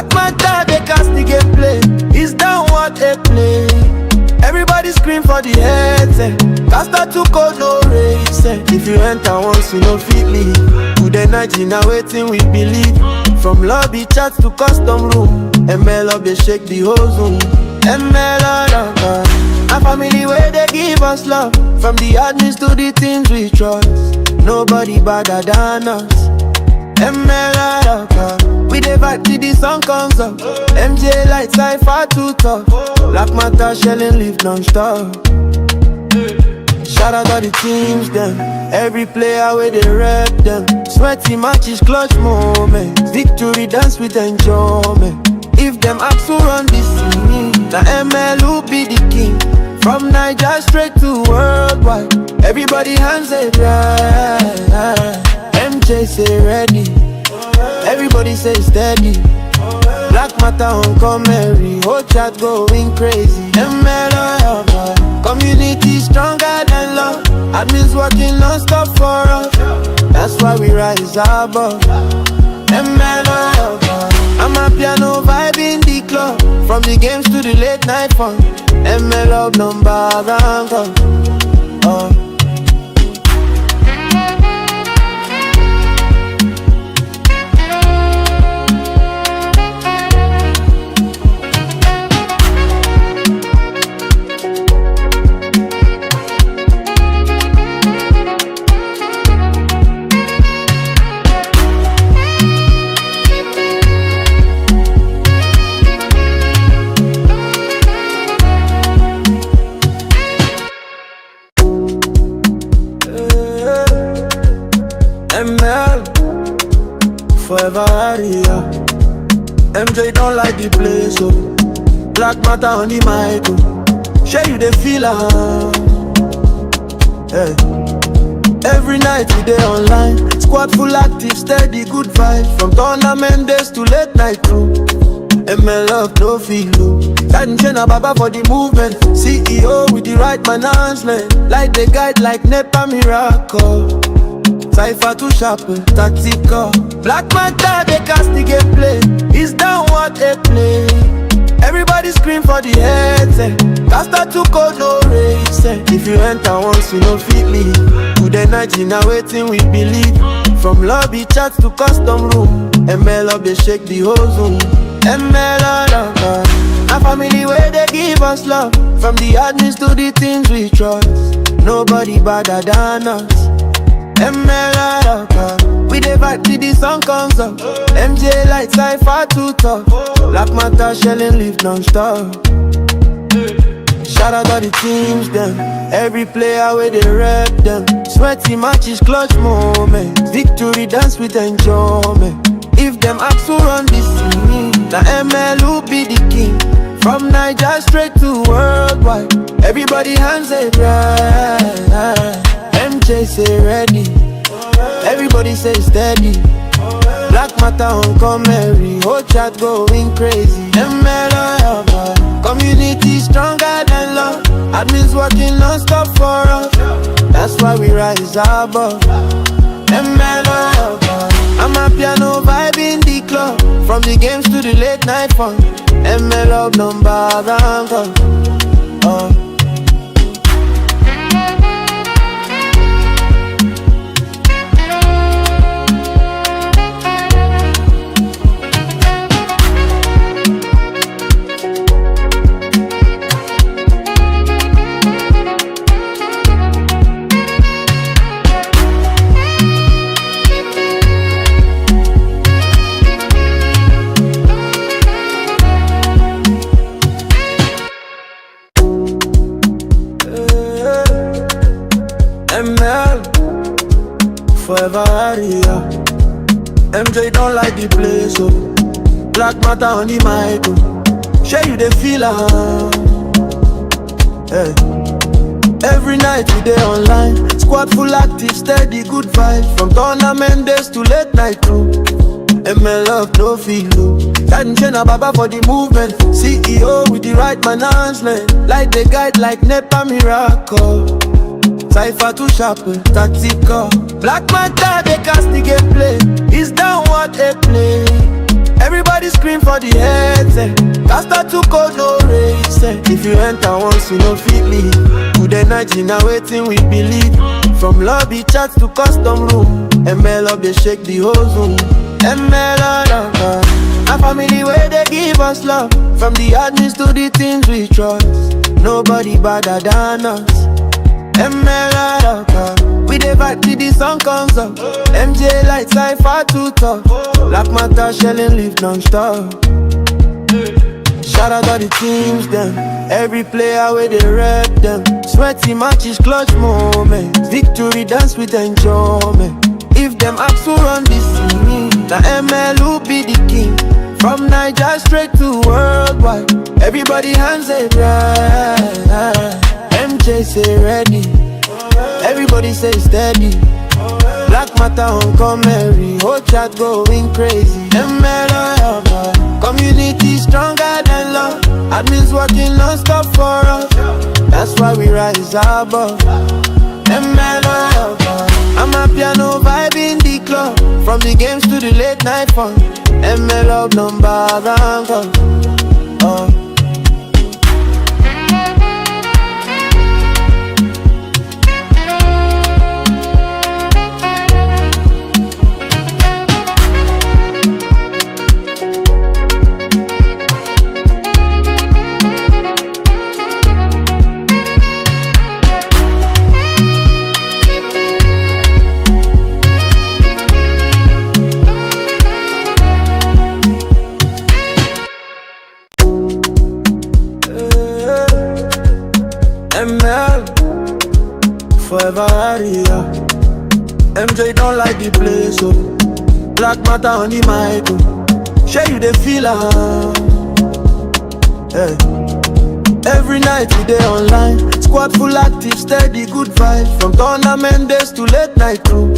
Black Matchday, they cast the gameplay. It's down what they play. Everybody scream for the headset. Caster too cold, no race. If you enter once, you no fit leave. Good energy, now waiting we believe. From lobby chats to custom room, ML up, they shake the whole zone. ML all over. A family where they give us love. From the admins to the teams we trust. Nobody better than us. ML all over. We dey vibe till the sun comes up. MJ lights far too tough. Black matter shelling leave non-stop. Shout out all the teams them. Every player where they rep them. Sweaty matches, clutch moments. Victory dance with enjoyment. If them ask to run this scene, the ML will be the king. From Niger straight to worldwide. Everybody hands it right. MJ say ready. Everybody say steady. Black matter on comedy. Whole chat going crazy. ML over. Community stronger than love. Admins working non-stop for us. That's why we rise above. ML over. I'm a piano vibe in the club. From the games to the late night fun. ML up number one. ML, forever area. MJ don't like the place, so Black matter on the mic, oh. Share you the feel hey. Every night we dey online. Squad full active, steady, good vibes. From tournament days to late night crew. ML love, no feel low. Sanjena Baba for the movement. CEO with the right management. Like the guide, like Nepa Miracle. Cypher too sharp, tactical. Black Matchday, they cast the gameplay. It's down what they play. Everybody scream for the headset. Caster too cold, no race. If you enter once, you no fit leave. Good energy, now waiting we believe. From lobby chats to custom room, ML up, they shake the whole zone. ML all over. A family where they give us love. From the admins to the teams we trust. Nobody better than us. ML all over. We dey vibe till the sun comes up. MJ lights far too tough. Black matter shelling leave non-stop. Shout out all the teams them. Every player where they rep them. Sweaty matches, clutch moments. Victory dance with enjoyment. If them ask to run this scene, the ML will be the king. From Niger straight to worldwide. Everybody hands it right. MJ say ready. Everybody say steady. Black matter on comedy. Whole chat going crazy. ML over. Community stronger than love. Admins working non-stop for us. That's why we rise above. ML over. I'm a piano vibe in the club. From the games to the late night fun. ML up number one. ML, forever area. MJ don't like the place, so Black matter on the mic, oh. Share you the feel hey. Every night we dey online. Squad full active, steady, good vibes. From tournament days to late night crew. ML love, no feel low. Sanjena Baba for the movement. CEO with the right management. Like the guide, like Nepa Miracle. Cypher too sharp, tactical. Black Matchday, they cast the gameplay. It's down what they play. Everybody scream for the headset. Caster too cold, no race. If you enter once, you know fit leave. Good energy, now waiting we believe. From lobby chats to custom room, ML up, they shake the whole zone. ML up, a family where they give us love. From the admins to the teams we trust. Nobody better than us. ML up, we dey vibe till the sun comes up. MJ lights far too tough. Black matter shelling leave non-stop. Shout out all the teams them. Every player where they rep them. Sweaty matches, clutch moments. Victory dance with enjoyment. If them apps who run this scene, the ML who be the king. From Niger straight to worldwide. Everybody hands it right. MJ say ready. Everybody say steady. Black matter on comedy. Whole chat going crazy. ML community stronger than love. Admins working non-stop for us. That's why we rise above. ML I'm a piano vibe in the club. From the games to the late night fun. ML up number one. ML, forever area. MJ don't like the place, so Black matter on the mic, oh. Share you the feel hey. Every night we dey online. Squad full active, steady, good vibes. From tournament days to late night crew.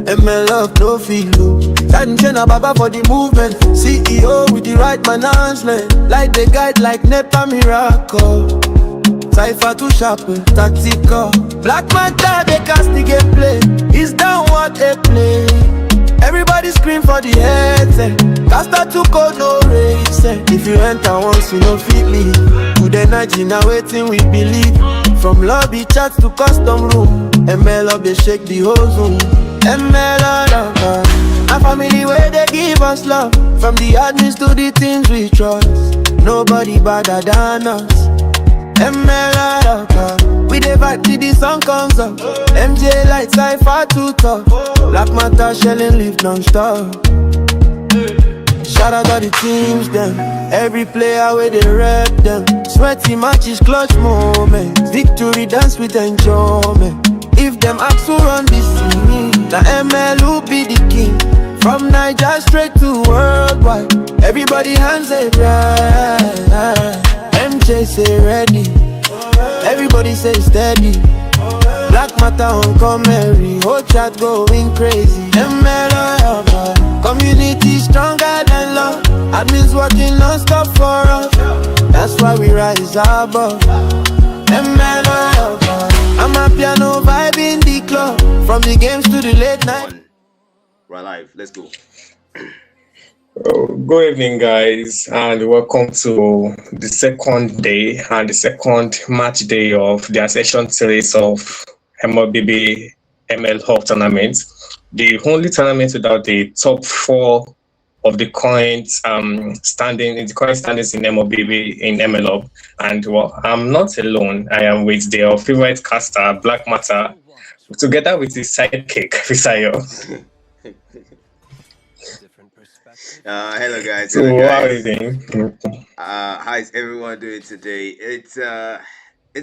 ML up, no feel low. Sanjena Baba for the movement. CEO with the right management. Like the guide, like Nepa Miracle. Cypher too sharp, tactical. Black matter, they cast the gameplay. It's down what they play. Everybody scream for the headset. Caster too cold, no race. If you enter once, you know fit leave. Good energy, now waiting we believe. From lobby chats to custom room. ML up, they shake the whole zone. ML up, a family where they give us love. From the admins to the teams we trust. Nobody better than us. ML up, we dey vibe till the sun comes up. MJ lights far too tough. Black matter shelling leave non-stop. Shout out all the teams them. Every player where they rep them. Sweaty matches, clutch moments. Victory dance with enjoyment. If them apps who run this scene, the ML who be the king. From Niger straight to worldwide. Everybody hands it right. MJ say ready. Everybody say steady. Black matter on comedy. Whole chat going crazy. ML community stronger than love. Admins working non-stop for us. That's why we rise above. ML I'm a piano vibe in the club. From the games to the late night. We're live. Let's go. Good evening, guys, and welcome to the second day and the second match day of the Ascension series of MLBB ML Hub tournament. The only tournament without the top four of the current standings in MLBB in ML Hub. And well, I'm not alone. I am with their favorite caster, Black Matter, together with his sidekick, Fisayo. Hello guys. So how are you doing? How's everyone doing today? It's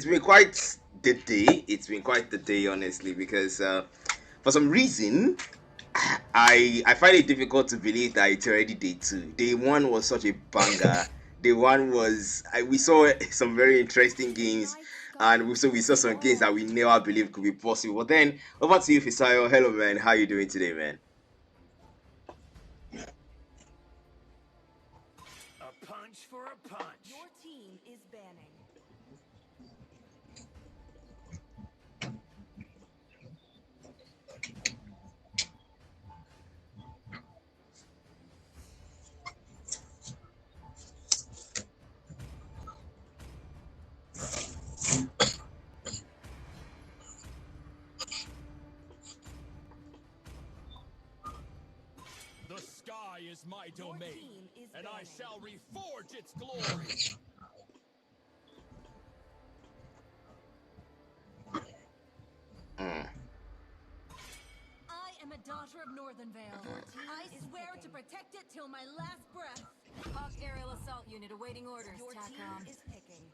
been quite the day. It's been quite the day, honestly, because for some reason I find it difficult to believe that it's already day 2. Day 1 was such a banger. Day 1 was we saw some very interesting games, and we saw some games that we never believed could be possible. But then over to you, Fisayo. Hello man, how are you doing today, man? For a punch. Your team is banning. my domain, and I shall reforge its glory. I am a daughter of Northern Vale. I swear to protect it till my last breath. Hawk aerial assault unit awaiting orders. Your TACOM is picking.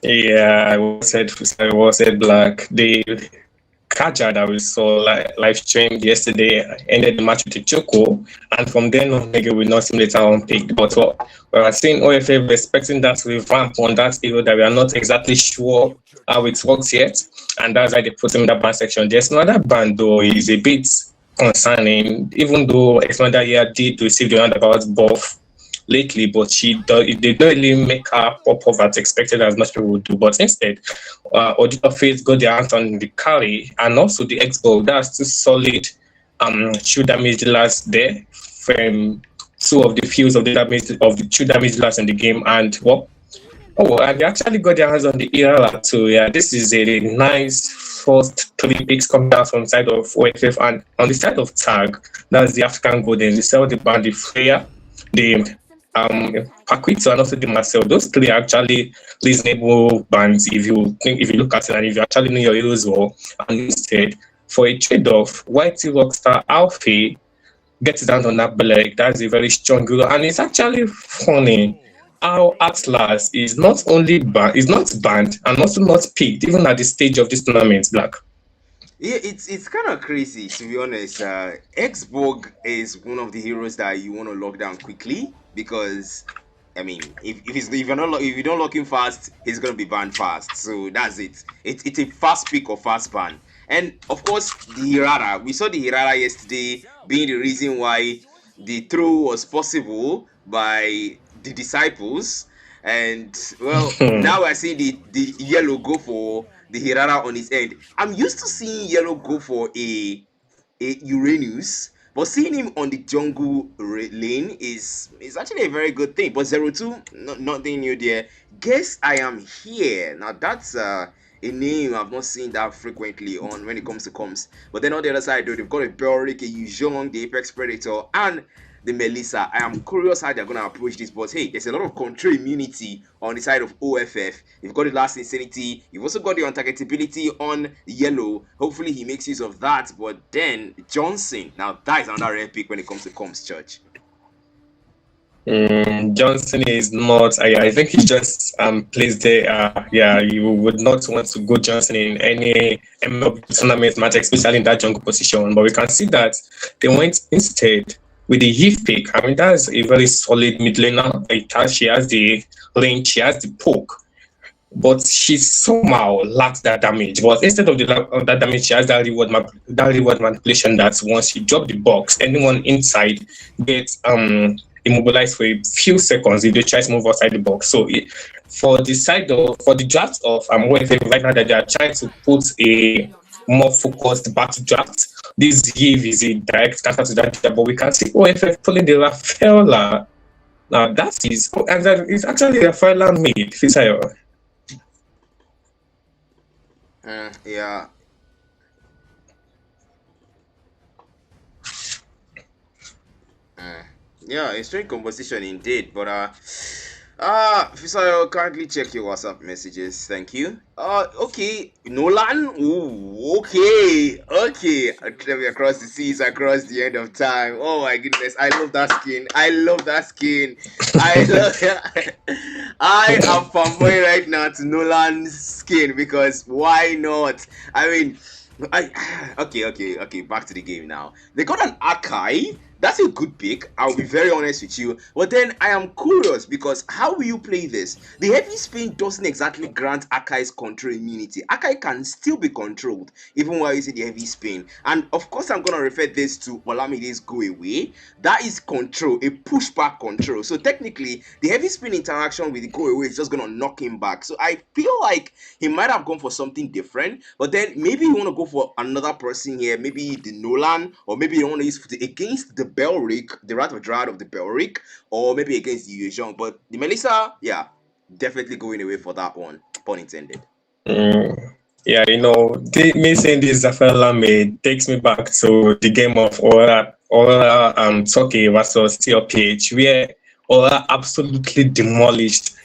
Yeah, I was said black. The Kaja that we saw live streamed yesterday ended the match with a choco, and from then on, Nigga will not seem later on picked. But what we are seeing OFF expecting that to revamp on that hero that we are not exactly sure how it works yet, and that's why they put him in that band section. There's another band though is a bit concerning, even though Expander here did receive the roundabout buff lately, but they don't really make her pop off as expected as much people would do. But instead, Auditor Faith got their hands on the carry and also the Xbox. That's two solid shoe damage dealers there from two of the fews of the two damage dealers in the game. And and they actually got their hands on the ERA too. Yeah, this is a nice first three picks coming out from the side of OFF, and on the side of Tag, that's the African Golden. They sell the band, the Freya, the Paquito, and also the Marcel. Those three are actually reasonable bands if you look at it and if you actually know your heroes well. And instead, for a trade-off, Whitey Rockstar Alfie gets down on that leg. That's a very strong hero, and it's actually funny how Atlas is not banned and also not picked even at the stage of this tournament. Black. Yeah, it's kind of crazy to be honest. Xborg is one of the heroes that you want to lock down quickly because, I mean, if you don't lock him fast, he's gonna be banned fast. So that's it. It's a fast pick or fast ban. And of course, the Hirara. We saw the Hirara yesterday being the reason why the throw was possible by the disciples. And well, now we're seeing the yellow go for the Hirara on his end. I'm used to seeing yellow go for a Uranus, but seeing him on the jungle lane is actually a very good thing. But 02, nothing new there. Guess I am here. Now that's a name I've not seen that frequently on when it comes to comms. But then on the other side, though, they've got a Belric, a Yuzhong, the Apex Predator, and the Melissa. I am curious how they're going to approach this, but hey, there's a lot of control immunity on the side of OFF. You've got the last insanity, you've also got the untargetability on yellow. Hopefully he makes use of that. But then Johnson, now that is another rare pick when it comes to comms, Church. Johnson is not. I think he just plays there. You would not want to go Johnson in any MLB tournament match, especially in that jungle position. But we can see that they went instead with the Eve pick. I mean, that's a very solid mid laner. She has the range, she has the poke, but she somehow lacks that damage. But instead of that damage, she has that reward manipulation that once you drop the box, anyone inside gets immobilized for a few seconds if they try to move outside the box. So for the draft of OFF right now, that they are trying to put a more focused battle draft. This Eve is a direct counter to that, but we can see OFF pulling the Rafaela. Now that is, and that is actually Rafaela made. Fisayo. Yeah. Yeah, a strange composition indeed, but Fisayo, kindly check your WhatsApp messages. Thank you. Okay, Nolan. Ooh, okay. Across the seas, across the end of time. Oh my goodness, I love that skin. I am fanboy right now to Nolan's skin because why not? I mean, okay. Back to the game now. They got an Akai. That's a good pick. I'll be very honest with you. But then I am curious because how will you play this? The heavy spin doesn't exactly grant Akai's control immunity. Akai can still be controlled even while using the heavy spin. And of course, I'm going to refer this to Olamide's go away. That is control, a pushback control. So technically, the heavy spin interaction with the go away is just going to knock him back. So I feel like he might have gone for something different. But then maybe you want to go for another person here. Maybe the Nolan, or maybe you want to use against the Belric, the Rat of Drought of the Belric, or maybe against the Yuzhong. But the Melissa, yeah, definitely going away for that one. Pun intended. Yeah, me saying this Zafala Lame takes me back to the game of Aura Turkey versus TLPH, where Aura absolutely demolished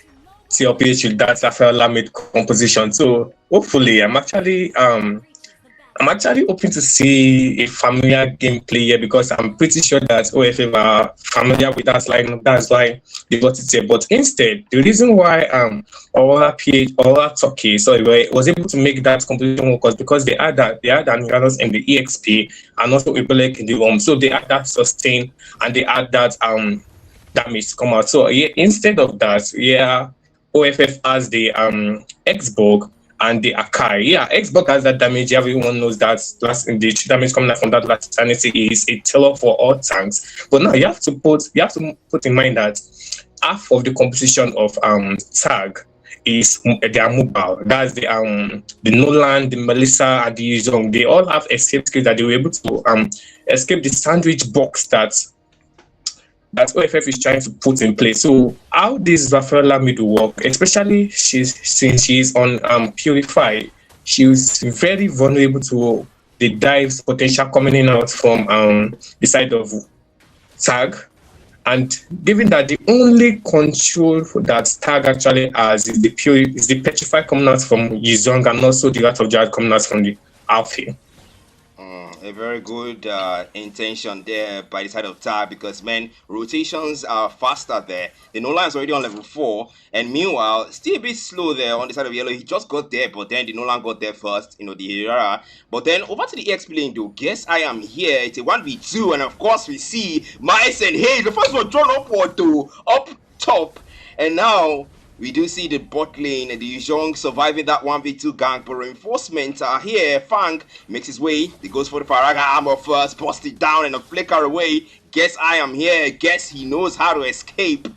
TLPH with that Zafala Lame composition. So hopefully, I'm actually hoping to see a familiar gameplay here because I'm pretty sure that OFF are familiar with that line. That's why they got it here. But instead, the reason why Aura Turkey, was able to make that competition work was because they had an Uranus in the EXP and also Ibelek in the home. So they had that sustain and they had that damage to come out. So yeah, instead of that, yeah, OFF has the Xborg and the Akai. Yeah, Xbox has that damage. Everyone knows that the damage coming out from that last sanity is a tailor for all tanks. But now you have to put in mind that half of the composition of tag is they are mobile. That's the Nolan, the Melissa, and the Yuzong. They all have escape skills that they were able to escape the sandwich box that OFF is trying to put in place. So how this Rafaela mid will work, especially since she's on Purify, she's very vulnerable to the dives potential coming in out from the side of Tag. And given that the only control that Tag actually has is the Petrify coming out from Yizong and also the Rat of Jad coming out from the Alfie. A very good intention there by the side of Tab because, man, rotations are faster there. The Nolan is already on level 4, and meanwhile, still a bit slow there on the side of Yellow. He just got there, but then the Nolan got there first, the Hirara. But then over to the EXP lane, though. Guess I am here. It's a 1v2, and of course, we see Mice and Hayes. The first one drawn upward, though, up top, and now we do see the bot lane and the Yuzhong surviving that 1v2 gank, but reinforcements are here. Fang makes his way. He goes for the Paraga armor first, bust it down and a flicker away. Guess I am here. Guess he knows how to escape.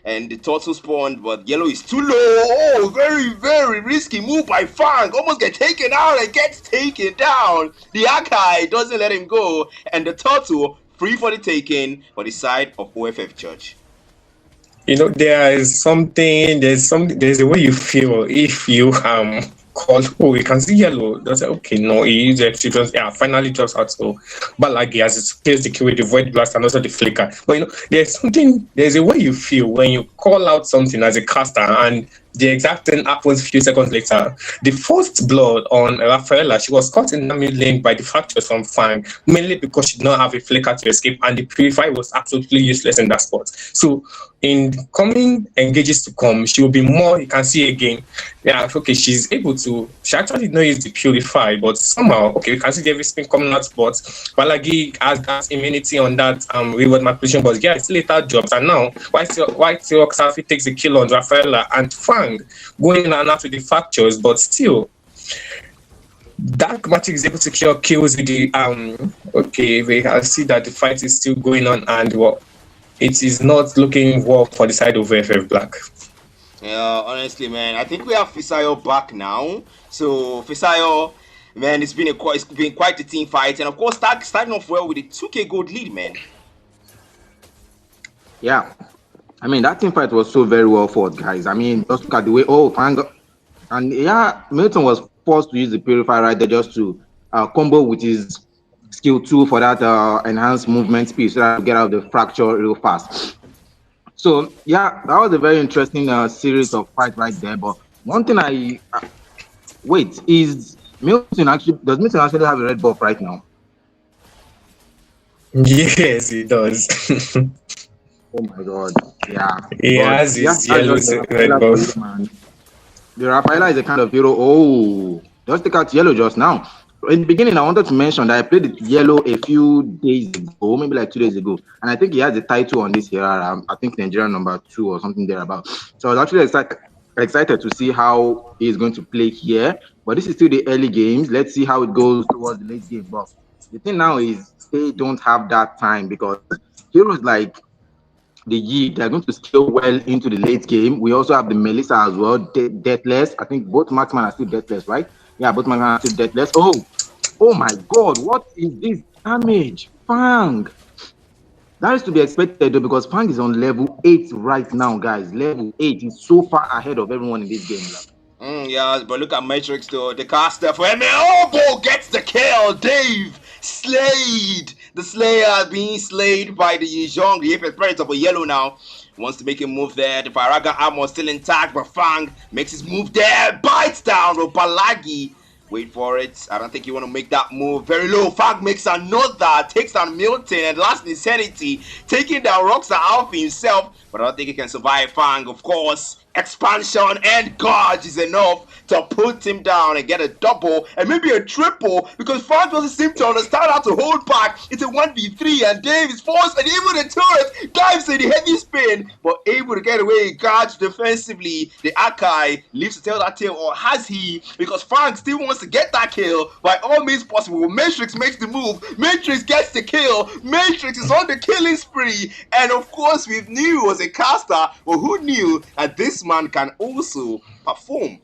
And the turtle spawned, but Yellow is too low. Oh, very, very risky move by Fang. Almost get taken out and gets taken down. The Akai doesn't let him go. And the turtle free for the taking for the side of OFF Church. There's a way you feel if you call, you can see Yellow. That's okay, no, he used finally drops out. So Balagi has it kills the kill with the void blast and also the flicker. But there's a way you feel when you call out something as a caster and the exact thing happens a few seconds later. The first blood on Rafaela, she was caught in the mid lane by the fractures from Fang, mainly because she did not have a flicker to escape, and the Purify was absolutely useless in that spot. So in coming engages to come, she will be more, you can see again. Yeah, okay, she actually did not use the Purify, but somehow, okay, we can see everything coming out, but Balagi has that immunity on that reward manipulation, but yeah, it's later drops, and now White Safi takes the kill on Rafaela, and Fang going in and out with the fractures, but still Dark Magic is able to cure kills with the okay, we can see that the fight is still going on, and it is not looking well for the side of FF Black. Yeah, honestly, man, I think we have Fisayo back now. So Fisayo, man, it's been quite a team fight, and of course, starting off well with a 2K gold lead, man. Yeah, I mean that team fight was so very well fought, guys. I mean, just look at the way and yeah, Milton was forced to use the Purify right there just to combo with his skill 2 for that enhanced movement speed so that to get out of the fracture real fast. So yeah, that was a very interesting series of fights right there. But one thing wait, does Milton actually have a red buff right now? Yes, he does. Oh my god, yeah. He has his yellow red buff. The Rafaela is a kind of hero. Oh, just take out Yellow just now. In the beginning, I wanted to mention that I played Yellow a few days ago, maybe like 2 days ago, and I think he has the title on this here. I think Nigeria number 2 or something thereabout. So I was actually excited to see how he's going to play here. But this is still the early games. Let's see how it goes towards the late game. But the thing now is they don't have that time because heroes like the Yi, they're going to scale well into the late game. We also have the Melissa as well, Deathless. I think both marksmen are still Deathless, right? Yeah, both marksmen are still Deathless. Oh my god, what is this damage? Fang! That is to be expected though, because Fang is on level 8 right now, guys. Level 8 is so far ahead of everyone in this game. Yeah, but look at Matrix though. The caster for ML gets the kill. Dave slayed. The Slayer being slayed by the Yizhong, the Apex Predator, but Yellow now wants to make a move there. The Paraga armor still intact, but Fang makes his move there, bites down Ropalagi. Wait for it. I don't think you want to make that move. Very low. Fang makes another. Takes down Milton. And last Insanity. Taking down Rockstar Alpha himself. But I don't think he can survive Fang. Of course, expansion and Gorge is enough to put him down and get a double and maybe a triple, because Fang doesn't seem to understand how to hold back. It's a 1v3 and Dave is forced, and even the turret dives in the heavy spin, but able to get away. Gorge defensively. The Akai lives to tell that tale, or has he? Because Fang still wants to get that kill by all means possible. Matrix makes the move. Matrix gets the kill. Matrix is on the killing spree, and of course we knew as a caster, but who knew that this man can also perform?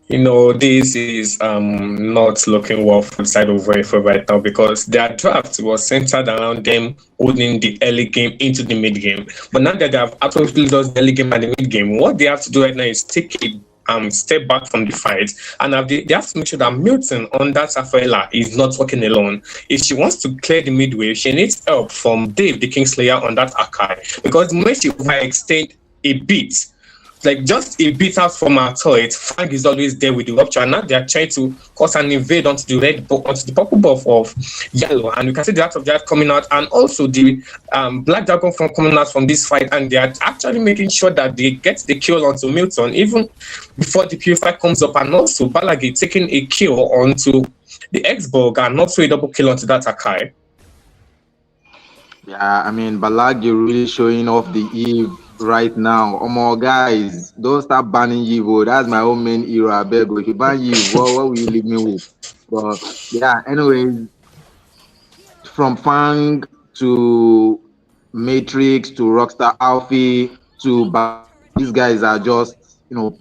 This is not looking well for the side of UEFA right now, because their draft was centered around them owning the early game into the mid game. But now that they have absolutely lost the early game and the mid game, what they have to do right now is take a step back from the fight, and they have to make sure that Milton on that Rafaela is not working alone. If she wants to clear the midway, she needs help from Dave the Kingslayer on that Akai, because the moment she overextend a bit, like just a bit out from our turret, Fang is always there with the rupture, and now they are trying to cause an invade onto the purple buff of Yellow, and you can see the Art of Giant coming out, and also the Black Dragon from coming out from this fight, and they are actually making sure that they get the kill onto Milton even before the Purify comes up, and also Balagi taking a kill onto the X-Bug and also a double kill onto that Akai. Yeah, I mean, Balagi really showing off the Eve right now. Guys, don't start banning Evo. That's my own main hero. I beg you. If you ban Evo, what will you leave me with? But yeah, anyways, from Fang to Matrix to Rockstar Alfie to these guys are just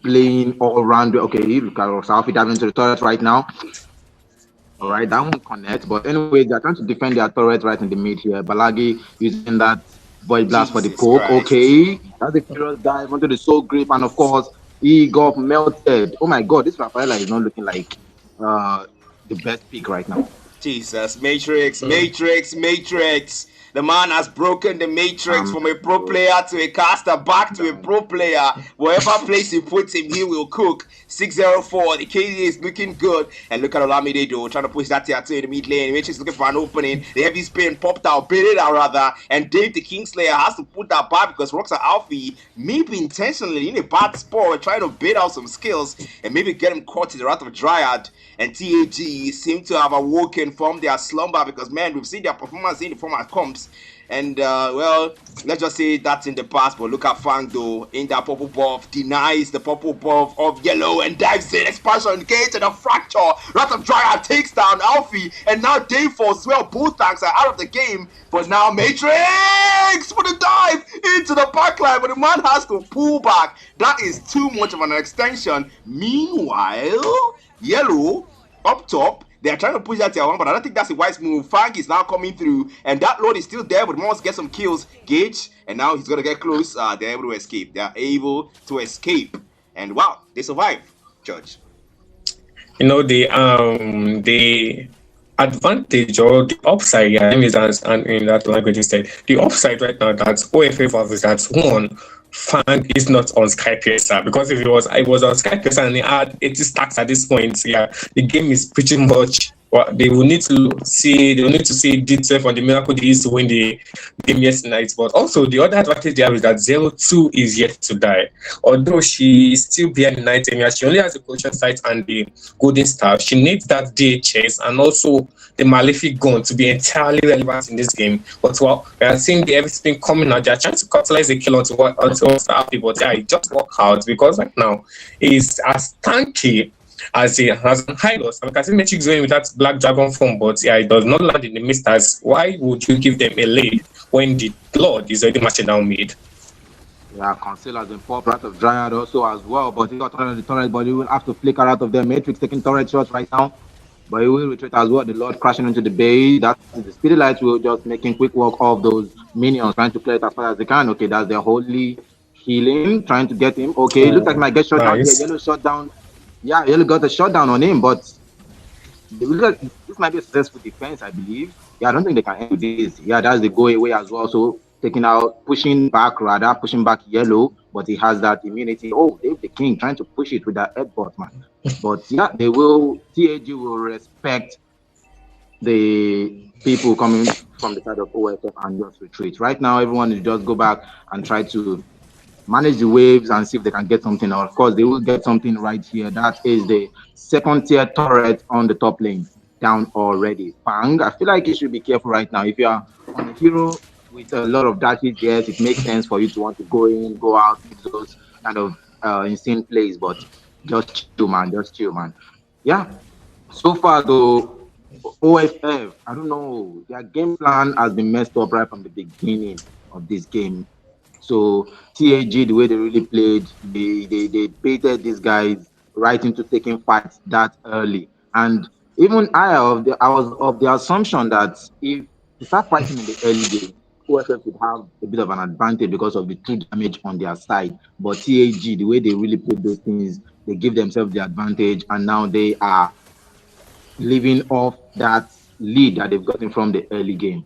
playing all around. Okay, look at Rockstar Alfie diving into the turret right now. All right, that won't connect. But anyway, they're trying to defend their turret right in the mid here. Balagi using that void blast for the poke. Christ. Okay, that's a furious dive onto the soul grip, and of course he got melted. Oh my god, this Rafaela is not looking like the best pick right now. Jesus, Matrix. The man has broken the matrix from a pro player to a caster back to a pro player. Wherever place you put him, he will cook. 604. The KD is looking good. And look at Olamide though, trying to push that tier 2 in the mid lane. Matrix looking for an opening. The heavy spin popped out, baited out rather. And Dave the Kingslayer has to put that back because Rockstar Alfie maybe intentionally in a bad spot, trying to bait out some skills and maybe get him caught in the Wrath of Dryad. And TAG seem to have awoken from their slumber, because man, we've seen their performance in the former comps, and well, let's just say that's in the past. But look at Fang though, in that purple buff, denies the purple buff of Yellow and dives in. Expansion gate and a fracture. Wrath of Dryad takes down Alfie, and now Dayforce as well. Both tanks are out of the game, but now Matrix for the dive into the backline, but the man has to pull back. That is too much of an extension. Meanwhile, Yellow up top, they are trying to push that tier 1, but I don't think that's a wise move. Fang is now coming through, and that load is still there, but wants to get some kills. Gage, and now he's going to get close. They're able to escape. They are able to escape. And wow, they survive, Judge. The advantage or the upside, in that language instead. The upside right now that OFA is that one, Fang is not on Skype, because if I was on Skype and he had 80 stacks at this point, the game is pretty much. Well, they will need to see detail from the miracle they used to win the game yesterday. But also the other advantage they have is that 0-2 is yet to die. Although she is still behind the 9 area, she only has the collision sight and the golden staff. She needs that DHS and also the Malefic gun to be entirely relevant in this game. But we are seeing everything coming out. They are trying to capitalize the kill onto Happy, but it just work out, because right now is as tanky as an Hylos. I can see Matrix going with that Black Dragon form, but it does not land in the misters. Why would you give them a lead when the Lord is already matching down mid? Yeah, Conceal has been popped out of Dryad also as well, but he got the turret, but he will have to flicker out of there. Matrix taking turret shots right now, but he will retreat as well. The Lord crashing into the base. That's the Speedy Lights will just making quick work of those minions, trying to clear it as far as they can. Okay, that's their holy healing, trying to get him. Okay, looks like I might get shot down here. Nice. Yellow shot down. Yeah, Yellow got a shutdown on him, but this might be a successful defense, I believe. Yeah, I don't think they can end with this. Yeah, that's the go away as well. So taking out, pushing back Yellow, but he has that immunity. Oh, Dave the King trying to push it with that headbutt, man. But yeah, TAG will respect the people coming from the side of OFF and just retreat. Right now, everyone will just go back and try to manage the waves and see if they can get something. Of course, they will get something right here. That is the second tier turret on the top lane down already. Fang, I feel like you should be careful right now. If you are on a hero with a lot of dashes, yes, it makes sense for you to want to go in, go out, make those kind of insane plays. But just chill, man. Just chill, man. Yeah. So far, though, OFF, I don't know. Their game plan has been messed up right from the beginning of this game. So TAG, the way they really played, they baited these guys right into taking fights that early. And even I was of the assumption that if they start fighting in the early game, OFF would have a bit of an advantage because of the true damage on their side. But TAG, the way they really played those things, they give themselves the advantage, and now they are living off that lead that they've gotten from the early game.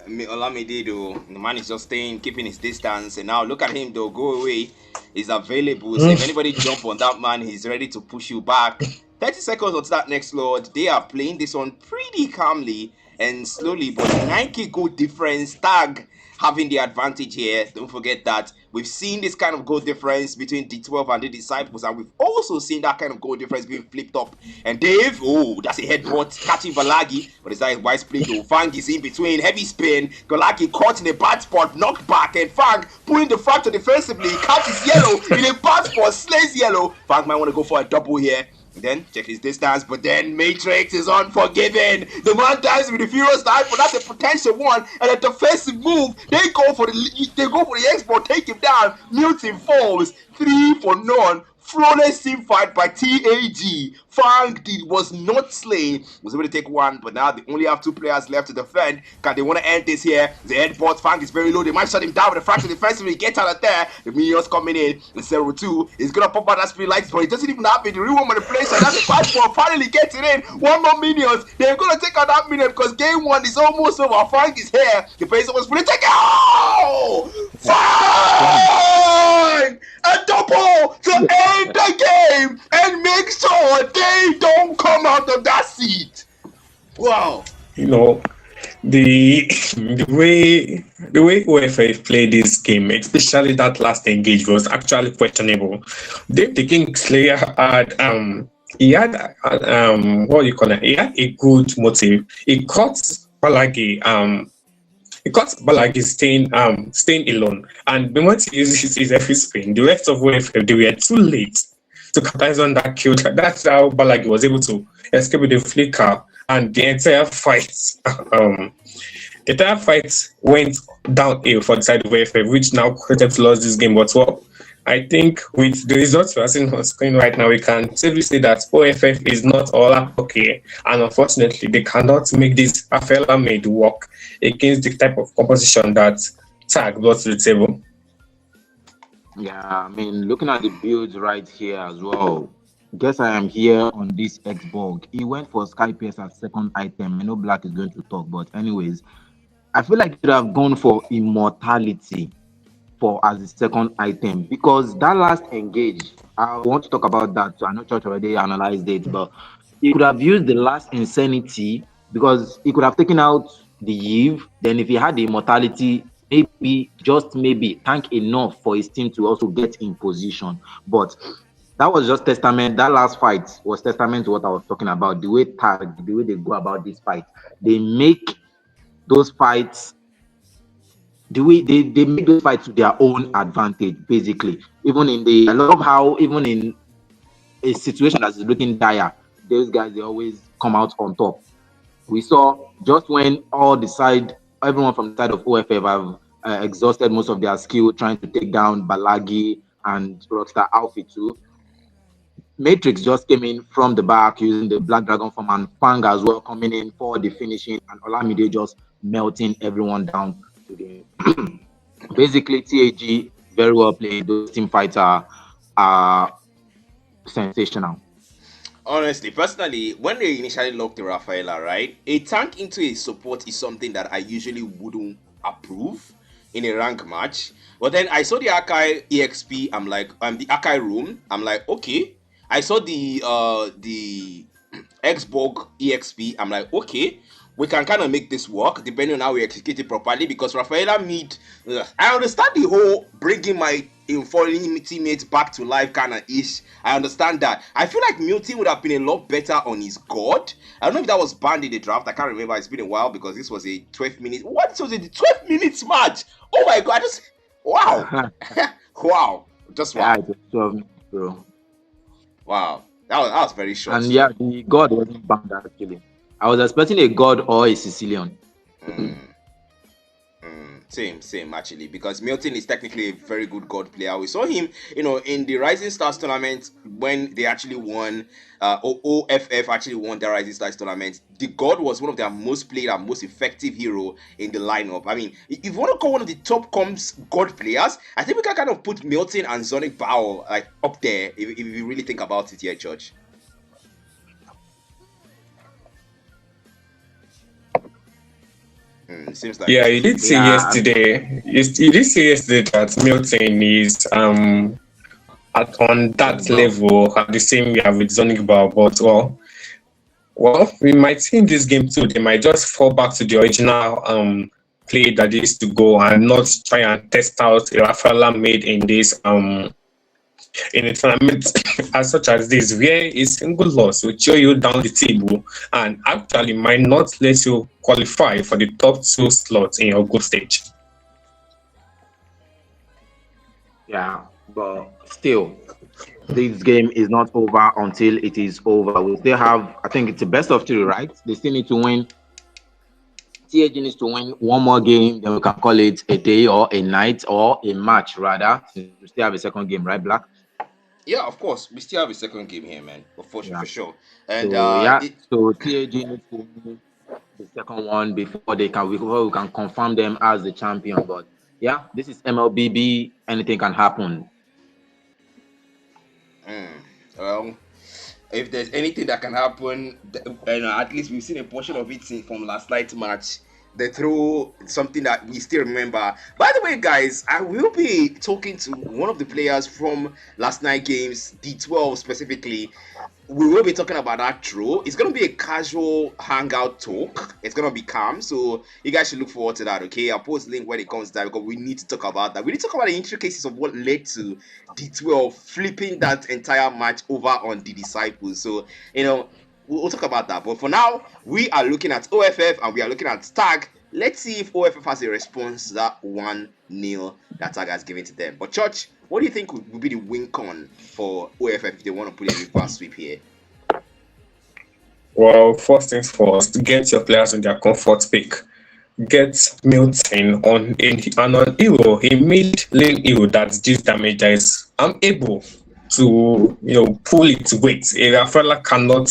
Olamide though, the man is just staying, keeping his distance, and now look at him though, go away. He's available. So if anybody jump on that man, he's ready to push you back. 30 seconds onto that next lord. They are playing this one pretty calmly and slowly, but 9k goal difference. Tag having the advantage here. Don't forget that we've seen this kind of goal difference between D12 and the Disciples, and we've also seen that kind of goal difference being flipped up. And Dave, oh, that's a headbutt catching Balagi, but it's that wise play though. Fang is in between, heavy spin. Galagi caught in a bad spot, knocked back, and Fang pulling the fracture defensively, catches Yellow in a bad spot, slays Yellow. Fang might want to go for a double here. Then check his distance, but then Matrix is unforgiving. The man dies with the Furious Knife, but that's a potential one. And a defensive move. They go for the export, take him down. Mutant falls. 3 for none. Flawless team fight by TAG. Fang was not slain. Was able to take one, but now they only have 2 players left to defend. Can they want to end this here? The headbutt. Fang is very low. They might shut him down with a fracture defensively. Get out of there. The minions coming in. The 0-2 is gonna pop out that speed lights, but it doesn't even happen. The real one manipulation. That's a 5-4. Finally gets it in. 1 more minions. They're gonna take out that minion because game 1 is almost over. Fang is here. The face was fully taken. Oh! Fang! A double to end the game and make sure they don't come out of that seat. Wow. You know, the way OFF played this game, especially that last engage, was actually questionable. Dave the King Slayer had he had what do you call it? He had a good motive. He caught Balagi staying alone, and the moment he uses his every spin, the rest of OFF they were too late to capitalize on that kill. That's how Balagi was able to escape with the flicker, and the entire fight went downhill for the side of OFF, which now created to lose this game. But well, I think with the results we're seeing on screen right now, we can safely say that OFF is not all that okay, and unfortunately, they cannot make this Afela made work against the type of composition that Tag brought to the table. Yeah, I mean, looking at the builds right here as well. Guess I am here on this Xbox. He went for Sky Pierce as second item. I know Black is going to talk, but anyways, I feel like he should have gone for Immortality as the second item because that last engage, I want to talk about that. So I know Church already analyzed it, but he could have used the last Insanity because he could have taken out the Eve. Then if he had the Immortality, maybe, just maybe, tank enough for his team to also get in position. But that was just testament. That last fight was testament to what I was talking about. The way they go about this fight, they make those fights. The way they make those fights to their own advantage, basically. I love how even in a situation that is looking dire, those guys they always come out on top. We saw just when everyone from the side of OFF have exhausted most of their skill trying to take down Balagi and Rockstar Alfie too. Matrix just came in from the back using the Black Dragon form, and Fang as well coming in for the finishing, and Olamide just melting everyone down to the Basically, TAG very well played. Those team fights are sensational. Honestly, personally, when they initially locked the Rafaela, right, a tank into a support is something that I usually wouldn't approve in a rank match. But then I saw the Akai EXP, I'm like, the Akai room, I'm like, okay. I saw the Xborg EXP, I'm like, okay, we can kind of make this work depending on how we execute it properly because Rafaela mid, I understand the whole bringing my foreign teammates back to life kind of ish. I understand that. I feel like Milton would have been a lot better on his god. I don't know if that was banned in the draft. I can't remember. It's been a while because this was a 12 minutes. What was it? 12 minutes match. Oh my god! Just wow, wow, just Yeah, wow, it was 12 minutes, bro. wow. That was very short And though. yeah, the god wasn't banned actually. I was expecting a god or a Sicilian. Same actually, because Milton is technically a very good god player. We saw him, in the Rising Stars tournament when they actually won. OFF actually won the Rising Stars tournament. The god was one of their most played and most effective hero in the lineup. I mean, if you want to call one of the top comms god players, I think we can kind of put Milton and Sonic Bow like up there if you really think about it here, George. Seems like Yeah, you did say Yeah, yesterday. You did say yesterday that Milton is on Sonic that Bow. level at the same year with Zonic Bar, but well, we might see in this game too. They might just fall back to the original play that they used to go and not try and test out a Rafaela made in a tournament as such as this, where a single loss will chew you down the table and actually might not let you qualify for the top two slots in your group stage. Yeah, but still, this game is not over until it is over. We still have, I think it's a best of three, right? They still need to win. TAG needs to win one more game, then we can call it a day or a night or a match rather. Since we still have a second game, right, Black? yeah, of course, we still have a second game here, man, for Yeah. sure. And So yeah, so TAG needs to win the second one before we can confirm them as the champion. But yeah, this is MLBB. Anything can happen. well, if there's anything that can happen, at least we've seen a portion of it from last night's match. They throw something that we still remember. By the way, guys, I will be talking to one of the players from last night games, D12 specifically. We will be talking about that throw. It's gonna be a casual hangout talk. It's gonna be calm, so you guys should look forward to that. Okay, I'll post link when it comes to that because we need to talk about that. We need to talk about the intricacies of what led to D12 flipping that entire match over on the Disciples. So we'll talk about that. But for now, we are looking at OFF and we are looking at Tag. Let's see if OFF has a response to that 1-0 that Tag has given to them. But Church, what do you think would be the win con for OFF if they want to put a reverse sweep here? Well, first things first, get your players on their comfort pick. Get Milton on an hero, a mid lane hero that deals damage that is able to pull its weight. A Rafaela cannot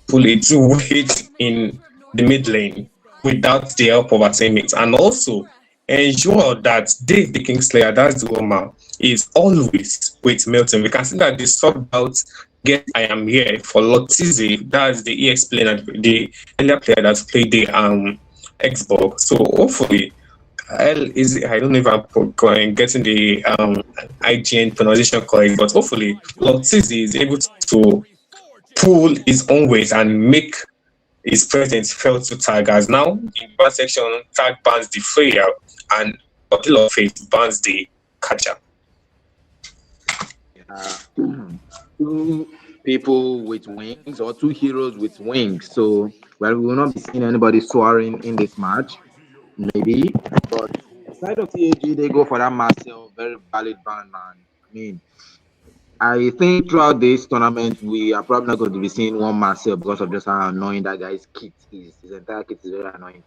pull its weight in the mid lane without the help of her teammates. And also ensure that Dave the Kingslayer, that's the Roma, is always with Milton. We can see that they subbed out Get I Am Here for Lotizi, that's the EX player, the earlier player that's played the Xbox. So hopefully, I don't know if I'm getting the IGN pronunciation correct, but hopefully Lotizi is able to pull his own weight and make his presence felt to Tag, as now in one section Tag bans the Freya and Bottle of Faith bans the catcher. Two people with wings or two heroes with wings. So, well, we will not be seeing anybody soaring in this match, maybe. But the side of TAG, they go for that Marcel, very valid ban, man. I mean, I think throughout this tournament, we are probably not going to be seeing one Marcel because of just how annoying that guy's kit is. His entire kit is very annoying.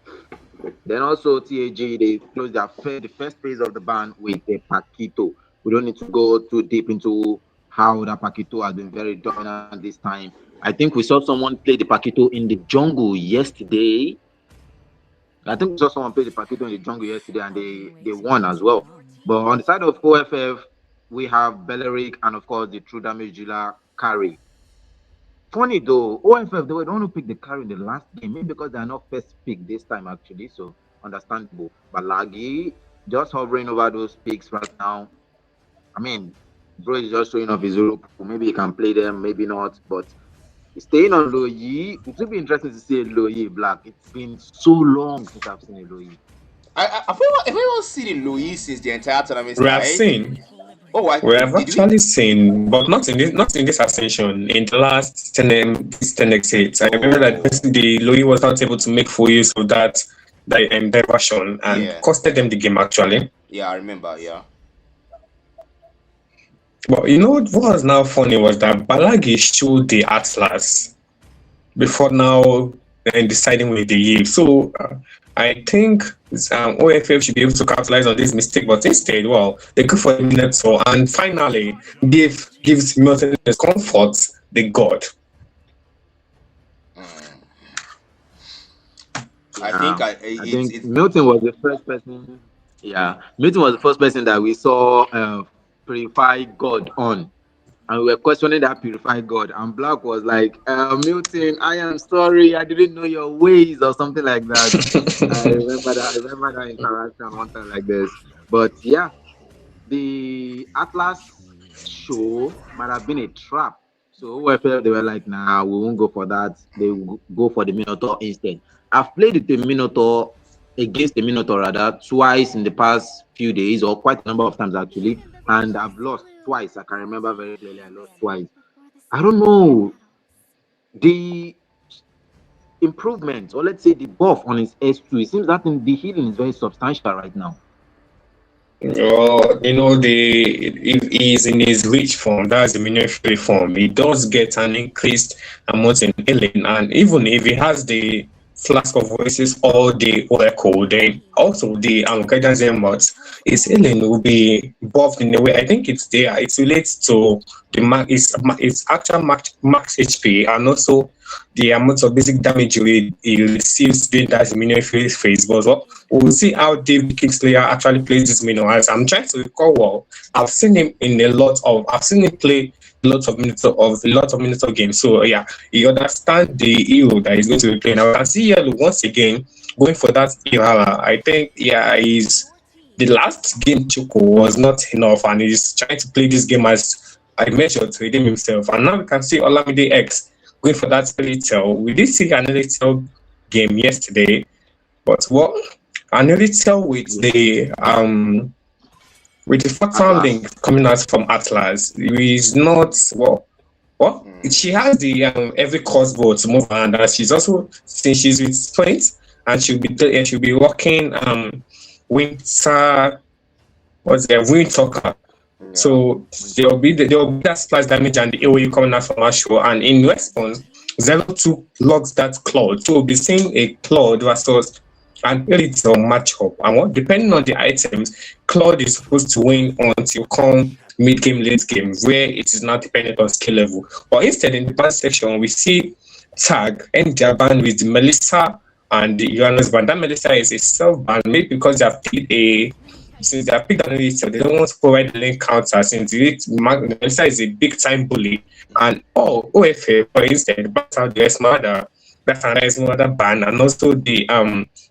Then also TAG, they closed the first phase of the ban with a Paquito. We don't need to go too deep into how that Paquito has been very dominant this time. I think we saw someone play the Paquito in the jungle yesterday. I think we saw someone play the Paquito in the jungle yesterday and they won as well. But on the side of OFF, we have Belleric and of course the true damage dealer Carry. Funny though, OFF they were the one who picked the carry in the last game, maybe because they are not first pick this time actually, so understandable. But Lagi just hovering over those picks right now. I mean, bro is just showing off his Europe. Maybe he can play them, maybe not. But staying on Loyi, it will be interesting to see a Loyi Black. It's been so long since I've seen a Loyi. If anyone seen Louis since the entire tournament We have started. seen. Oh, We have did we? actually seen, but not in this ascension. In the last 10x8, I remember that the Louis was not able to make full use of that diversion and Yeah. costed them the game actually. Yeah, I remember. Yeah. But you know what was now funny was that Balagi showed the Atlas before now and deciding with the Eve. So I think OFF should be able to capitalize on this mistake, but instead, well, they go for the Minotaur and finally gives Milton his comfort, the god. I think Milton was the first person. Yeah, Milton was the first person that we saw purify God on. And we were questioning that purified God. And Black was like, Milton, I am sorry, I didn't know your ways or something like that. I remember that interaction one time like this. But yeah, the Atlas show might have been a trap. So OFF, they were like, nah, we won't go for that. They will go for the Minotaur instead. I've played with the Minotaur against the Minotaur rather twice in the past few days, or quite a number of times actually, and I've lost twice. I can remember very clearly I lost twice. I don't know the improvement, or let's say the buff on his S2. It seems that the healing is very substantial right now. Well, if he's in his rich form, that's the miniature form. He does get an increased amount in healing, and even if he has the flask of voices or the oracle, then also the guidance emotes, his healing will be buffed in a way. I think it's there. It relates to the its actual max HP and also the amount of basic damage he receives during that minion phase. But we'll see how David Kingslayer actually plays this minion. As I'm trying to recall, well, I've seen him play a lot of minutes of games. So yeah, he understands the hero that he's going to be playing. Now I can see Yellow once again going for that Irala. I think the last game Chuko was not enough, and he's trying to play this game as a measure to redeem himself. And now we can see Olamide X going for that Little. We did see an Little game yesterday, but an Little with the fourth link coming out from Atlas, is not what she has the every crossbow to move around, and she's also since she's with Sprint, and she'll be working Winter Wind Talker. So there'll be that splash damage and the AoE coming out from our show, and in response, 0-2 logs that Cloud. So we'll be seeing a Cloud versus an Elittle matchup. And depending on the items, Cloud is supposed to win until come mid-game, late game, where it is not dependent on skill level. But instead, in the ban section, we see Tag and their ban with the Melissa and the Uranus ban. That Melissa is a self-ban, maybe because they have picked since they have picked an Elittle, they don't want to provide the link counter since the Melissa is a big-time bully. And OFA, for instance, bans out the Esmeralda. That's another ban, and also the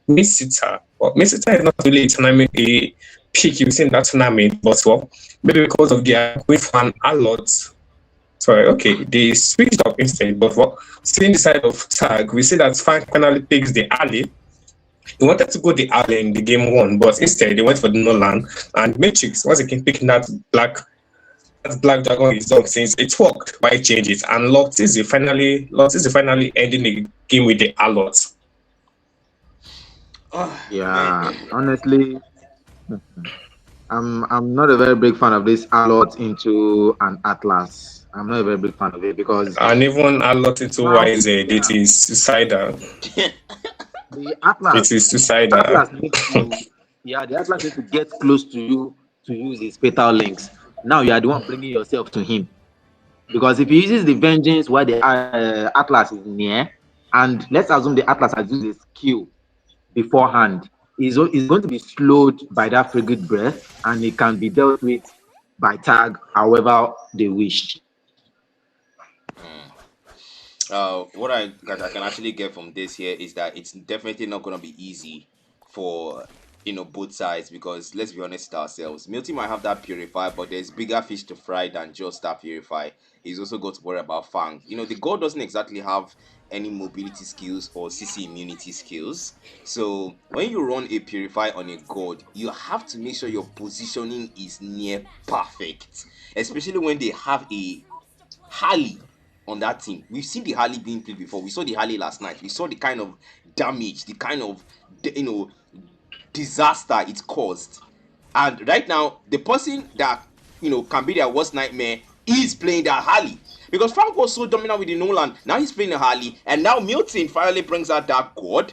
Misita. Well, Misita is not really a pick you see in that tournament, but maybe because of their going for an allot. Sorry, okay, they switched up instead, but seeing the side of Tag, we see that Frank finally picks the alley. He wanted to go the alley in the game one, but instead they went for the Nolan and Matrix once again picking that Black Dragon is done since it worked. Why change it? And Lotz is finally ending the game with the Allot. Yeah, honestly, I'm not a very big fan of this Allot into an Atlas. I'm not a very big fan of it because and even Allot into YZ, it is suicidal. The Atlas, it is suicidal. The Atlas needs to get close to you to use his fatal links. Now you are the one bringing yourself to him, because if he uses the vengeance while the Atlas is near, and let's assume the Atlas has used a skill, beforehand. Is going to be slowed by that frigid breath, and it can be dealt with by tag however they wish. What I can actually get from this here is that it's definitely not going to be easy for both sides, because let's be honest with ourselves. Milty might have that purify, but there's bigger fish to fry than just that purify. He's also got to worry about Fang. The god doesn't exactly have any mobility skills or CC immunity skills. So when you run a purify on a god, you have to make sure your positioning is near perfect, especially when they have a Harley on that team. We've seen the Harley being played before. We saw the Harley last night. We saw the kind of damage, the kind of disaster it caused. And right now, the person that can be their worst nightmare is playing that Harley. Because Frank was so dominant with the Nolan, now he's playing a Harley, and now Milton finally brings out that god.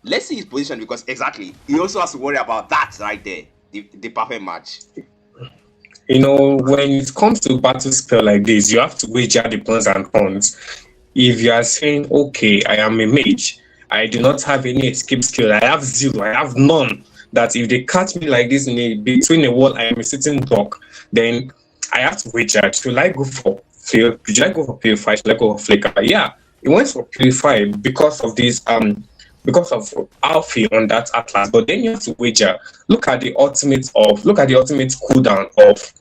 Let's see his position, because exactly he also has to worry about that right there, the perfect match. When it comes to battle spell like this, you have to wager the pros and cons. If you are saying, okay, I am a mage, I do not have any escape skill, I have zero, I have none, that if they catch me like this between a wall, I am a sitting duck, then I have to wager. Should I go for Purify? Should I go for Flicker? Yeah, it went for Purify because of this because of Alfie on that Atlas, but then you have to wager. Look at the ultimate cooldown of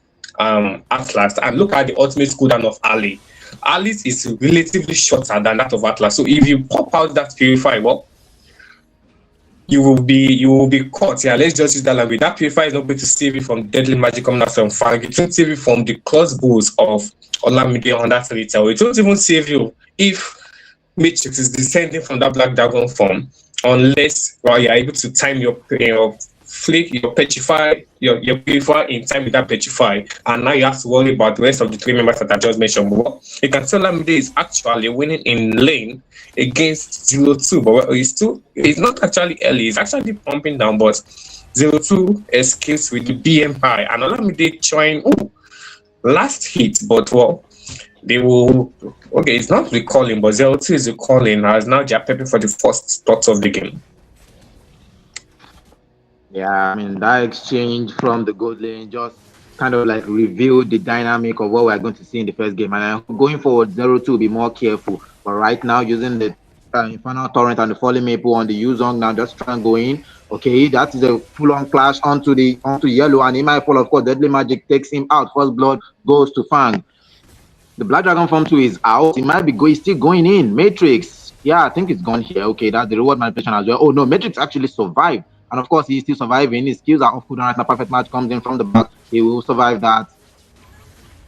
Atlas, and look at the ultimate cooldown of Ali. Ali's is relatively shorter than that of Atlas. So if you pop out that Purify, well, you will be caught. Yeah, let's just use that language. That Purify is not going to save you from deadly magic coming out from Fang. It won't save you from the crossbows of Olamide on that retail. It won't even save you if Matrix is descending from that Black Dragon form, unless you're able to time your flick, your petrify, your purify in time with that petrify, and now you have to worry about the rest of the three members that I just mentioned. But you can tell Lamide is actually winning in lane against 0-2, but it's not actually early, it's actually pumping down, but 0-2 escapes with the BMI, and Olamide trying last hit, but they will it's not recalling, but 0-2 is recalling, as now they are prepping for the first thoughts of the game. Yeah, I mean, that exchange from the gold lane just kind of like revealed the dynamic of what we're going to see in the first game. And going forward, 0-2 will be more careful. But right now, using the Infernal Torrent and the Falling Maple on the Yuzong now, just trying to go in. Okay, that is a full-on clash onto yellow, and he might fall. Of course, Deadly Magic takes him out. First blood goes to Fang. The Black Dragon Form 2 is out. He might be still going in. Matrix. Yeah, I think it's gone here. Okay, that's the reward manipulation as well. Oh no, Matrix actually survived. And of course, he's still surviving. His skills are off cooldown right now. Perfect match comes in from the back. He will survive that.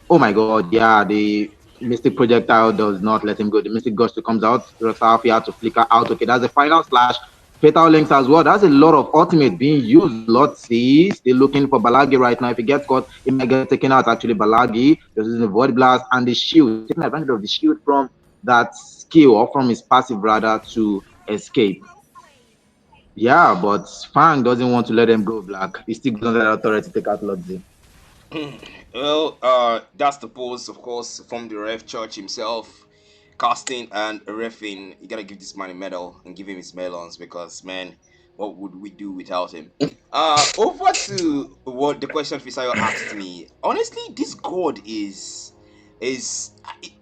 Oh my god, yeah, the Mystic Projectile does not let him go. The Mystic Gust comes out. He had to flicker out. Okay, that's the final slash. Fatal Links as well. That's a lot of ultimate being used. Lotzi still looking for Balagi right now. If he gets caught, he might get taken out. Actually, Balagi just using the Void Blast and the shield. Taking advantage of the shield from that skill, or from his passive rather, to escape. Yeah, but Fang doesn't want to let them go, Black. He still doesn't let authority take out Lotzi. Well, that's the pose, of course, from the ref Church himself. Casting and refing, you gotta give this man a medal and give him his melons, because man, what would we do without him? Over to what the question Fisayo asked me. Honestly, this god is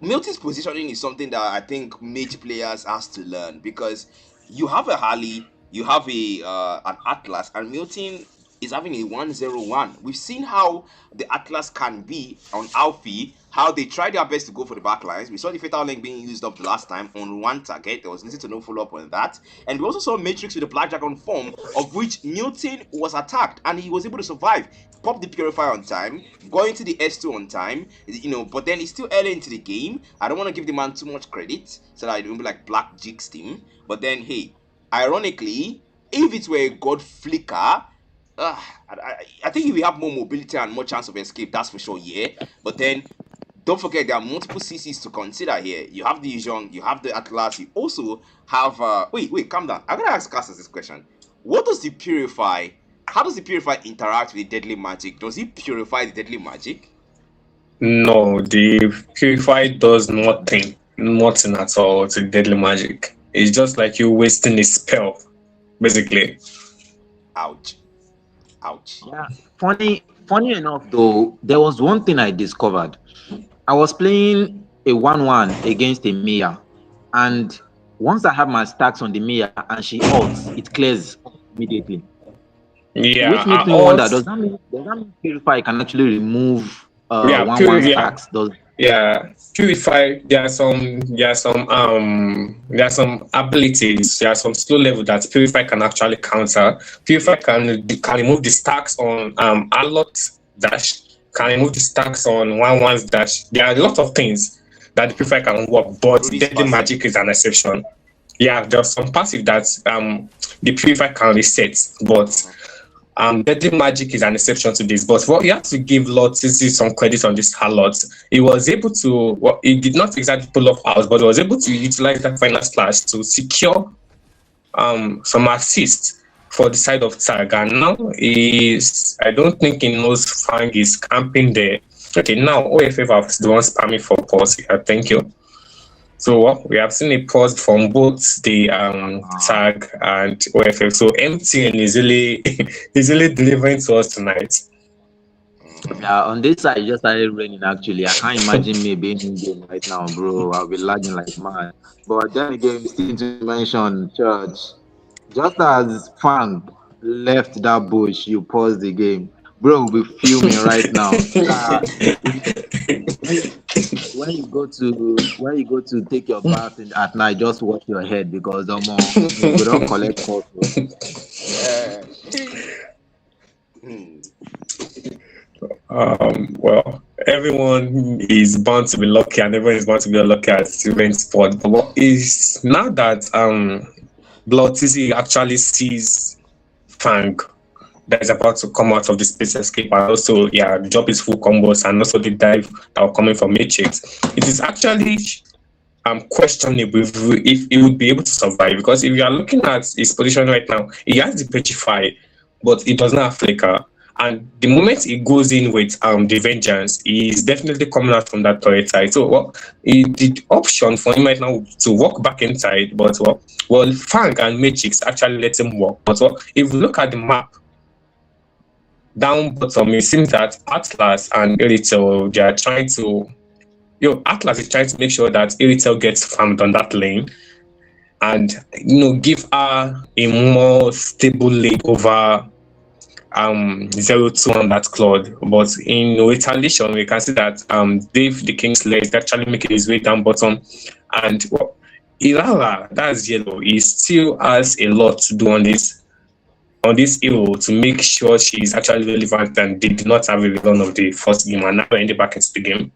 Milton's positioning is something that I think mage players has to learn, because you have a Harley, you have an Atlas, and Milton is having a 1-0-1. We've seen how the Atlas can be on Alfie, how they try their best to go for the backlines. We saw the Fatal Link being used up last time on one target. There was little to no follow-up on that. And we also saw Matrix with the Black Dragon form, of which Milton was attacked, and he was able to survive. Pop the Purifier on time, going to the S2 on time, but then it's still early into the game. I don't want to give the man too much credit, so that it won't be like Black Jig's team. But then, hey, ironically, if it were a God Flicker, I think he will have more mobility and more chance of escape, that's for sure, yeah. But then, don't forget, there are multiple CCs to consider here. You have the Yuzong, you have the Atlas, you also have... Wait, calm down. I'm going to ask Cassus this question. How does the Purify interact with the Deadly Magic? Does it purify the Deadly Magic? No, the Purify does nothing at all to Deadly Magic. It's just like you wasting a spell basically. Ouch. Ouch. Yeah. Funny enough though, there was one thing I discovered. I was playing a 1-1 against a Mia, and once I have my stacks on the Mia and she ults, it clears immediately. Yeah, Which makes me wonder, does that mean Purify can actually remove yeah, 1-1 yeah. stacks? Does Yeah, Purify. There are some abilities. There are some slow level that Purify can actually counter. Purify can remove the stacks on Alot dash. Can remove the stacks on 1-1's dash. There are a lot of things that the Purify can work, but Rudy's Deadly passive. Magic is an exception. Yeah, there's some passive that the Purify can reset, but Deadly Magic is an exception to this, but what you have to give Lord Sisi some credit on this Harlot. He was able to, well, he did not exactly pull off out, but he was able to utilize that final slash to secure some assists for the side of Tag. And now I don't think he knows Fang is camping there. Okay, now OFF is the one spamming for pause here. Thank you. So we have seen a pause from both the Tag and OFF. So MTN is really is really delivering to us tonight. Yeah, on this side, it just started raining actually. I can't imagine me being in game right now, bro. I'll be lagging like mad. But then again, we still need to mention church. Just as Fang left that bush, you paused the game. Bro, we'll be fuming right now. When you go to take your bath at night, just wash your head because we don't collect calls. Well, everyone is bound to be lucky, and everyone is bound to be unlucky at event sport. But what is now that Blood TC actually sees Fang that is about to come out of the space escape, and also the job is full combos, and also the dive that are coming from Matrix. It is actually questionable if he would be able to survive, because if you are looking at his position right now, he has the Petrify, but he does not have Flicker. And the moment he goes in with the Vengeance, he is definitely coming out from that turret side. So the option for him right now to walk back inside, but Fang and Matrix actually let him walk. But if you look at the map down bottom, it seems that Atlas and Iritel, they are trying to Atlas is trying to make sure that Iritel gets farmed on that lane and give her a more stable lane over 0-2 on that Claude. But in retaliation, we can see that Dave the Kingslayer is actually making his way down bottom, and Irara, that's yellow, he still has a lot to do on this hero to make sure she's actually relevant, and they did not have a run of the first game and now ended back into the game.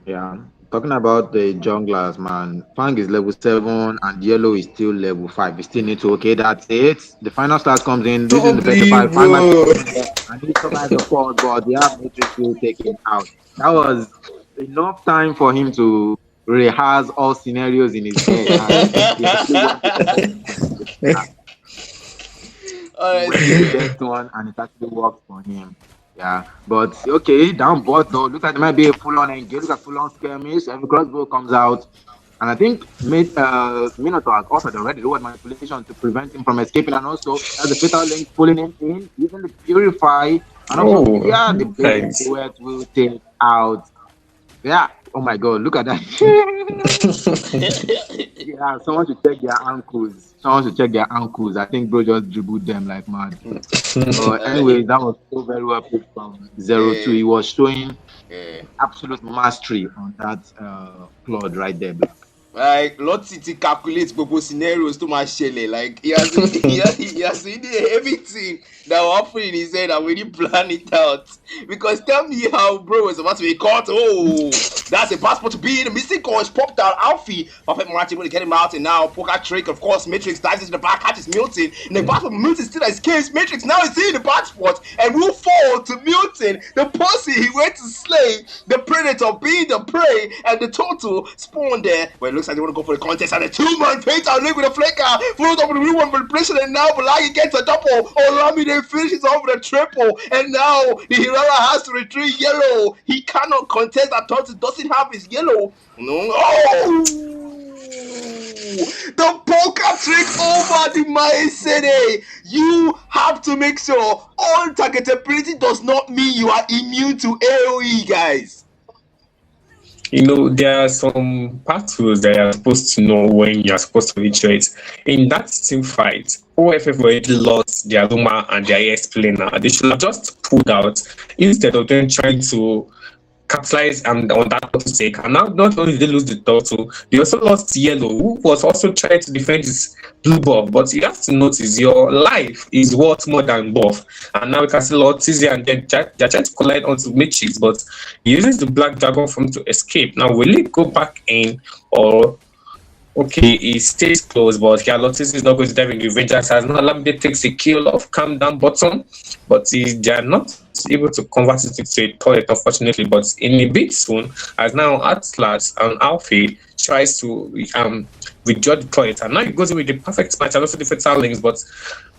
Yeah. Talking about the junglers, man, Fang is level 7 and Yellow is still level 5. We still need to, that's it. The final stars comes in. This is the 35. Fang and he survived the fall, but they have Matrix will taken out. That was enough time for him to rehearse all scenarios in his head. The best one, and it actually worked for him. Yeah, but down bot though. Looks like there might be a full-on engage. Look at full-on skirmish. Every crossbow comes out, and I think Minotaur has offered already reward manipulation to prevent him from escaping, and also has the fatal link pulling him in, using the purify, and also the poet will take out. Yeah. Oh my God! Look at that. Yeah, someone should check their ankles. I think bro just dribbled them like mad. Anyway, that was so very well played from 0-2. He was showing absolute mastery on that Claude right there. Like Lord City calculates both scenarios to my shele. Like he has seen everything that will happen in his head and really plan it out. Because tell me how bro was about to be caught. Oh, that's a passport to be in. The missing coins popped out. Alfie, Perfect Martin going to get him out, and now Poker Trick, of course, Matrix dives into the back, catches Milton, and the passport Milton still escapes. Matrix now is in the passport and will fall to Milton, the pussy he went to slay, the predator being the prey, and the total spawn there. Well, it looks like they want to go for the contest, and the 2-man fatal link with a flicker, followed up with a real manipulation, and now Balagi gets a double. Olamide finishes off with a triple, and now the Hirara has to retrieve yellow. He cannot contest that total, doesn't have his yellow. No. Oh! The poker hat-trick over the My City. You have to make sure all targetability does not mean you are immune to AoE, guys. There are some battles that you're supposed to know when you're supposed to reach it. In that team fight, OFF already lost their Luma and their EX player. They should have just pulled out instead of them trying to capitalize on that turtle sake. And now, not only did they lose the turtle, they also lost Yellow, who was also trying to defend his blue buff. But you have to notice your life is worth more than buff. And now we can see Lord Tizzy and they're trying to collide onto Matrix, but he uses the Black Dragon for him to escape. Now, will he go back in, or okay, he stays close, but yeah, Lotus is not going to dive in the Rangers as now Lambe takes a kill off calm down bottom, but they are not able to convert it into a turret, unfortunately. But in a bit soon, as now Atlas and Alfie tries to withdraw the turret, and now he goes in with the perfect match and also the fatal links, but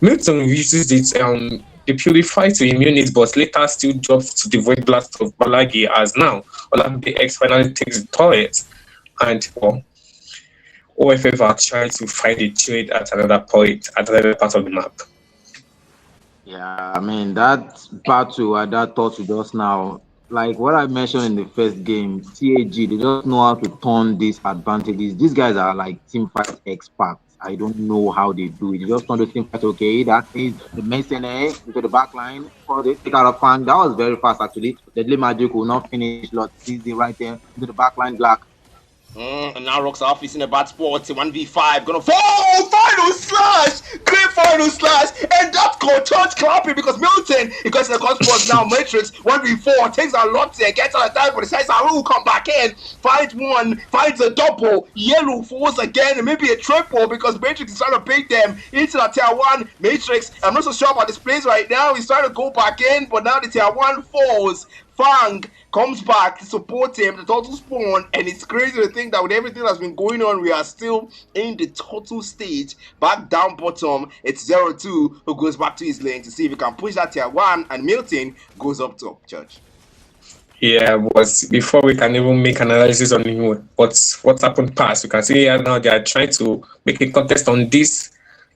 Milton uses it the purify to immune it, but later still drops to the void blast of Balagi as now Olamide X finally takes the turret, and well, OFF are trying to find a trade at another point, at another part of the map. Yeah, I mean that battle at that turtle just now, like what I mentioned in the first game, TAG, they just know how to turn these advantages. These guys are like team fight experts. I don't know how they do it. They just turn the team fight. Okay, that is the mercenary into the back line. For the take out of fan. That was very fast actually. Deadly Magic will not finish. Lot easy right there into the back line. Black. And now Rock's office in a bad spot. 1v5 gonna fall. Final slash, great final slash, and that got church clapping because Milton, he gets in the cosmos now. Matrix 1v4 takes a lot there, gets out of time for the size. I will come back in. Fight one, finds a double. Yellow falls again, and maybe a triple because Matrix is trying to bait them into the tier 1. Matrix, I'm not so sure about this place right now. He's trying to go back in, but now the tier 1 falls. Fang comes back to support him, the total spawn, and it's crazy to think that with everything that's been going on, we are still in the total stage. Back down bottom, it's 0-2 who goes back to his lane to see if he can push that tier 1, and Milton goes up top, Church. Yeah, but before we can even make analysis on what's happened past, you can see here now they are trying to make a contest on this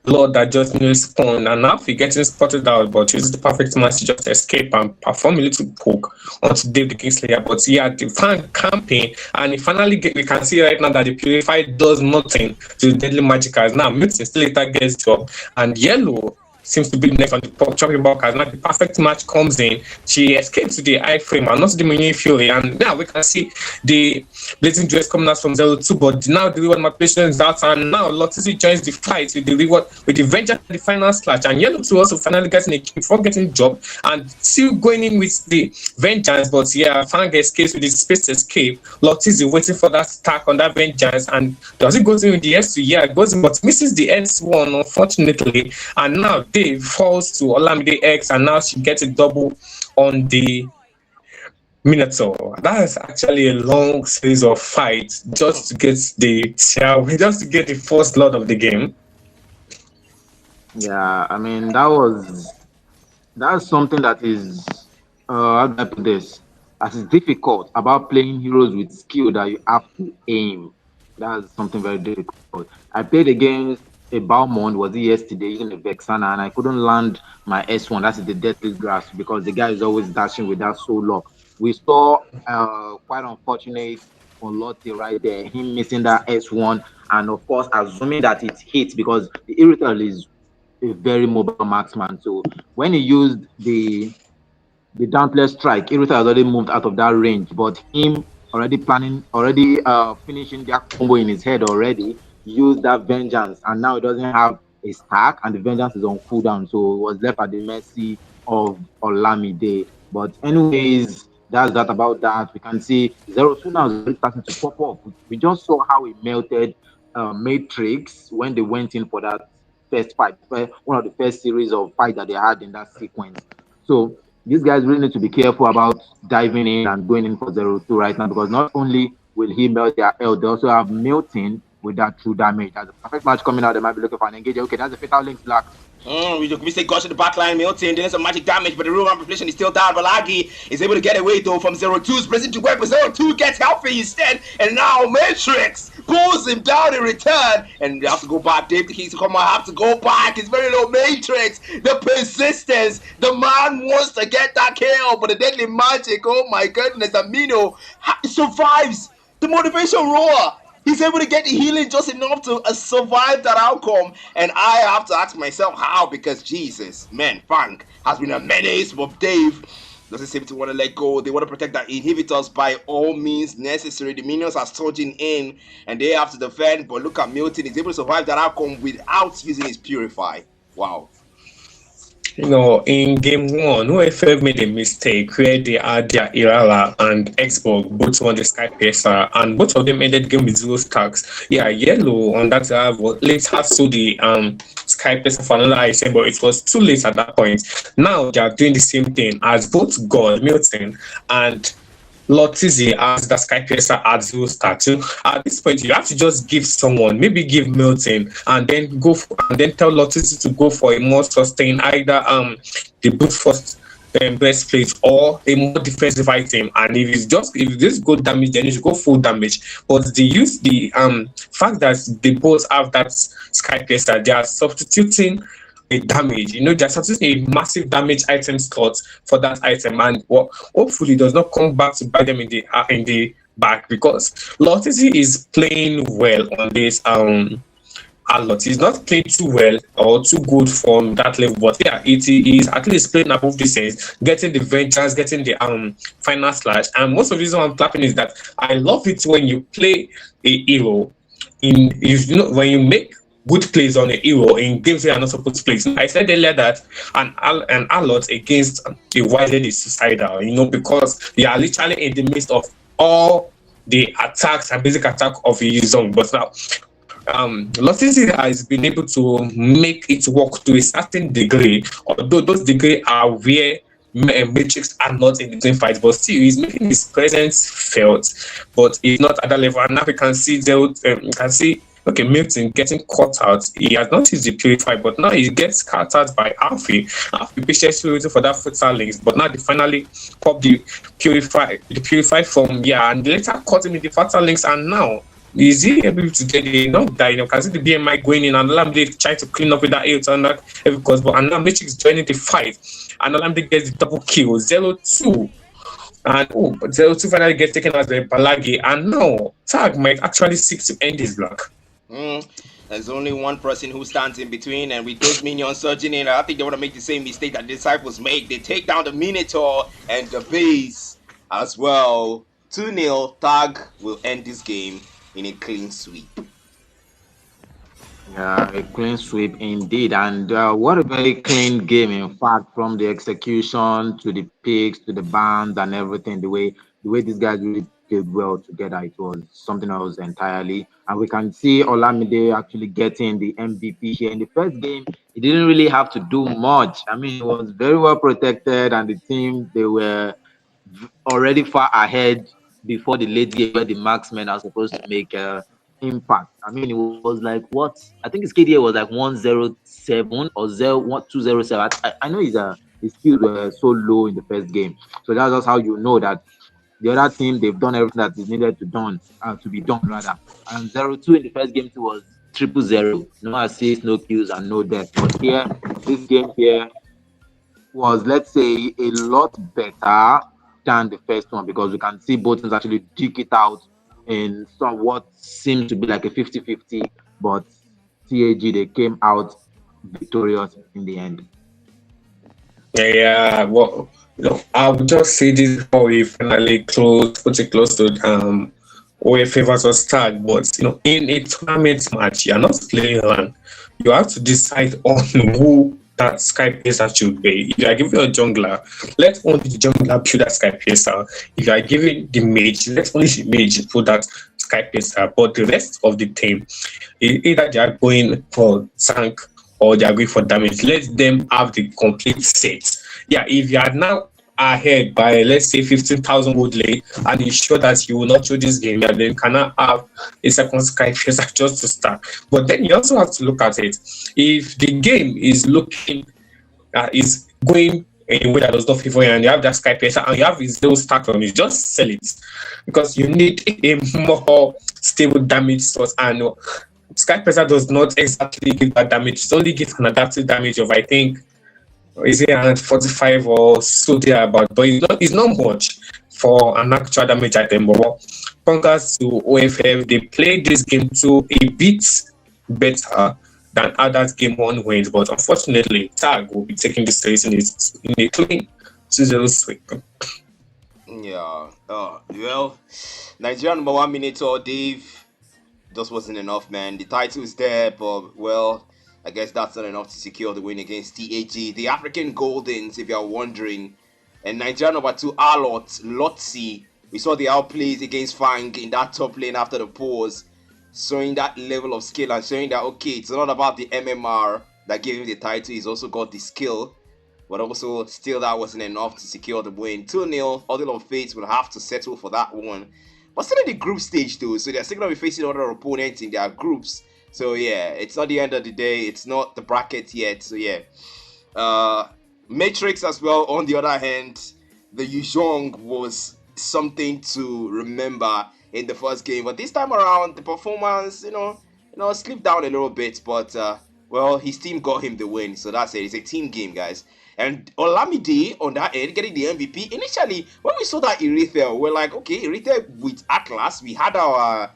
Lord that just newly spawned, and now he getting spotted out, but uses the perfect match to just escape and perform a little poke onto Dave the Kingslayer. But yeah, the fan camping, and he finally we can see right now that the Purify does nothing to the Deadly Magic as now Milton still later gets job, and Yellow seems to be next on the chopping block as now the perfect match comes in. She escapes to the iframe and not to the Mini Fury, and now we can see the Blazing Dress coming out from 0-2, but now the reward manipulation is out, and now Lotus joins the fight with the reward with the Vengeance the final slash, and Yellow 2 also finally getting a kill before getting job and still going in with the Vengeance, but yeah, Fang escapes with the space escape. Lotus is waiting for that stack on that Vengeance, and does it go in with the S2? Yeah, it goes in, but misses the S1 unfortunately, and now Dave falls to Olamide X, and now she gets a double on the Minotaur. That is actually a long series of fights just to get the first lot of the game. Yeah, I mean that's something that is how do I put this? That is difficult about playing heroes with skill that you have to aim. That's something very difficult. I played against a Balmond, was it yesterday, using a Vexana, and I couldn't land my S1. That's the Deathly Grasp because the guy is always dashing with that soul lock. We saw quite unfortunate for Lotte right there, him missing that S1, and of course assuming that it hits because the Irrital is a very mobile marksman. So when he used the Dauntless Strike, Irrital has already moved out of that range, but him already finishing that combo in his head already, used that Vengeance, and now he doesn't have a stack, and the Vengeance is on cooldown, so it was left at the mercy of Olamide. But anyways, that's that about that. We can see 0-2 now is really starting to pop up. We just saw how he melted Matrix when they went in for that first fight, one of the first series of fights that they had in that sequence. So these guys really need to be careful about diving in and going in for 0-2 right now, because not only will he melt their L, they also have Milton with that true damage. That's a perfect match coming out. They might be looking for an engage. Okay, that's a fatal link black. We say gosh to the backline, Milton doing some magic damage, but the real population is still down. Balagi is able to get away though from 0-2's pressing to work, but 0-2 gets healthy instead, and now Matrix pulls him down in return, and they have to go back. Dave the Kings to come on, have to go back. It's very low. Matrix, the persistence, the man wants to get that kill, but the deadly magic, oh my goodness, Amino survives the motivation roar. He's able to get the healing just enough to survive that outcome. And I have to ask myself how, because Jesus, man, Fang has been a menace, but Dave doesn't seem to want to let go. They want to protect their inhibitors by all means necessary. The minions are surging in and they have to defend, but look at Milton. He's able to survive that outcome without using his Purify. Wow. In game one, OFF made a mistake where they had their Irala and Xbox both on the Sky Pacer, and both of them ended game with 0 stacks. Yeah, yellow on that late has to the Sky Pacer for another item, but it was too late at that point. Now they are doing the same thing as both God, Milton, and Lottizi as the Sky Pacer at 0 stacks. So at this point, you have to just give someone, maybe give Milton, and then tell Lottizi to go for a more sustained, either the brute force breastplate or a more defensive item. And if this good damage, then you should go full damage. But the fact that they both have that Sky Pacer, they are substituting a damage, they're substituting a massive damage item slot for that item, and hopefully it does not come back to bite them in the back, because Lottizi is playing well on this a lot. He's not playing too well or too good from that level, but yeah, it is at least playing above the sense, getting the vengeance, getting the final slash. And most of the reason I'm clapping is that I love it when you play a hero when you make good plays on a hero in games where you're not supposed to play. So I said earlier that an Alot against a Wilded is suicidal, because they are literally in the midst of all the attacks and basic attack of a zone. But now, Lottizi has been able to make it work to a certain degree, although those degrees are where Matrix are not in the same fight, but still he's making his presence felt, but he's not at that level. And now we can see okay, Milton getting caught out. He has not used the Purify, but now he gets caught out by Alfie. Alfie patiently waiting for that fatal links, but now they finally pop the Purify from and they later caught him in the fatal links, and now is he able to get it? Not that can see the BMI going in, and Alamde trying to clean up with that 8 on that every cause, but and now Matrix joining the fight, and Alamde gets the double kill 0-2. And 0-2 finally gets taken as the Balagi, and now Tag might actually seek to end this block. There's only one person who stands in between, and with those minions surging in, I think they want to make the same mistake that the Disciples make. They take down the Minotaur and the base as well. 2-0, Tag will end this game in a clean sweep. Yeah, a clean sweep indeed. And what a very clean game, in fact, from the execution to the picks to the bands and everything. The way these guys really played well together, it was something else entirely. And we can see Olamide actually getting the MVP here. In the first game, he didn't really have to do much. I mean, he was very well protected, and the team, they were already far ahead before the late game where the marksmen are supposed to make impact. I mean, it was like I think his KDA was like 107 or 207. I know his skills were so low in the first game, so that's just how you know that the other team, they've done everything that is needed to be done rather. And 0-2 in the first game was 0-0, no assists, no kills, and no death. But here, this game here was, let's say, a lot better than the first one, because we can see both teams actually dig it out in what seemed to be like a 50-50, but TAG, they came out victorious in the end. Yeah, well, I would just say this before we finally put it close to OFA versus Tag, but in a tournament match, you're not playing around. You have to decide on who that Sky Pacer should be. If you are giving a jungler, let only the jungler build that Sky Pacer. If you are giving the mage, let only the mage put that Sky Pacer. But the rest of the team, either they are going for tank or they are going for damage. Let them have the complete set. Yeah, if you are now ahead by, let's say, 15,000 gold late, and you're sure that you will not throw this game, and then cannot have a second Sky Pesa just to start. But then you also have to look at it. If the game is is going in a way that does not favor you, and you have that Sky Pesa and you have his little stack on it, just sell it, because you need a more stable damage source. And Sky Pesa does not exactly give that damage. It only gives an adaptive damage of, I think, is it around 45 or so thereabout, but it's not much for an actual damage item. But congrats to OFF, they played this game to a bit better than others game one wins, but unfortunately, Tag will be taking this series in a clean 2-0 sweep. Yeah. Well, Nigeria number 1 Minotaur, Dave, just wasn't enough, man. The title is there, but well, I guess that's not enough to secure the win against TAG. The African Goldens, if you're wondering, and Nigeria number 2 Alot, Lotzi. We saw the outplays against Fang in that top lane after the pause, showing that level of skill and showing that, okay, it's not about the MMR that gave him the title, he's also got the skill. But also, still that wasn't enough to secure the win. 2-0, Order of Fates will have to settle for that one. But still in the group stage though, so they're still going to be facing other opponents in their groups. So yeah, it's not the end of the day, it's not the bracket yet, so yeah. Matrix as well, on the other hand, the Yuzhong was something to remember in the first game. But this time around, the performance, slipped down a little bit, but well, his team got him the win, so that's it. It's a team game, guys. And Olamide on that end, getting the MVP. Initially, when we saw that Erythel, we're like, okay, Erythel with Atlas, we had our,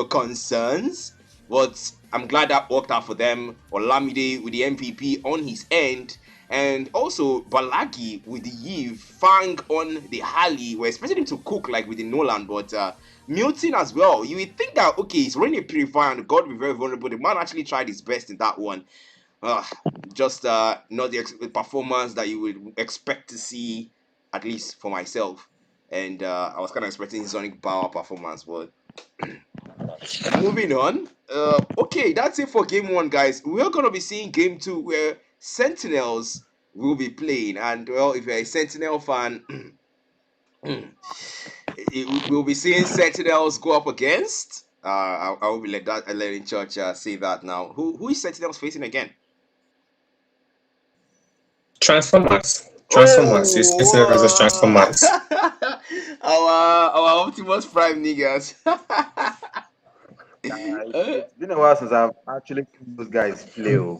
concerns, but I'm glad that worked out for them. Olamide with the MVP on his end, and also Balagi with the Eve, Fang on the Harley. We're expecting him to cook like with the Nolan, but Milton as well. You would think that, okay, he's running a purifier and God will be very vulnerable. The man actually tried his best in that one. Just not the performance that you would expect to see, at least for myself. And I was kind of expecting Sonic Power performance, but moving on. Okay, that's it for game 1, guys. We're going to be seeing game 2 where Sentinels will be playing. And, well, if you're a Sentinel fan, we'll be seeing Sentinels go up against. I will be letting Church say that now. Who is Sentinels facing again? Transformers. It's versus Transformers. our Optimus Prime niggas. It's been a while since I've actually seen those guys play.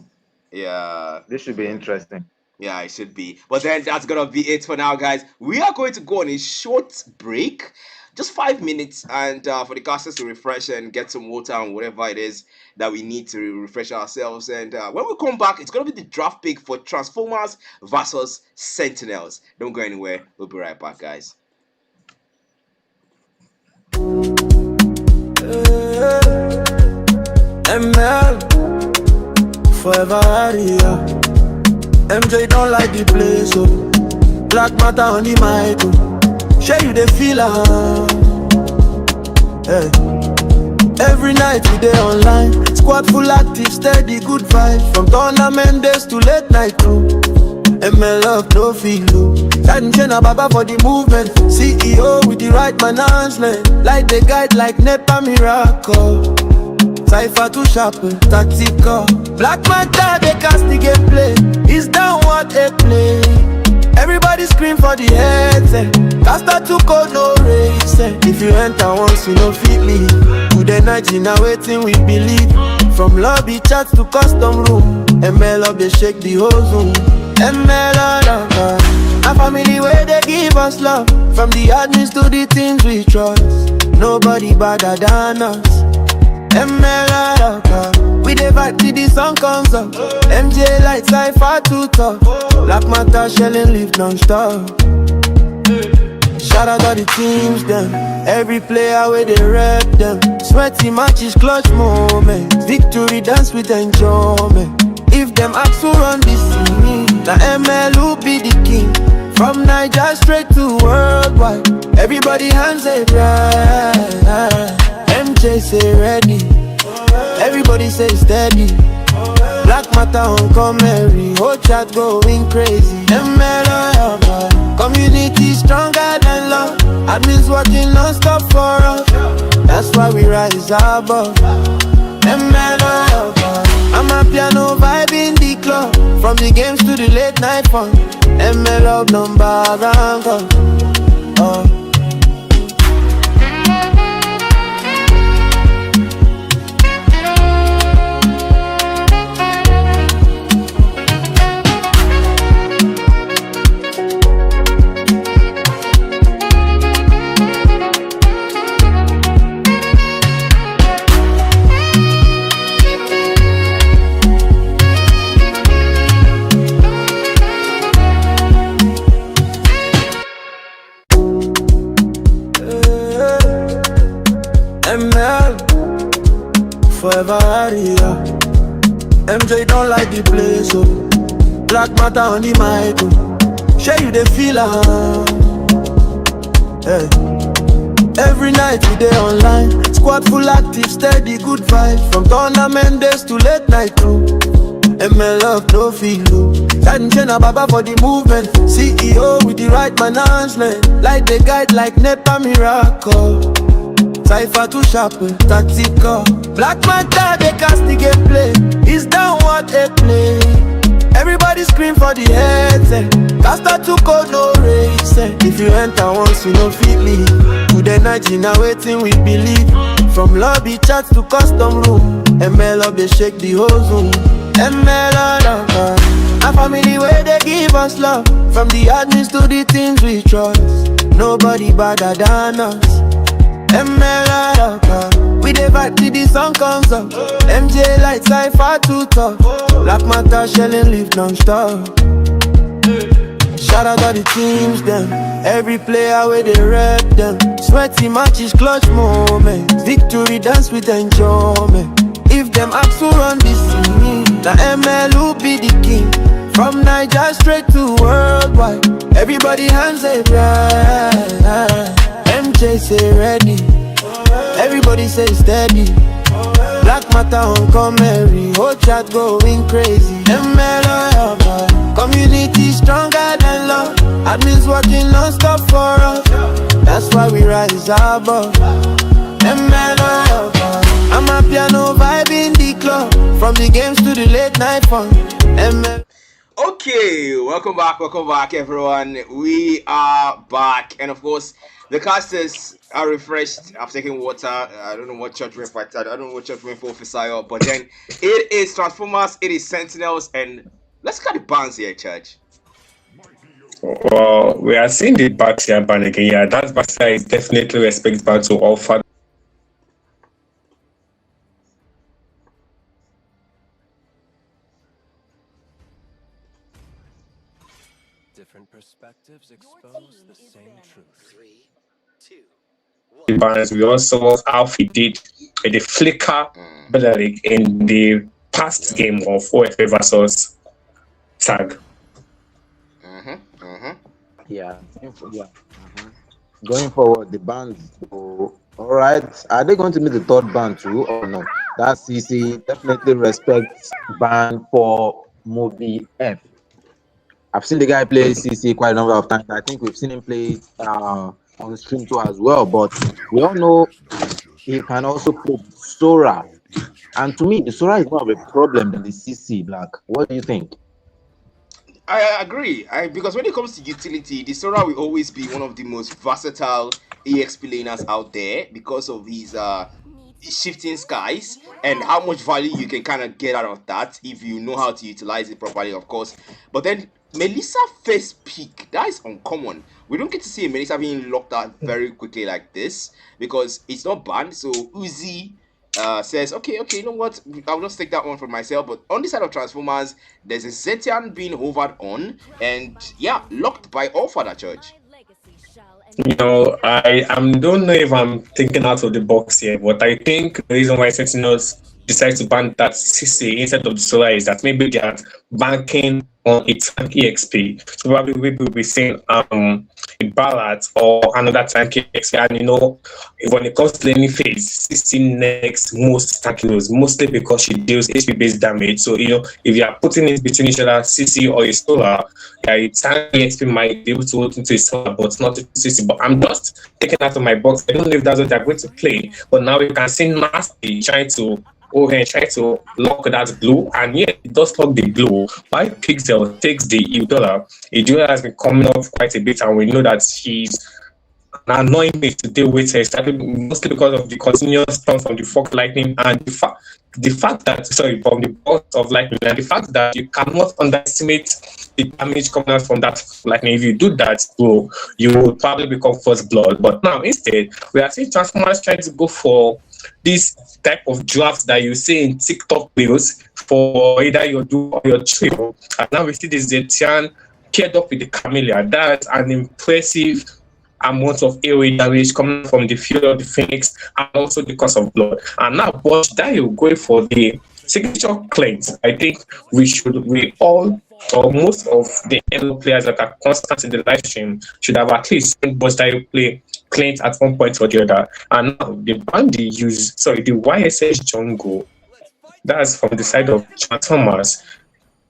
Yeah. This should be interesting. Yeah, it should be. But then that's going to be it for now, guys. We are going to go on a short break. Just 5 minutes, and for the casters to refresh and get some water and whatever it is that we need to refresh ourselves. And when we come back, it's going to be the draft pick for Transformers versus Sentinels. Don't go anywhere. We'll be right back, guys. ML forever area. MJ don't like the place, so Black Matter on the mic. Share you the feel hey. Every night we dey online, squad full active, steady, good vibe. From tournament days to late night too. ML love no feel low. China Baba for the movement. CEO with the right management. Like the guide like Nepa Miracle. Cypher too sharp, tactical. Black Matter they cast the gameplay. It's down what they play. Everybody scream for the headset. Caster too cold, no race. If you enter once, you no fit leave. Good night in a waiting, we believe. From lobby chats to custom room. ML up, they shake the whole zoom. ML up, a family where they give us love. From the admins to the things we trust. Nobody better than us. ML up, we dey vibe till the sun comes up. MJ lights Cypher too tough. Black Matter shelling leave non-stop. Shout out all the teams them. Every player where they rep them. Sweaty matches, clutch moments. Victory dance with enjoyment. If them ask who run this scene, the ML will be the king. From Niger straight to worldwide. Everybody hands it right. MJ say ready. Everybody say steady. Black Matter on commentary. Whole chat going crazy. ML Community stronger than love. Admins working non-stop for us. That's why we rise above. ML, I'm a piano vibe in the club. From the games to the late night fun. ML up number around us. ML, forever area. MJ don't like the place, so black matter on the mic. Share you the feel hey. Every night we dey online, squad full active, steady, good vibe. From tournament days to late night crew. ML up, no feel low. Sanjena Baba for the movement. CEO with the right management. Like the guide, like Nepa Miracle. Cypher too sharp, tactical. Black Manta, they cast the gameplay. It's down what they play. Everybody scream for the headset. Caster too cold, no race. If you enter once, you no fit leave. Good energy, now waiting we believe. From lobby chats to custom room. ML up, they shake the whole zoom. ML up, a family where they give us love. From the admins to the teams we trust. Nobody better than us. ML up, we dey vibe till the sun comes up. MJ lights Cypher too tough. Black Matter shelling leave non-stop. Shout out all the teams them. Every player where they rep them. Sweaty matches, clutch moments. Victory dance with enjoyment. If them ask who run this scene, the ML who be the king. From Niger straight to worldwide. Everybody hands up, right. MJ say ready. Everybody say steady. Black Matter on comedy. Whole chat going crazy. ML community stronger than love. Admins working non-stop for us. That's why we rise above. ML I'm a piano vibe in the club. From the games to the late night fun. ML. Okay, welcome back, everyone. We are back, and of course, the casters are refreshed. I've taken water. I don't know what church went for. I don't know what church went for Fisayo, but then it is Transformers, it is Sentinels, and let's cut the bands here, church. Well, we are seeing the Baxia ban again. Yeah, that Baxia is definitely respectable to offer. Different perspectives expose the same truth. 3, 2, 1. Bans. We also saw how he did the flicker Beleric in the past game of OFA versus Tag. Yeah. Going forward, the bands. All right. Are they going to meet the third band too, or no? That CC definitely respects band for Moby F. I've seen the guy play CC quite a number of times. I think we've seen him play on stream too as well. But we all know he can also play Sora. And to me, the Sora is more of a problem than the CC. Black. What do you think? I agree. Because when it comes to utility, the Sora will always be one of the most versatile EXP laners out there because of his shifting skies and how much value you can kind of get out of that if you know how to utilize it properly, of course. But then Melissa first pick, that is uncommon. We don't get to see Melissa being locked out very quickly like this because it's not banned. So Uzi says, okay, you know what? I'll just take that one for myself. But on the side of Transformers, there's a Zetian being hovered on and yeah, locked by Allfather Church. You know, I don't know if I'm thinking out of the box here, but I think the reason why Sentinels decide to ban that CC instead of the Solar is that maybe they are banking on its tank EXP. So probably we will be seeing a ballad or another tank EXP. And when it comes to laning phase, 16 next most tank heroes, mostly because she deals HP based damage. So if you are putting it between each other, CC or a solar, a tank EXP might be able to hold into a solar, but not into CC. But I'm just taking out of my box. I don't know if that's what they're going to play. But now you can see Matchday trying to try to lock that blue, and yeah, it does lock the blue. Why Pixel takes the Eudora? Eudora has been coming off quite a bit, and we know that she's an annoying me to deal with her, mostly because of the continuous storm from the fog lightning and the fact that from the bolt of lightning, and the fact that you cannot underestimate the damage coming out from that lightning. If you do that, you will probably become first blood. But now instead, we are seeing Transformers trying to go for this type of drafts that you see in TikTok reels for either your duo or your trio. And now we see this Zetian paired up with the Camellia. That's an impressive amount of AoE damage coming from the Fury of the Phoenix and also the Curse of Blood. And now Matchday going for the signature cleanse. I think we all or most of the LO players that are constant in the live stream should have at least seen Matchday play cleanse at one point or the other. And now the YSS jungle, that's from the side of Transformers.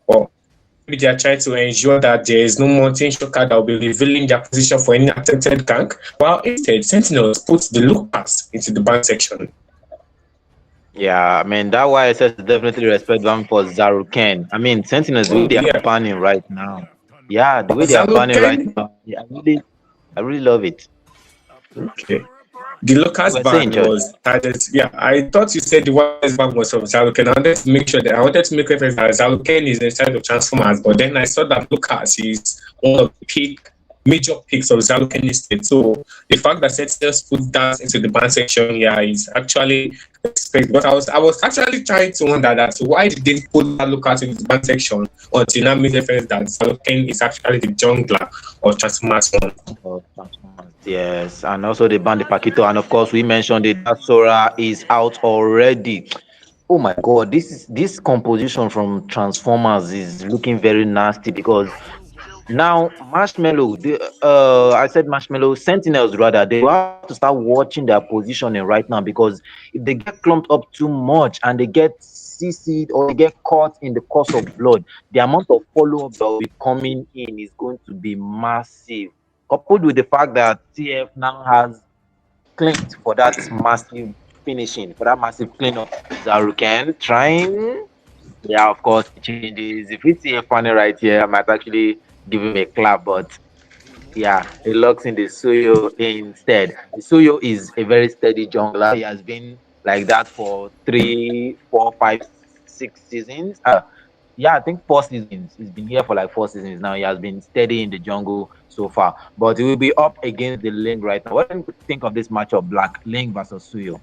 Well, maybe they are trying to ensure that there is no more team shocker that will be revealing their position for any attempted gank, while instead Sentinels put the Lucas into the ban section. Yeah, I mean that YSS is definitely respect them for Zaruken. I mean Sentinels the way they are panning right now. Yeah, the way they are panning right now. Yeah, I really love it. Okay. The Lucas ban was added. Yeah, I thought you said the YSS ban was from Zaruken. I wanted to make sure that reference that Zaruken is inside of Transformers, but then I saw that Lucas is one of the major picks of Zaruken instead. So the fact that Sentinels put that into the ban section, is actually expected. But I was actually trying to wonder that why did they put that Lucas into the ban section until now made reference that Zaruken is actually the jungler of Transformers 1. Yes, and also they banned the Paquito, and of course we mentioned it. That Sora is out already. Oh my God, this composition from Transformers is looking very nasty because now Marshmallow, I said Marshmallow Sentinels rather, they will have to start watching their positioning right now because if they get clumped up too much and they get CC'd or they get caught in the course of blood, the amount of follow-up that will be coming in is going to be massive. Coupled with the fact that TF now has claimed for that massive finishing, for that massive cleanup, Zaruken trying. Yeah, of course, changes. If it's TF funny right here, I might actually give him a clap, but yeah, he locks in the Suyo instead. The Suyo is a very steady jungler. He has been like that for 3, 4, 5, 6 seasons. I think 4 seasons. He's been here for like 4 seasons now. He has been steady in the jungle so far, but he will be up against the Ling right now. What do you think of this matchup, Black Ling versus Suyo?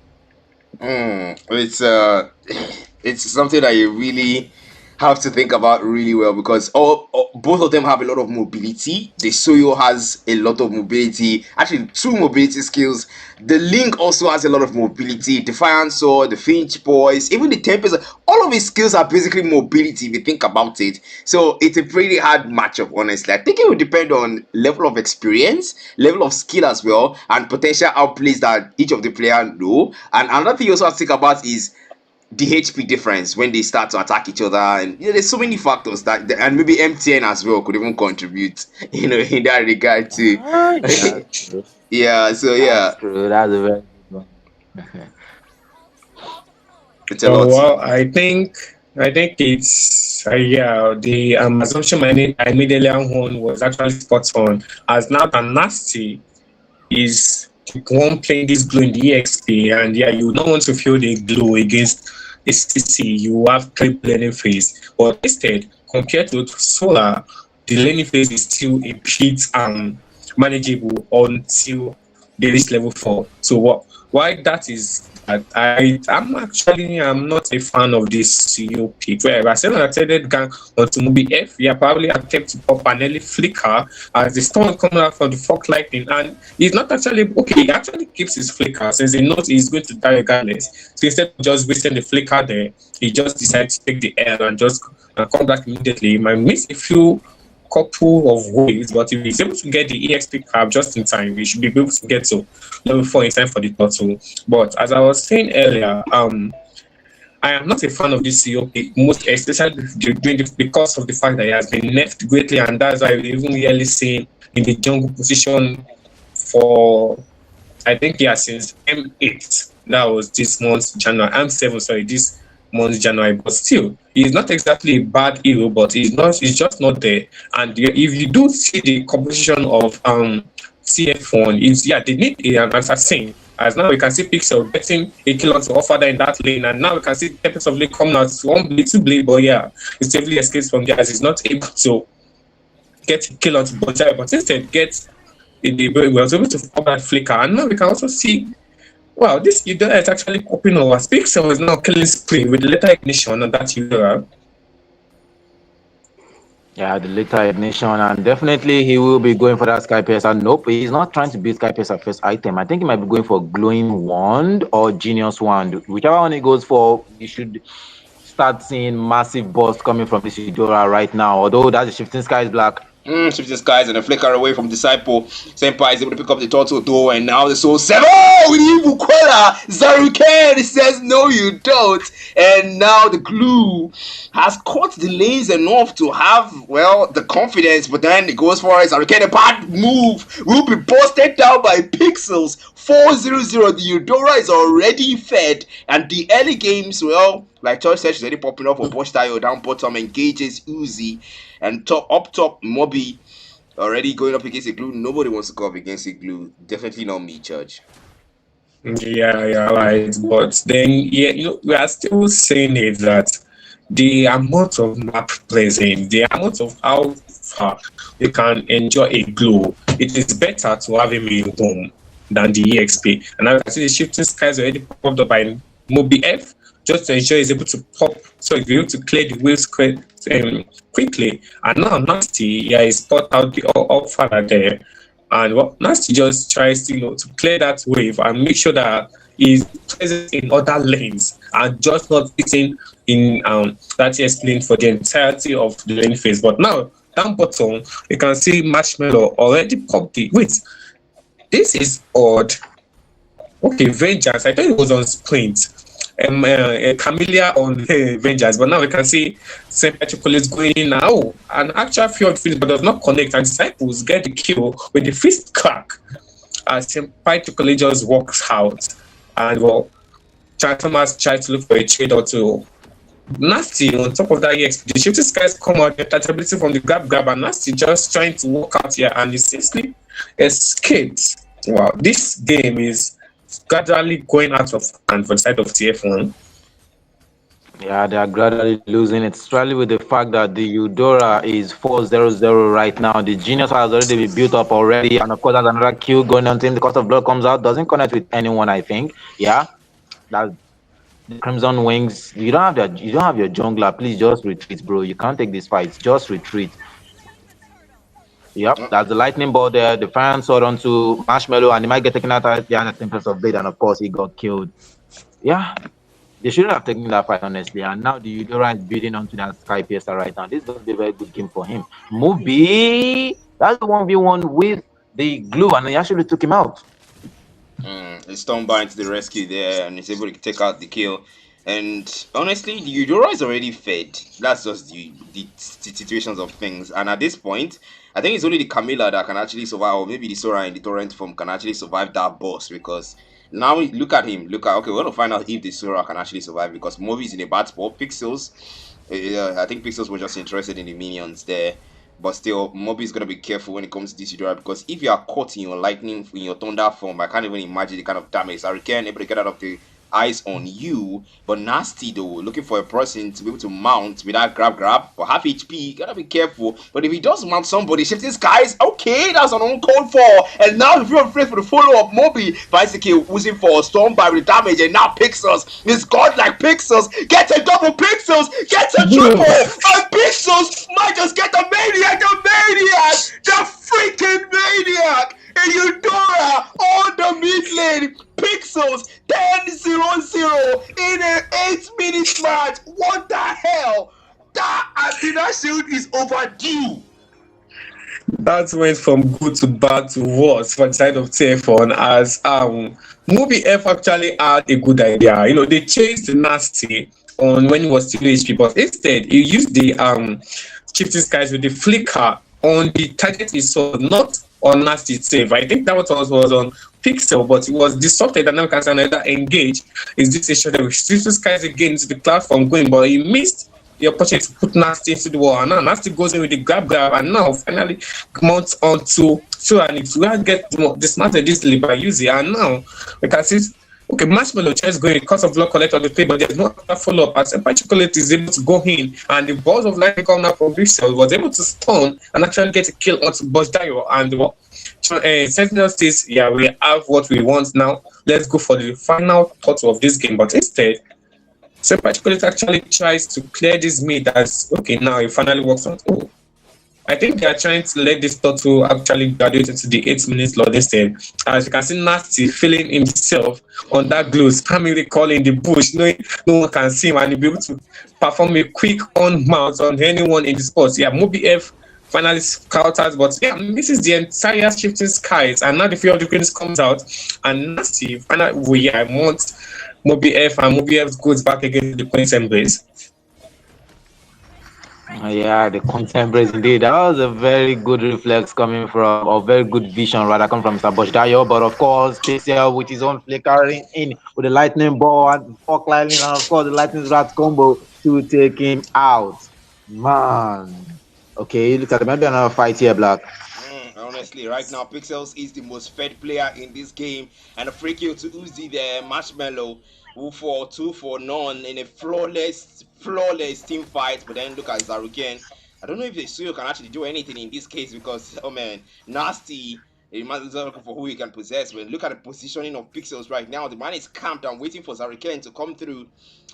It's something that you really have to think about really well because both of them have a lot of mobility. The Soyo has a lot of mobility, actually 2 mobility skills. The Link also has a lot of mobility. Defiant Sword, the Finch Boys, even the Tempest, all of his skills are basically mobility if you think about it. So it's a pretty hard matchup, honestly. I think it will depend on level of experience, level of skill as well, and potential outplays that each of the players know. And another thing you also have to think about is the HP difference when they start to attack each other, and there's so many factors that, and maybe MTN as well could even contribute, in that regard too. Yeah, so yeah, that's true. That's a very good one. it's a lot. Well, I think it's the assumption I made earlier on was actually spot on. As now the nasty is the one playing this glue in the EXP, and you don't want to feel the glue against STC. You have great learning phase, but instead, compared to Solar, the learning phase is still a bit manageable until they reach level 4. So why that is that I'm not a fan of this CEO pick. Where I said attended gang onto Movie F, probably have kept up an early flicker as the storm coming out from the fog lightning, and he's not actually okay. He actually keeps his flicker since he knows he's going to die regardless. So instead of just wasting the flicker there, he just decides to take the L and just and come back immediately, he might miss a few couple of waves, but if he's able to get the EXP card just in time, we should be able to get to level 4 in time for the turtle. But as I was saying earlier, I am not a fan of this COP, most especially because of the fact that he has been nerfed greatly, and that's why we even really seen in the jungle position for, I think, yeah, since M8. That was this month, January. M7, sorry, this month, January. But still, he's not exactly a bad hero, but he's just not there. And if you do see the composition of CF1, they need an assassin. As now we can see Pixel getting a kill to offer that in that lane, and now we can see Tempest of Lake coming out, one blade, two blade, but yeah, he safely escapes from there as he's not able to get a kill onto Bojai, but instead we was able to form that flicker. And now we can also see, wow, this Eudora is actually coping over. Pixel is now killing spree with the later ignition on that Eudora. Yeah, the later ignition, and definitely he will be going for that Sky Piercer. Nope, he's not trying to beat Sky Piercer first item. I think he might be going for Glowing Wand or Genius Wand. Whichever one he goes for, you should start seeing massive bursts coming from this Eudora right now. Although that's the Shifting Skies Black. Shifting Skies and a flicker away from Disciple. Senpai is able to pick up the turtle though, and now the Soul 7. Oh, with Evil Quella! Zaruken says no, you don't. And now the glue has caught the lanes enough to have, well, the confidence, but then it goes for it. Zaruken, a bad move will be busted down by Pixels. 4-0-0. The Eudora is already fed, and the early games, well, like George said, she's already popping up for Bosch Tayo down bottom, engages Uzi, and up top, Moby already going up against Igloo. Nobody wants to go up against Igloo. Definitely not me, Judge. Yeah, right. But then, yeah, we are still saying it that the amount of map placing, the amount of how far you can enjoy a Glow, it is better to have him in home than the EXP. And now I can see the Shifting Skies already popped up by Moby F, just to ensure he's able to pop, so he's able to clear the waves quickly. And now Nasty, he spot out the All-Father there. And what Nasty just tries to, to clear that wave and make sure that he's present in other lanes and just not sitting in that ES lane for the entirety of the lane phase. But now, down bottom, you can see Marshmallow already popped the... Wait, this is odd. Okay, Vengeance, I thought it was on Sprint. Camellia on Vengeance, but now we can see Senpai Chocolate going in now. An actual field finish, but does not connect, and Disciples get the kill with the fist crack as Senpai Chocolate just walks out. And well, Thomas tries to look for a trade or two. Nasty on top of that EXP. The Shifting Skies come out, the touchability from the grab, and Nasty just trying to walk out here, and he simply escapes. Wow, this game is gradually going out of hand for the side of TF1. Yeah, they are gradually losing it, especially with the fact that the Eudora is 4-0-0 right now. The Genius has already been built up already, and of course, there's another kill going on until the Cost of Blood comes out. Doesn't connect with anyone, I think. Yeah, that the Crimson Wings. You don't have your jungler. Please just retreat, bro. You can't take this fight. Just retreat. Yep, that's the lightning ball there. The fan sword onto Marshmallow, and he might get taken out at the end of Tempest of Blade, and of course, he got killed. Yeah, they shouldn't have taken that fight, honestly. And now the Eudora is building onto that Sky Piercer right now. This is going to be a very good game for him. Moby, that's the 1v1 with the glue, and he actually took him out. It's Stormbind to the rescue there, and he's able to take out the kill. And honestly, the Eudora is already fed. That's just the situations of things. And at this point, I think it's only the Camilla that can actually survive, or maybe the Sora in the Torrent form can actually survive that boss. Because now look at him. Okay, we're going to find out if the Sora can actually survive, because Moby is in a bad spot. Pixels, I think Pixels was just interested in the minions there. But still, Moby is going to be careful when it comes to this Eudora, because if you are caught in your lightning, in your thunder form, I can't even imagine the kind of damage. Hurricane able to get out of the eyes on you, but Nasty though, looking for a person to be able to mount without grab, but half HP, gotta be careful. But if he does mount somebody, Shifting Skies, okay, that's an uncalled for. And now if you're afraid for the follow-up, Moby basically using for Stormbind with damage, and now Pixels, this godlike Pixels, get a double Pixels, get a triple, and Pixels might just get the maniac, the freaking maniac, and Eudora on the mid lane. Pixels 10-0-0 in an 8-minute match. What the hell? That Athena Shield is overdue. That went from good to bad to worse for the side of TF1 as Movie F actually had a good idea. They chased Nasty on when he was still HP, but instead he used the shifting skies with the flicker on the target he saw, not on Nasty itself. I think that was on Pixel, but it was disrupted and now can another engage. Is this a shot that shifting skies again into the platform going, but he missed the opportunity to put Nasty into the wall, and now Nasty goes in with the grab, and now finally mounts onto Tyrannic to get dismantled easily by Uzi, and now we can see. Okay, Marshmallow just going because of block collect on the play, but there's no follow up. As Empire Chocolate is able to go in, and the balls of lightning coming out from Pixel was able to stun and actually get a kill onto Boss Dio. And Sentinel says, "Yeah, we have what we want now. Let's go for the final thought of this game." But instead, Empire Chocolate actually tries to clear this mid as okay. Now it finally works on. Oh, I think they are trying to let this turtle actually graduate into the 8 minutes load instead. As you can see, Nasty feeling himself on that glue, spamming the call in the bush, knowing no one can see him, and he'll be able to perform a quick on mount on anyone in the spot. Yeah, Moby F finally counters, but yeah, misses the entire shifting skies, and now the fear of the Queens comes out, and Nasty finally, I want Moby F, and Moby F goes back against the Queen's embrace. Yeah, the contemporaries indeed. That was a very good reflex coming from, or very good vision rather, coming from Mr. Boshdayo. But of course, Pixel with his own flickering in with the lightning ball and fork lightning, and of course the lightning rat combo to take him out. Man, okay, look at maybe another fight here, Black. Honestly, right now, Pixels is the most fed player in this game, and a free kill to Uzi there, Marshmallow, who for 2 for none in a flawless team fight. But then look at Zaruken. I don't know if the Suyo can actually do anything in this case because, oh man, Nasty, he might be looking for who he can possess. But look at the positioning of Pixels right now. The man is camped and waiting for Zaruken to come through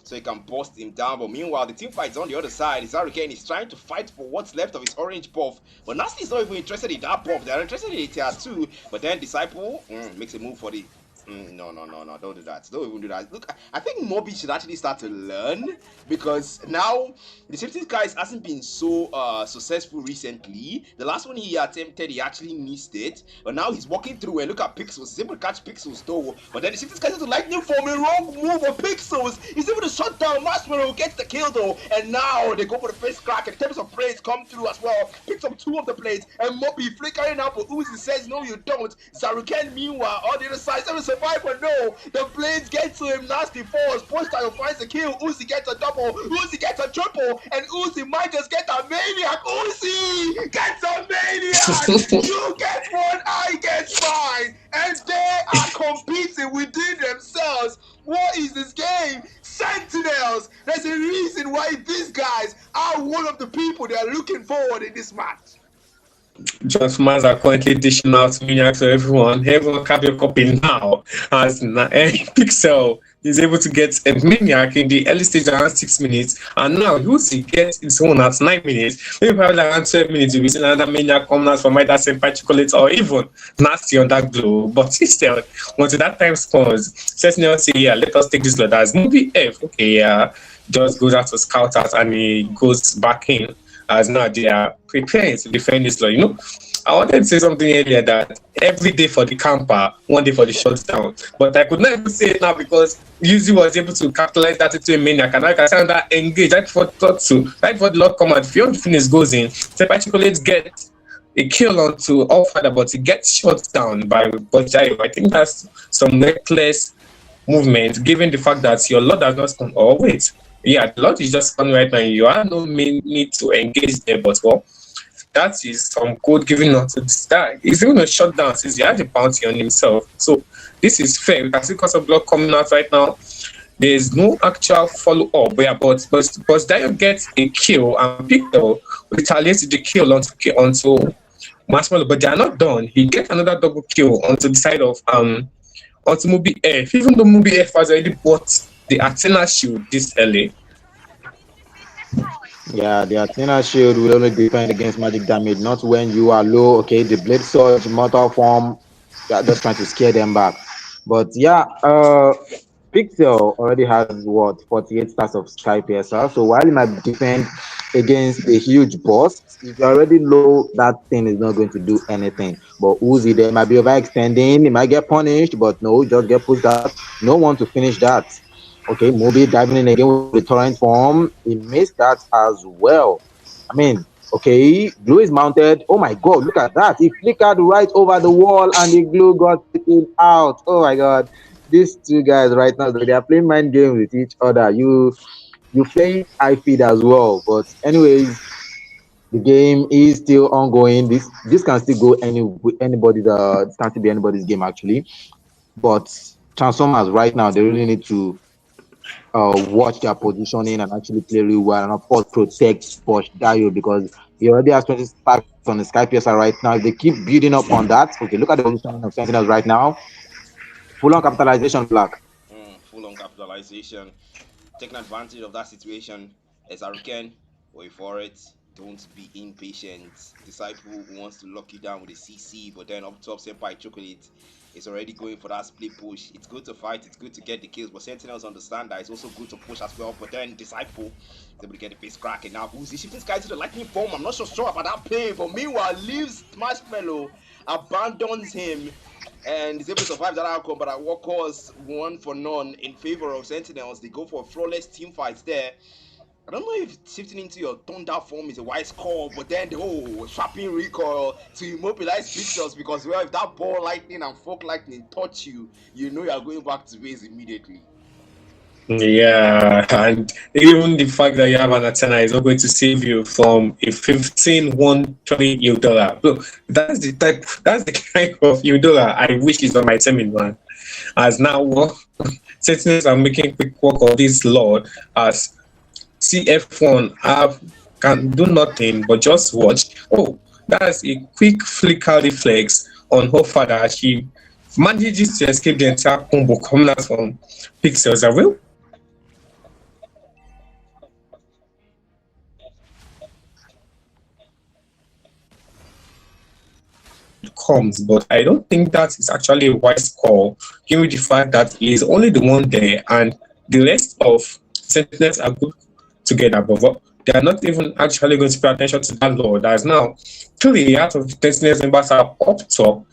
so he can bust him down. But meanwhile, the team fight's on the other side. Zaruken is trying to fight for what's left of his orange buff. But Nasty is not even interested in that buff. They're interested in it here too. But then Disciple makes a move for the... No, don't do that. Don't even do that. Look, I think Moby should actually start to learn because now the safety guys hasn't been so successful recently. The last one he attempted, he actually missed it. But now he's walking through and look at Pixels. He's able to catch Pixels though. But then the safety guys to lightning form a wrong move on Pixels. He's able to shut down Marshmallow, gets the kill though. And now they go for the first crack and attempts of plays come through as well. Picks up 2 of the plates and Moby flickering out, but Uzi says no you don't. Zaruken meanwhile on the other side, survive, but no, the blades get to him. Nasty falls. Postile finds the kill. Uzi gets a double. Uzi gets a triple, and Uzi might just get a maniac. Uzi gets a maniac. You get one, I get 5, and they are competing within themselves. What is this game? Sentinels. There's a reason why these guys are one of the people they are looking forward in this match. Just fans are currently dishing out maniacs to everyone. Everyone have your copy now. As Pixel is able to get a maniac in the early stage around 6 minutes, and now Uzi gets his own at 9 minutes. Maybe probably around 12 minutes, we see another maniac coming out from either Senpai Chocolate or even Nasty on that glow. But still, until that time scores, Sentinel say, yeah, let us take this lot as Movie F. Okay, yeah, just goes out to scout out and he goes back in. As now they are preparing to defend this law. I wanted to say something earlier that every day for the camper, one day for the shutdown. But I could not even say it now because Uzi was able to capitalize that into a maniac. And I can say that engage right before the Lord come out. If finish goes in, Senpai Chocolate get a kill onto All-Father, but he gets shot down by Bojayo. I think that's some reckless movement, given the fact that your Lord has not come. Oh, wait. Yeah, the lot is just fun right now. You have no need to engage there, but well, that is some code giving out to this guy. He's even a shutdown since he had a bounty on himself. So this is fair. We can see because of block coming out right now. There is no actual follow-up, but Dio gets a kill and Pixel retaliates the kill onto Marshmallow, but they are not done. He gets another double kill onto the side of onto Movie F, even though Movie F has already bought the Athena shield this early. Yeah, the Athena shield will only defend against magic damage, not when you are low. Okay, the blade surge, mortal form, just trying to scare them back. But yeah, Pixel already has what 48 stars of Sky PSR. So while he might defend against a huge boss. If you're already low, that thing is not going to do anything. But Uzi, they might be overextending, he might get punished, but no, just get pushed out. No one to finish that. Okay, Moby diving in again with the torrent form. He missed that as well. I mean, okay, glue is mounted. Oh my god, look at that. He flickered right over the wall and the glue got taken out. Oh my god. These two guys right now, they are playing mind games with each other. You play high feed as well. But anyways, the game is still ongoing. This can still go anybody's this can still be anybody's game actually. But Transformers right now they really need to watch their positioning and actually play really well, and of course protect Bosch Dio because he already has 25 on the Sky PSR right now. If they keep building up on that, okay, look at the positioning of Sentinels right now. Full on capitalization, Black. Full on capitalization, taking advantage of that situation. As Hurricane, wait for it. Don't be impatient. Disciple wants to lock you down with a CC, but then up top, Senpai Chocolate is already going for that split push. It's good to fight, it's good to get the kills, but Sentinels understand that it's also good to push as well. But then Disciple is able to get the face cracking. Now Uzi shifting Sky to the lightning form. I'm not so sure about that play, but meanwhile, leaves Marshmallow, abandons him, and is able to survive that outcome. But at what cost? 1 for none in favor of Sentinels. They go for a flawless team fight there. I don't know if shifting into your thunder form is a wise call, but then the whole swapping recoil to immobilize pixels, because well, if that ball lightning and folk lightning touch you, you know you are going back to base immediately. Yeah, and even the fact that you have an antenna is not going to save you from a 15-120 $1. Look, that's the kind of $1 I wish is on my team in one. As now, Sentinels are making quick work of this lord as CF1 can do nothing but just watch. Oh, that's a quick flicker reflex on her father. She manages to escape the entire combo coming out from Pixels. I will. Comes, but I don't think that is actually a wise call, given the fact that he is only the one there and the rest of Sentinels are good together, but they are not even actually going to pay attention to that law. That is now 3 out of the Sentinels members are up top,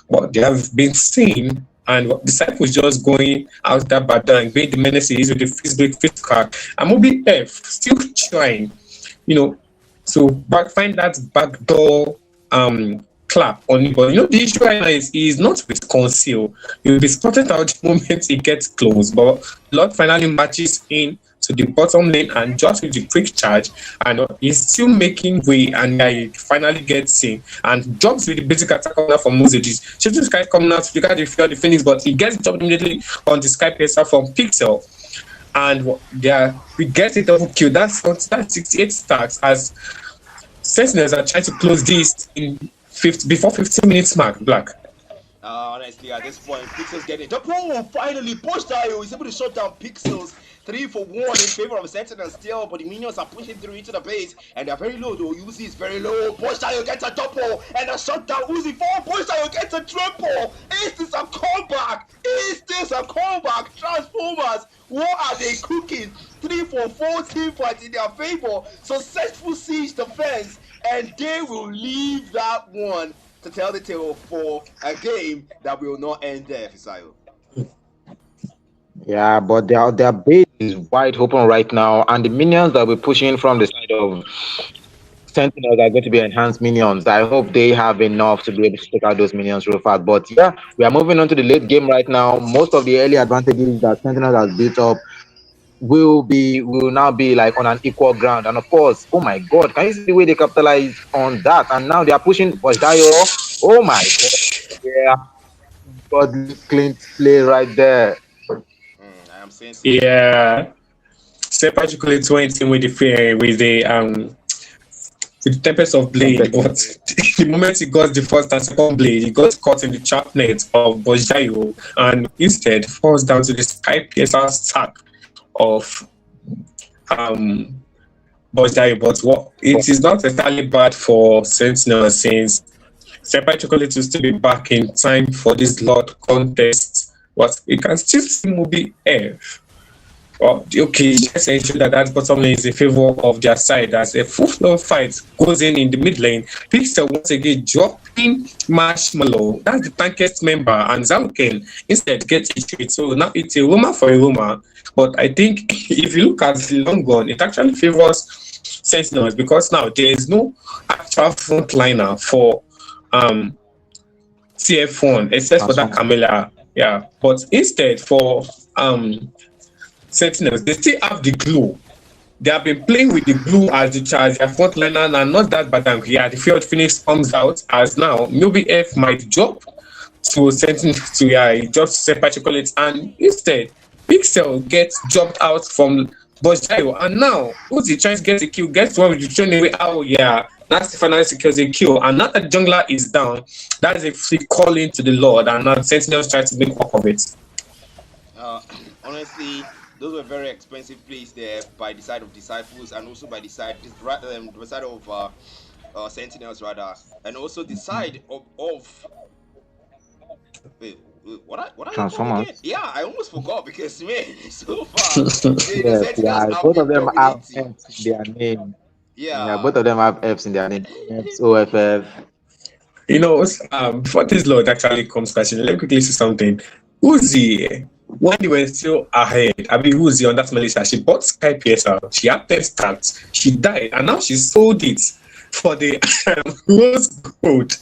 but they have been seen, and Disciple is just going out that bad and being the menace he is with the fist break, fist card. And Moby F still trying, to find that backdoor clap on him. But the issue right now is he is not with conceal. He will be spotted out the moment he gets close. But Lord finally matches in to the bottom lane and just with the quick charge, and he's still making way, and he finally gets in and drops with the basic attack coming out from Moses. Shifting Sky coming out to look at the Phoenix, but he gets dropped immediately on the Sky Pacer from Pixel. And we get a double kill. That's 68 stacks as Sentinels are trying to close this before 15 minutes mark. Black. Honestly, at this point, Pixels getting it. Oh, finally, Matchday is able to shut down Pixels. 3 for 1 in favor of Sentinel still, but the minions are pushing through into the base, and they're very low though. Uzi is very low. Matchday gets a double, and a shutdown. Uzi 4. Matchday gets a triple. Is this a comeback? Transformers, what are they cooking? 3 for 4 team fights in their favor. Successful siege defense, and they will leave that one to tell the tale for a game that will not end there, Fisayo. Yeah, but their base is wide open right now, and the minions that we're pushing from the side of Sentinels are going to be enhanced minions. I hope they have enough to be able to take out those minions real fast. But yeah, we are moving on to the late game right now. Most of the early advantages that Sentinels has built up will now be like on an equal ground. And of course, oh my god, can you see the way they capitalize on that? And now they are pushing Boshdayo. Oh my god, yeah, godly clean play right there. I am saying. Yeah, Senpai Chocolate went in with the Tempest of Blade, but the moment he got the first and second blade, he got caught in the trap net of Boshdayo and instead falls down to the Sky PSR stack of Boshdayo. But it is not entirely bad for Sentinel, since Senpai Chocolate will still be back in time for this Lord contest, but it can still see Moby F. Okay, just ensure that that bottom lane is in favor of their side as a full-floor fight goes in the mid lane. Pixel once again dropping Marshmallow, that's the tankest member, and Zaluken instead gets a trade. So now it's a rumor for a rumor. But I think if you look at the long run, it actually favors Sentinels because now there is no actual frontliner for TF1 except for that Camilla. Yeah, but instead for Sentinels, they still have the glue. They have been playing with the glue as the charge, their frontliner, and not that bad. Yeah, the field finish comes out as now maybe F might drop to Sentinels to he drops St. Patrick, and instead Pixel gets dropped out from Bojayo, and now Uzi tries to get a kill, gets one with the train away. Oh yeah, that's finally secures a kill, and now that jungler is down, that is a free calling to the Lord, and now Sentinels try to make up of it. Honestly, those were very expensive plays there by the side of Disciples and also by the side of Sentinels rather, and also the side of wait, what are you calling again? Yeah, I almost forgot because man, so far the yeah. Both of them have Fs in their name. Yeah, both of them have Fs in their name. OFF. You know, before this Lord actually comes crashing, let me quickly say something. Uzi, when they were still ahead, I mean, Uzi on that Melissa, she bought Sky PSL, she had 10 stats, she died, and now she sold it for the rose gold.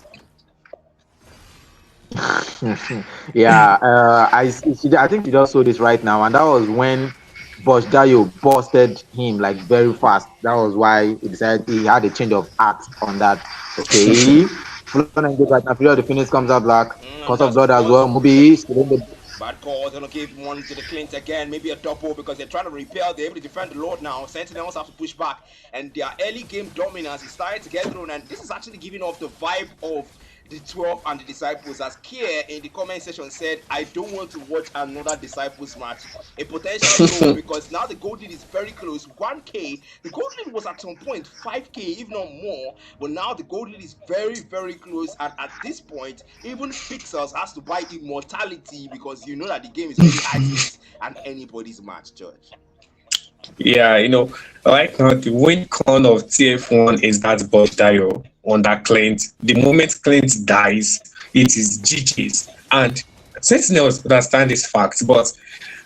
Yeah, I think he just sold this right now, and that was when Bojayo busted him like very fast. That was why he decided he had a change of heart on that. Okay, right now, the finish comes out black. Cause of blood as well. Mubi bad calls. They'll give one to the Clint again, maybe a double because they're trying to repel. They're able to defend the Lord now. Sentinels have to push back, and their early game dominance is starting to get thrown. And this is actually giving off the vibe of the 12 and the Disciples, as Kier in the comment section said, I don't want to watch another Disciples match. A potential goal because now the gold lead is very close, 1k. The gold lead was at some point 5k, if not more, but now the gold lead is very, very close, and at this point, even Pixels has to buy immortality because you know that the game is very high and anybody's match, George. Yeah, you know, right now the win con of TF1 is that Bojayo on that Clint. The moment Clint dies, it is GG's. And Sentinels understand this fact, but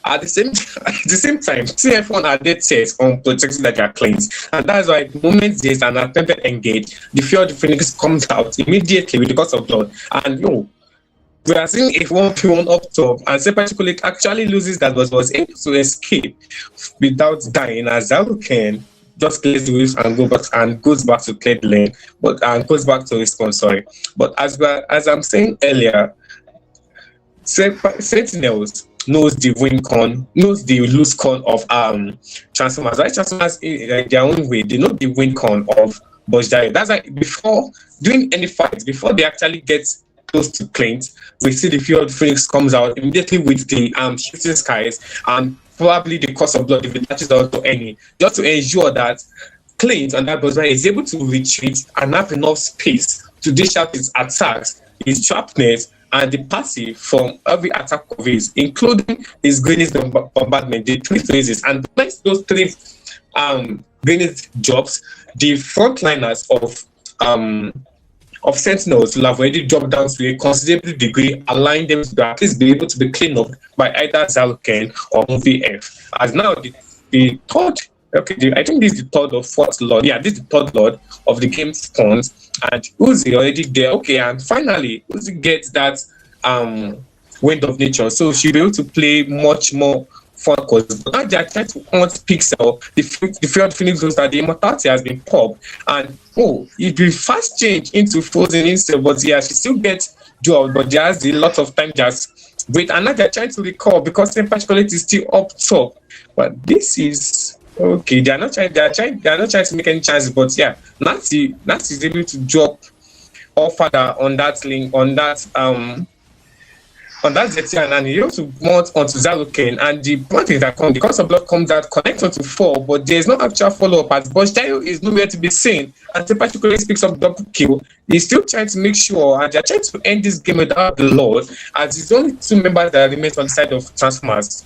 at the same time, TF1 are dead set on protecting their claims. And that's why the moment there's an attempted engage, the fear of the Phoenix comes out immediately with the cost of blood. And we are seeing if 1v1 up top, and St. Patrick actually loses that, but was able to escape without dying, as Zaluken just clears the waves and goes back to clear the lane, and goes back to respawn. Sorry, but as I'm saying earlier, Sentinels knows the win con, knows the lose con of Transformers. Right, Transformers in their own way, they know the win con of Bojayo. That's like before doing any fight, before they actually get close to Clint, we see the field Phoenix comes out immediately with the shooting skies and probably the cost of blood if it touches out to any, just to ensure that Clint and that Bojayo is able to retreat and have enough space to dish out his attacks, his trapness, and the passive from every attack of his, including his greatest bombardment, the 3 phases, and next those 3 greatest jobs, the frontliners of Sentinels will have already dropped down to a considerable degree, allowing them to at least be able to be cleaned up by either Zaluken or MVF. As now the third, I think this is the third or fourth Lord. Yeah, this is the third Lord of the game spawns, and Uzi already there. Okay, and finally Uzi gets that Wind of Nature, so she'll be able to play much more focus. But now they are trying to hunt Pixel. The field Phoenix knows that the immortality has been popped, and it will fast change into frozen instead. But yeah, she still gets job, but she has a lot of time just wait. And now they're trying to recall because St. Patrick is still up top. But this is okay. They are not trying to make any chances. But yeah, Nancy is able to drop all further on that link on that Zetian, and he also mount onto Zaluken, and the point is that the cost of blood comes out, connects onto 4, but there is no actual follow-up as Bojayo is nowhere to be seen, and St. Patrick picks up double kill. He's still trying to make sure, and they're trying to end this game without the Lord, as it's only 2 members that remain on the side of Transformers.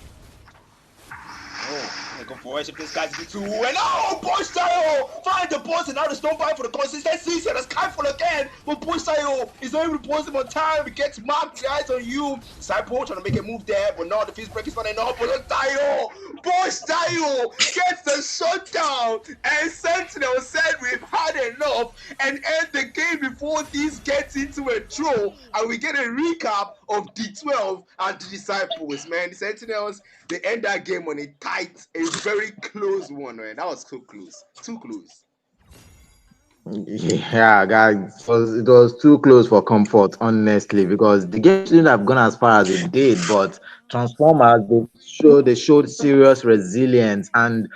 worship this guy's be too. And oh, Boystayo find the boss and now there's no fight for the consistency. So there's Skyfall again. But Boystayo is not able to post him on time. He gets marked. The eyes on you. Cypher trying to make a move there, but no, the fist break is not enough. Boystayo gets the shutdown. And Sentinel said we've had enough and end the game before this gets into a draw. And we get a recap of D12 and the Disciples, man. The Sentinels, they end that game on a tight, a very close one, man. That was so close. Too close. Yeah, guys, it was too close for comfort, honestly, because the game shouldn't have gone as far as it did. But Transformers, they showed serious resilience, and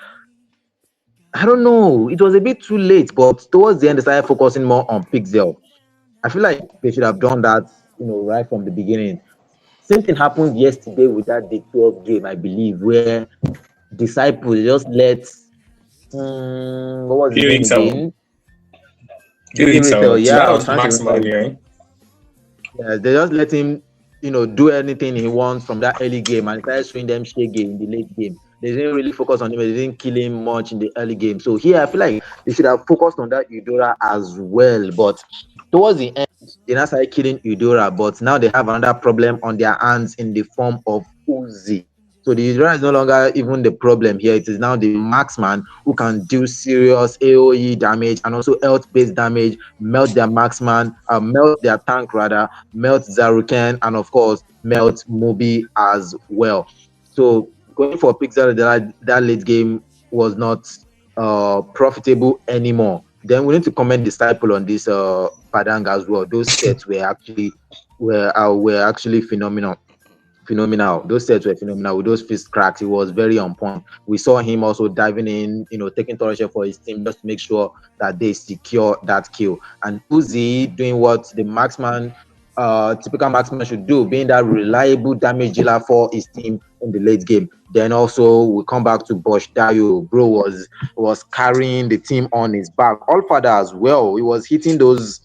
I don't know, it was a bit too late. But towards the end, they started focusing more on Pixel. I feel like they should have done that, right from the beginning. Same thing happened yesterday with that Day 12 game, I believe, where Disciples just let what was his Kill name himself. again? Kill Irithel, himself. yeah, That I was was trying to Maxman, remember. yeah. Yeah, they just let him, do anything he wants from that early game and started showing them shege in the late game. They didn't really focus on him. They didn't kill him much in the early game. So here, I feel like they should have focused on that Eudora as well. But towards the end, they now started killing Eudora. But now they have another problem on their hands in the form of Uzi. So the Eudora is no longer even the problem here. It is now the marksman who can do serious AOE damage and also health-based damage, melt their marksman, melt their tank rather, melt Zaruken, and of course melt Mobi as well. So going for Pixel that late game was not profitable anymore. Then we need to comment Disciple on this Padang as well. Those sets were actually phenomenal. Those sets were phenomenal with those fist cracks. It was very on point. We saw him also diving in, taking torture for his team just to make sure that they secure that kill. And Uzi doing what the marksman, typical marksman should do, being that reliable damage dealer for his team in the late game. Then also we come back to Bosch Dayo. Bro was carrying the team on his back. All father as well. He was hitting those.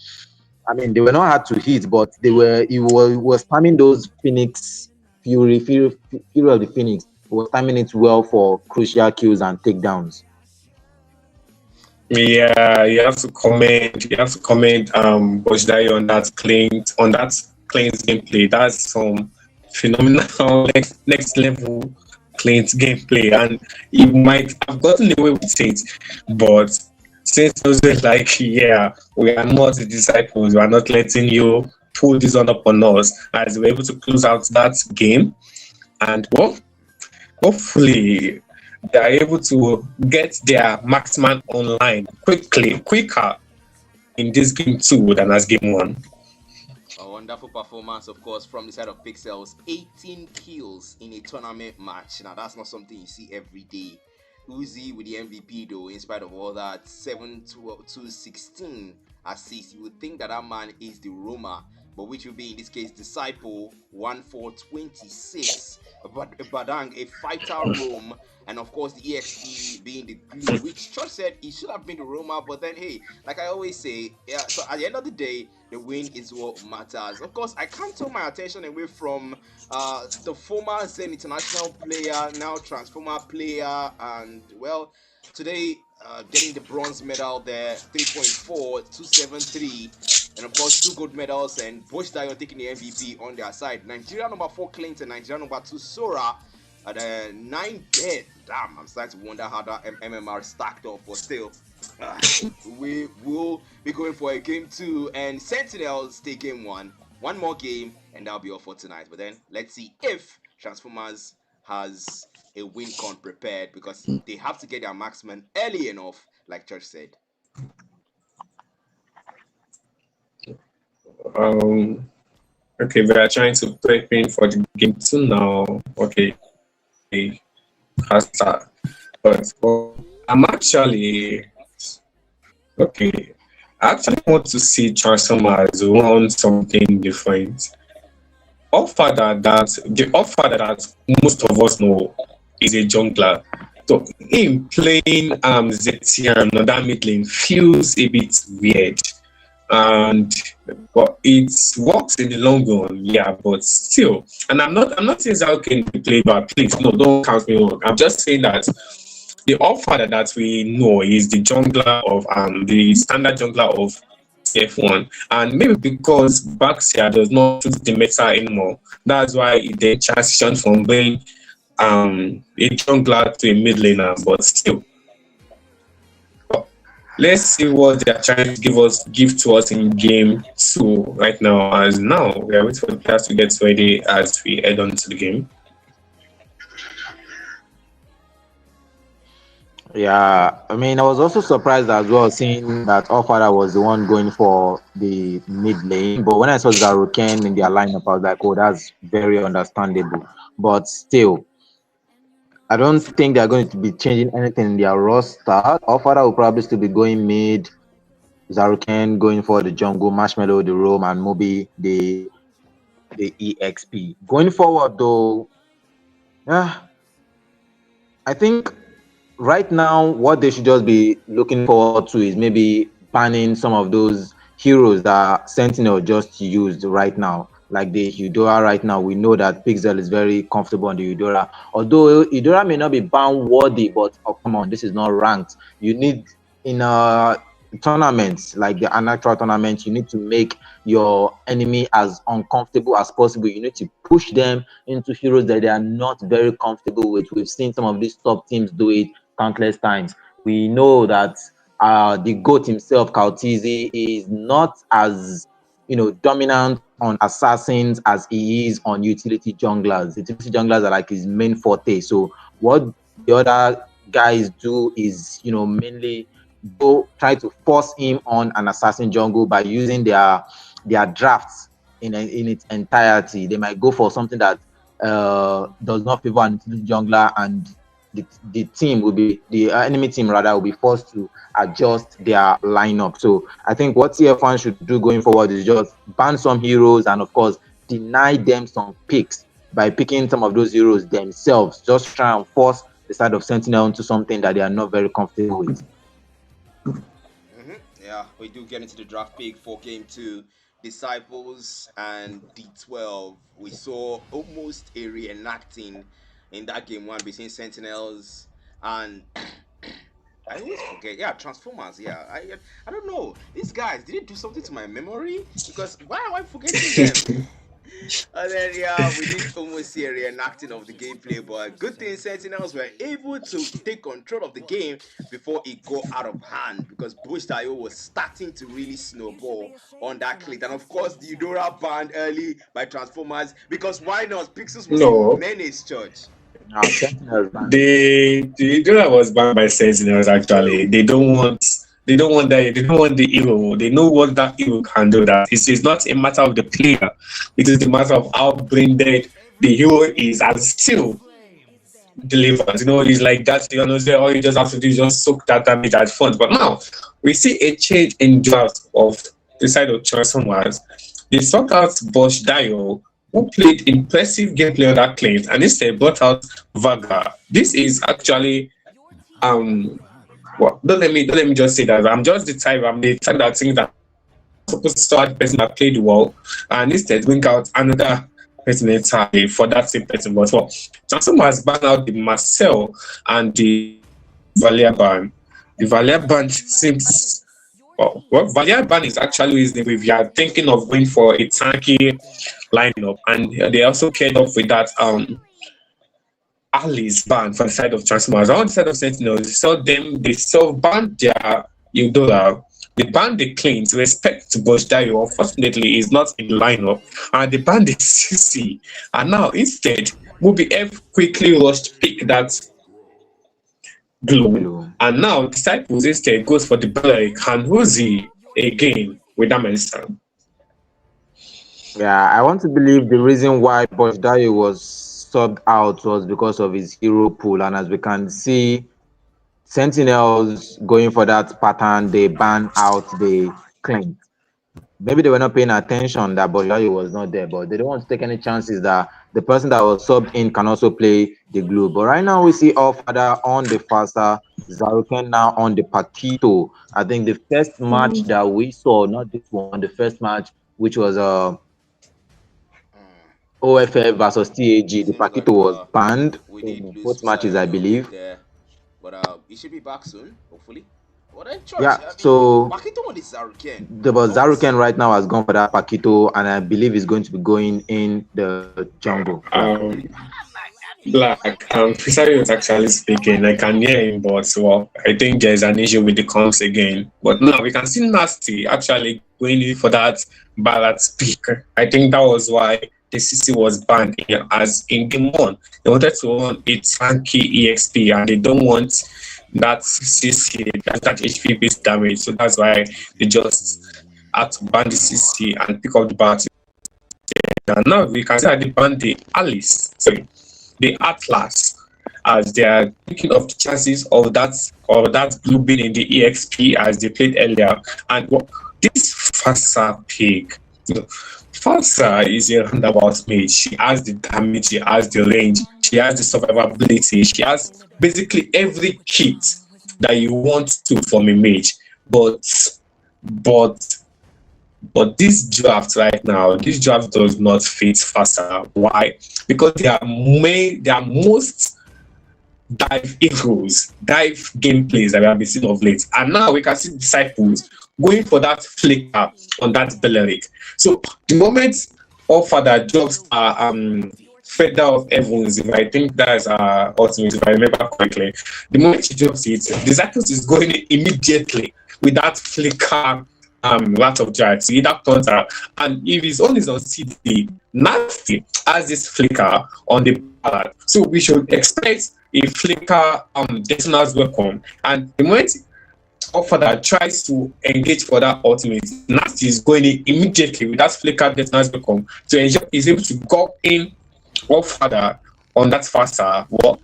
I mean, they were not hard to hit, but he was spamming those Phoenix Fury of the Phoenix. He was timing it well for crucial kills and takedowns. Yeah, you have to comment Bojdayo on that Claims gameplay. That's some phenomenal next level Claims gameplay, and he might have gotten away with it, but since those were like, yeah, we are not the Disciples, we are not letting you pull this on up on us, as we're able to close out that game. And well, hopefully they're able to get their marksman online quicker in this game 2 than as game 1. A wonderful performance, of course, from the side of Pixels. 18 kills in a tournament match. Now, that's not something you see every day. Uzi with the MVP, though, in spite of all that, 7-2-16 assists. You would think that man is the Roma, but which will be in this case Disciple 1-4-26. But Badang, a fighter Rome, and of course the EXP being the glue, which Church said he should have been the Roma, but then hey, like I always say, yeah, so at the end of the day, the win is what matters. Of course, I can't turn my attention away from the former Zen international player, now Transformer player, and well, today getting the bronze medal there, 3.4, 273. And of course, 2 gold medals, and Bush Dion taking the MVP on their side. Nigeria number 4 Clinton, Nigeria number 2 Sora at 9 dead. Damn, I'm starting to wonder how that MMR stacked up, but still, we will be going for a game 2, and Sentinels take game 1. One more game, and that'll be all for tonight. But then, let's see if Transformers has a win con prepared, because they have to get their marksman early enough, like Church said. Okay, we are trying to prep in for the game 2 now. Okay, hashtag. But I'm actually okay. I actually want to see Transformers run something different. The offer that most of us know is a jungler. So him playing Zetian on that mid lane feels a bit weird. But it works in the long run, yeah, but still. And I'm not saying that can be played, but please, no, don't count me wrong. I'm just saying that The Allfather that we know is the jungler of the standard jungler of TF1. And maybe because Baxia does not suit the meta anymore, that's why it then transitioned from being a jungler to a mid laner. But still, let's see what they are trying to give to us in game two right now. As now we are waiting for the players to get ready as we head on to the game. Yeah, I mean, I was also surprised as well seeing that Allfather was the one going for the mid lane. But when I saw Zaruken in their lineup, I was like, oh, that's very understandable. But still, I don't think they're going to be changing anything in their roster. Allfather will probably still be going mid, Zaruken going for the jungle, Marshmallow the roam, and Moby the EXP. Going forward though, yeah, I think right now what they should just be looking forward to is maybe banning some of those heroes that Sentinel just used right now. Like the Eudora right now, we know that Pixel is very comfortable on the Eudora. Although Eudora may not be ban worthy, but oh come on, this is not ranked. You need in tournaments like the Anatra tournament, you need to make your enemy as uncomfortable as possible. You need to push them into heroes that they are not very comfortable with. We've seen some of these top teams do it countless times. We know that the GOAT himself, Kautizi, is not as dominant on assassins as he is on utility junglers. Utility junglers are like his main forte. So what the other guys do is mainly go try to force him on an assassin jungle by using their drafts in its entirety. They might go for something that does not favor an utility jungler, and the team will be the enemy team rather will be forced to adjust their lineup. So I think what TF1 should do going forward is just ban some heroes and of course deny them some picks by picking some of those heroes themselves. Just try and force the side of Sentinel into something that they are not very comfortable with. Yeah, we do get into the draft pick for game two. Disciples and D12. We saw almost a reenacting in that game one between Sentinels and I always forget. Yeah, Transformers. Yeah, I don't know. These guys did it do something to my memory? Because why am I forgetting them? And then yeah, we did almost see a reenacting of the gameplay, but good thing Sentinels were able to take control of the game before it got out of hand because Bush.io was starting to really snowball on that click. And of course, the Eudora banned early by Transformers because why not? Pixels was a No, menace, Church. Sentinels the Dora was banned by Sentinels. Actually, they don't want that. They don't want the hero. They know what that hero can do. That it's not a matter of the player. It is the matter of how brain dead the hero is, and still delivers. It's like that. Say all you just have to do is just soak that damage at front. But now we see a change in draft of the side of Transformers. They sought out Bosch Dio, who played impressive gameplay on that claims, and instead brought out Vaga. This is actually well, don't let me just say that. I'm the type that thinks that I'm supposed to start the person that played well and instead bring out another person entirely for that same person. But well, Transformers ban out the Marcel and the Valia ban. The Valia ban seems well, Valia ban is actually reasonable if you are thinking of going for a tanky lineup, and they also paired up with that Ali's ban for the side of Transformers. On the side of Sentinels, they self-banned their Eudora. They banned the claims respect to Bosch Dario. Unfortunately, is not in the lineup. And they banned the CC. And now instead, Moby F quickly rushed pick that Glow. blue. And now Disciples instead goes for the Belleric and Rosie again with that minister. Yeah, I want to believe the reason why Bosch Dayo was subbed out was because of his hero pool, and as we can see, Sentinels going for that pattern, they ban out the claim. Maybe they were not paying attention that Bojayo was not there, but they don't want to take any chances that the person that was subbed in can also play the glue. But right now we see Allfather on the faster, Zaruken now on the Paquito. I think the first match that we saw, not this one, the first match, which was OFF versus TAG, the Seems Paquito like was banned we did in lose both matches, I sight of it believe. there. but he should be back soon, hopefully. But then, Church, Yeah, I mean, so Pakito on this Zaruken. the but What? Zaruken right now has gone for that Paquito, and I believe he's going to be going in the jungle. Black. Black, Fisari was actually speaking. I can hear him, but well, I think there's an issue with the comms again. But now we can see Nasty actually going in for that ballot speaker. I think that was why the CC was banned as in game one. They wanted to run a tanky EXP and they don't want that CC, that HP based damage. So that's why they just had to ban the CC and pick up the ballot. And now we can see that they banned the Alice. Sorry, the Atlas, as they are thinking of the chances of that blue being in the EXP as they played earlier. And this Fasa pig, Fasa is a roundabout mage. She has the damage, she has the range, she has the survivability, she has basically every kit that you want to from a mage. But but this draft right now, this draft does not fit Fasa. Why? Because they are most dive heroes, dive gameplays that we have been seeing of late. And now we can see disciples going for that flicker on that Belleric. So the moment all father drops Feather of Evans, if I think that's ultimate, if I remember correctly, the moment she drops it, disciples is going immediately with that flicker lot of drive to either counter, and if his own is on CD, Nasty has this flicker on the ballad. So we should expect a flicker detonator's weapon, and the moment Offer tries to engage for that ultimate, Nasty is going in immediately with that flicker detonator's weapon to ensure he's able to go in Offer on that faster. Well,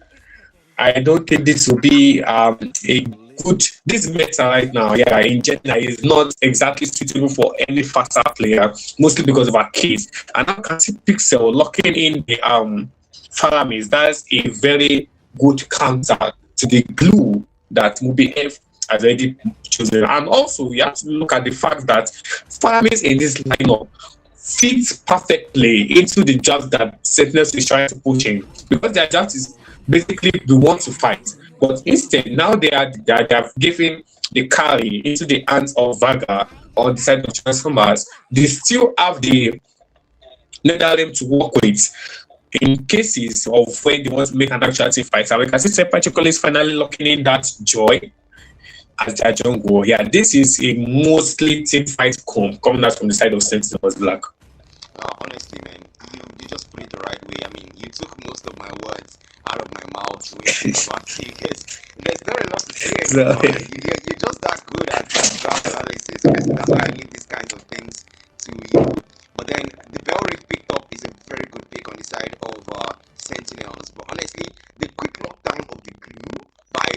I don't think this will be a good. This meta right now, yeah, in general, is not exactly suitable for any faster player, mostly because of our case. And I can see Pixel locking in the Faramis. That's a very good counter to the glue that Mubi F has already chosen. And also, we have to look at the fact that Faramis in this lineup fits perfectly into the draft that Sentinels is trying to push in, because their draft is basically the one to fight. But instead, now they have given the carry into the hands of Vaga on the side of Transformers. They still have the Netherrealm to work with in cases of when they want to make an actual team fight. And we can see Separately is finally locking in that Joy as their jungle. Yeah, this is a mostly team fight coming out from the side of Sentinels Black. Honestly, man, you just put it the right way. I mean, you took most of my words out of my mouth about because there's not a lot to say anymore. You're just that good at draft analysis. That's why I leave these kinds of things to you. But then the Bell Rig picked up is a very good pick on the side of Sentinels. But honestly, the quick lockdown of the glue by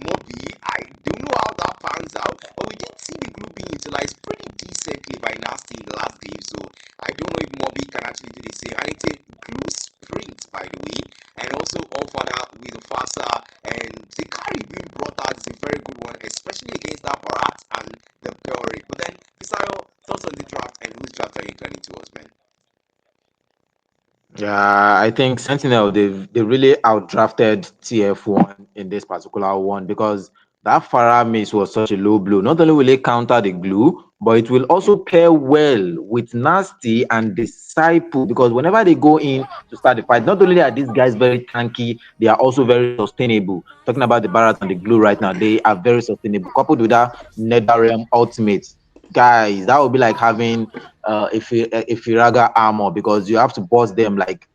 Moby, I don't know how that pans out, but we did see the glue being utilized pretty decently by Nasty in the last game. So I don't know if Moby can actually do the same. And it's a glue sprint, by the way. And also Ofada with the Fasa, and the carry being brought out is a very good one, especially against that Barat and the Belry. But then, Pisayo, thoughts on the draft and whose draft are you turning towards, man? Yeah, I think Sentinel they really outdrafted TF1 in this particular one, because that Farah Mace was such a low blow. Not only will it counter the glue, but it will also pair well with Nasty and Disciple, because whenever they go in to start the fight, not only are these guys very tanky, they are also very sustainable. Talking about the Barrett and the glue right now, they are very sustainable. Coupled with that Netherrealm ultimate, guys, that would be like having a Firaga armor, because you have to boss them like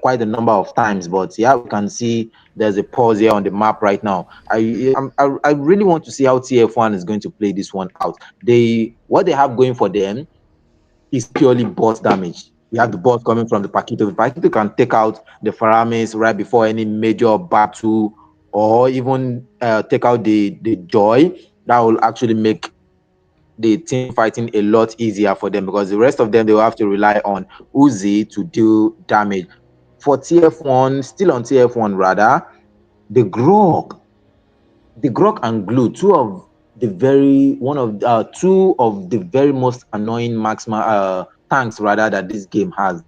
quite a number of times. But yeah, we can see there's a pause here on the map right now. I really want to see how TF1 is going to play this one out. What they have going for them is purely boss damage. We have the boss coming from the Paquito. The Paquito can take out the Faramis right before any major battle, or even take out the Joy. That will actually make the team fighting a lot easier for them, because the rest of them, they will have to rely on Uzi to do damage. For TF1, still on TF1 rather, the Grog and Glue, two of the very most annoying maxima tanks rather that this game has.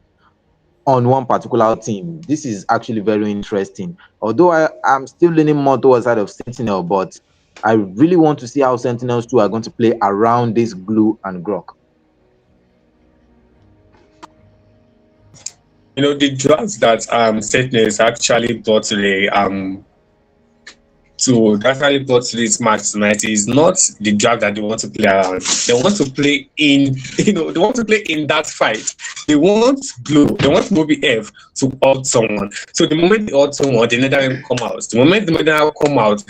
on one particular team. This is actually very interesting. Although I'm still leaning more towards side of Sentinel, but I really want to see how Sentinels 2 are going to play around this Glue and Grok. The drugs that Sentinels actually brought to the this match tonight is not the drag that they want to play around. They want to play in, they want to play in that fight. They want Blue, they want Moby F to ult someone. So the moment they ult someone, the Nether come out. The moment the Nether come out,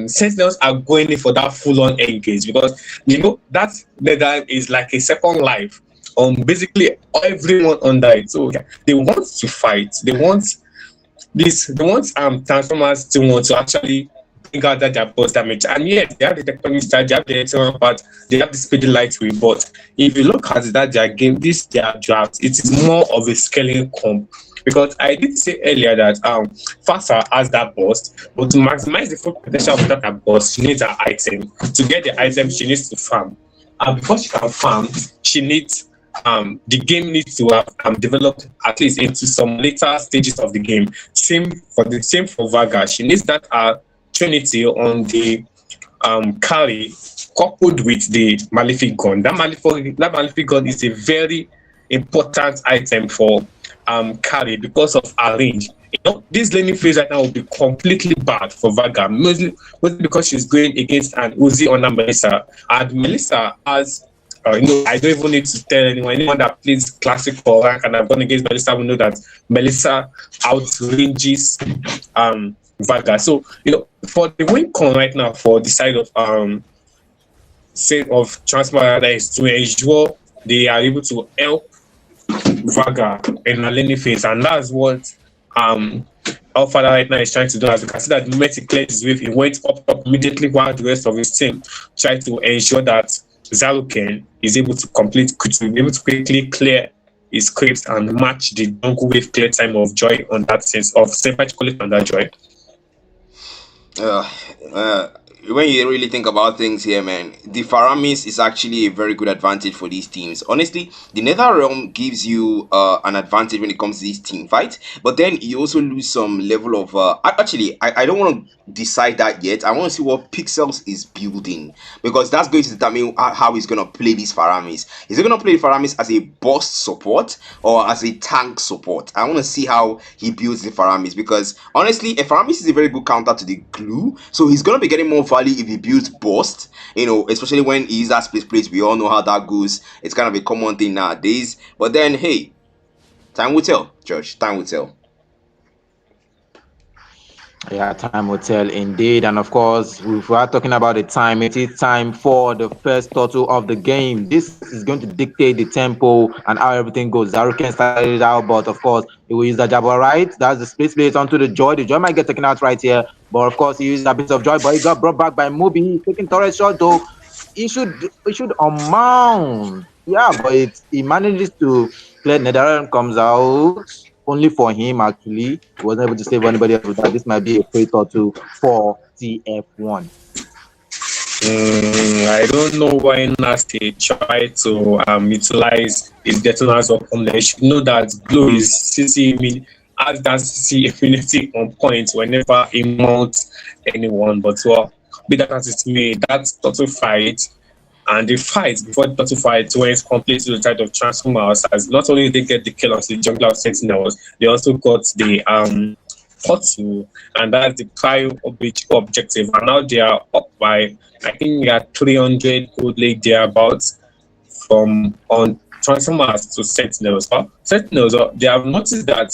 Sentinels are going in for that full-on engage because that Nether is like a second life on basically everyone under it. So they want to fight. They want Transformers to want to actually bring out that their boss damage. And yet they have the tectonic side, they have the excellent part, they have the speedy lightweight. But if you look at that their game, their draft, it is more of a scaling comp. Because I did say earlier that Fasa has that burst, but to maximize the full potential of that burst, she needs an item. To get the item, she needs to farm. And before she can farm, she needs the game needs to have developed at least into some later stages of the game. Same for Vaga. She needs that Trinity on the carry coupled with the Malefic gun. That Malefic gun is a very important item for carry because of her range. This laning phase right now will be completely bad for Vaga, mostly because she's going against an Uzi on Melissa, and Melissa has. I don't even need to tell anyone that plays classic for rank and I've gone against Melissa will know that Melissa outranges Vaga. So for the win con right now for the side of Transparent is to ensure they are able to help Vaga in a laning phase, and that's what Alpha right now is trying to do. As you can see that the moment he cleared his wave, he went up immediately while the rest of his team tried to ensure that Zaluken is able to quickly clear his scripts and match the jungle wave clear time of Joy on that sense of particularly on that Joy. When you really think about things here, man, the Faramis is actually a very good advantage for these teams. Honestly, the Nether Realm gives you an advantage when it comes to these team fights, but then you also lose some level of I don't want to decide that yet. I want to see what Pixels is building, because that's going to determine how he's going to play these Faramis. Is he going to play Faramis as a burst support or as a tank support? I want to see how he builds the Faramis, because honestly, a Faramis is a very good counter to the glue, so he's going to be getting more value if he builds burst, especially when he uses that split plates. We all know how that goes. It's kind of a common thing nowadays, but then hey, time will tell, George. Time will tell. Yeah, time will tell indeed. And of course, if we are talking about the time, it is time for the first turtle of the game. This is going to dictate the tempo and how everything goes. Zaruken started it out, but of course, he will use the Jabba right. That's the split place onto the Joy. The Joy might get taken out right here, but of course, he used a bit of Joy, but he got brought back by Mubi. He's taking turret shot though. He should unmount. Yeah, but he manages to clear. Netherrealm comes out. Only for him, actually. He wasn't able to save anybody else with that. This might be a free turtle for TF1. I don't know why Nasty tried to utilize his detonators upon there. You should know that Blue is CC has that CC immunity on point whenever he mounts anyone. But be that as it may, that turtle fight and the fight before the turtle fight went completely to the side of Transformers, as not only they get the kill on the jungle of Sentinels, they also got the turtle, and that's the prior objective. And now they are up by, I think, 300 gold league thereabouts from on Transformers to Sentinels. But Sentinels, they have noticed that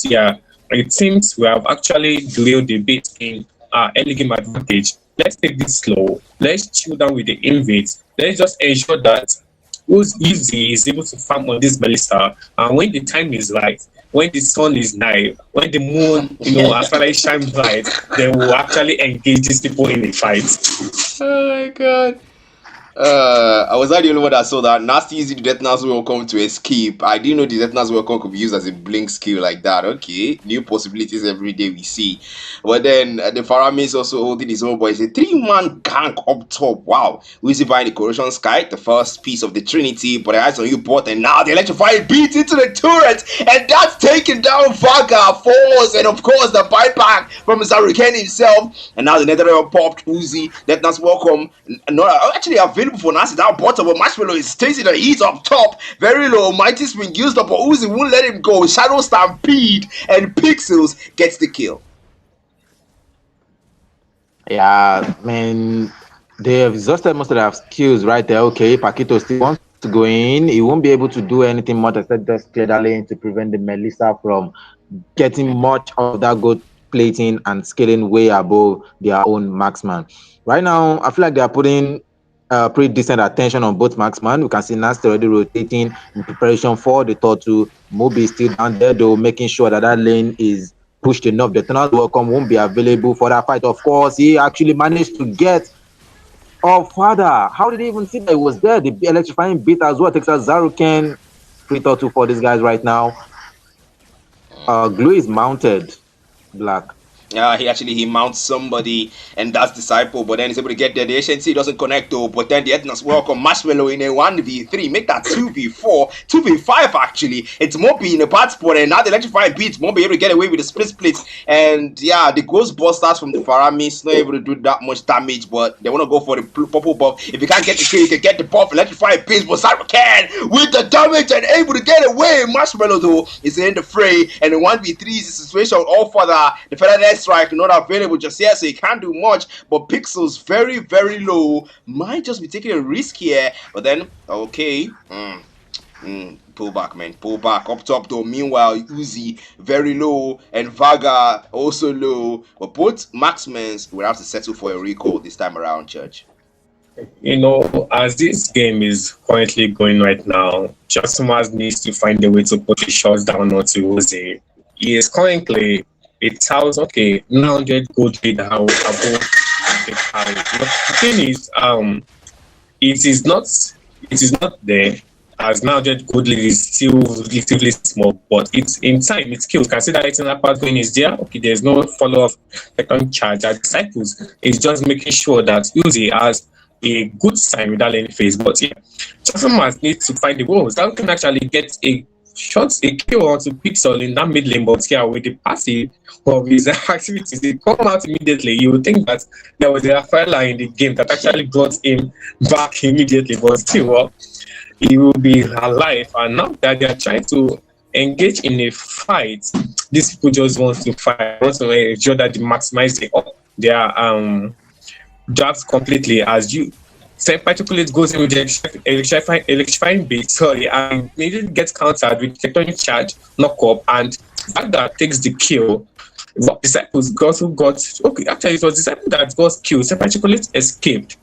it seems we have actually drilled a bit in early game advantage. Let's take this slow. Let's chill down with the invades. Let's just ensure that who's easy is able to farm on this Melissa. And when the time is right, when the sun is high, when the moon, actually shines bright, then we'll actually engage these people in a fight. Oh my god. I was not the only one that saw that. Nasty using the Detonators Welcome to escape. I didn't know the Detonators Welcome could be used as a blink skill like that. Okay, new possibilities every day we see. But then the Faramir is also holding his own, but it's a 3-man gang up top. Wow. Uzi buying the Corrosion Sky, the first piece of the Trinity, but the eyes on you bought, and now the electrifying beat into the turret, and that's taking down Vaga, Force, and of course the buyback from Zaruken himself. And now the Netherrealm popped Uzi. Detonators Welcome. No, actually available for Nasty down bottom, but Marshmallow is tasting the heat up top. Very low. Mighty Swing used up, but Uzi won't let him go. Shadow Stampede, and Pixels gets the kill. Yeah, man, they have exhausted most of their skills right there. Okay, Paquito still wants to go in. He won't be able to do anything much except just clear that lane to prevent the Melissa from getting much of that gold plating and scaling way above their own marksman. Right now, I feel like they are putting pretty decent attention on both marksman. We can see Nasty already rotating in preparation for the turtle. Moby is still down there though, making sure that that lane is pushed enough. The Tunnels Welcome won't be available for that fight. Of course, he actually managed to get father. How did he even see that he was there? The electrifying beat as well takes us Zaruken. Free turtle for these guys right now. Glue is mounted. Black. He mounts somebody, and that's Disciple, but then he's able to get there. The HNC doesn't connect though, but then the Ethnos Welcome Marshmallow in a 1v3, make that 2v4, 2v5 actually. It's Moby in a bad spot, and now the electrifying beats won't be able to get away with the split. And yeah, the Ghostbusters from the Faramis not able to do that much damage, but they want to go for the purple buff. If you can't get the kill, you can get the buff. Electrifying beats, but Cyber can with the damage and able to get away. Marshmallow though is in the fray, and the 1v3 is a situation all for the Federal Strike not available just yet, so he can't do much. But Pixels very, very low. Might just be taking a risk here. But then, okay. Pull back, man. Pull back. Up top, though. Meanwhile, Uzi very low. And Vaga also low. But both Maxmans will have to settle for a recall this time around, Church. You know, as this game is currently going right now, Josumas needs to find a way to put the shots down onto Uzi. He is currently 900 gold lead above the carry. But the thing is, it is not there, as 900 gold lead is still relatively small, but it's in time it kills. Consider it in that part when it's there. Okay, there's no follow-up second charge at Disciples. It's just making sure that Uzi has a good time with that lane phase. But yeah, Josumas needs to find the walls that can actually get a kill onto Pixel in that mid lane, but here with the passive of his activities, they come out immediately. You would think that there was a Rafaela in the game that actually brought him back immediately, but still, he will be alive. And now that they are trying to engage in a fight, these people just want to fight, want to ensure that they maximize their jobs completely. As you Saint Particulate goes in with the electrifying beat, and immediately gets countered with tectonic charge, knock up, and that takes the kill. Disciples also got actually it was Disciple that got killed. Saint Particulate escaped.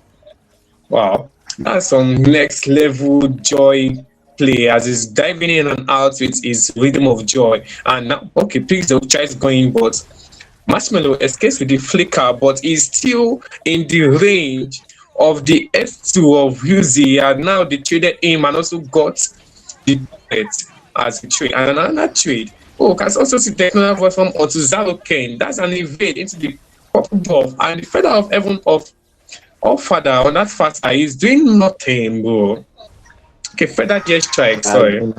Wow, that's some next level joy play as he's diving in and out with his rhythm of joy. And now, Pixel tries going, but Marshmallow escapes with the flicker, but he's still in the range of the S2 of Uzi, and now they traded him and also got the pet as a trade. And another trade. Can also see technical voice from onto Zaruken. That's an evade into the purple buff, and the Feather of Heaven of Father on that faster is doing nothing, bro. Okay, Feather just strike, sorry.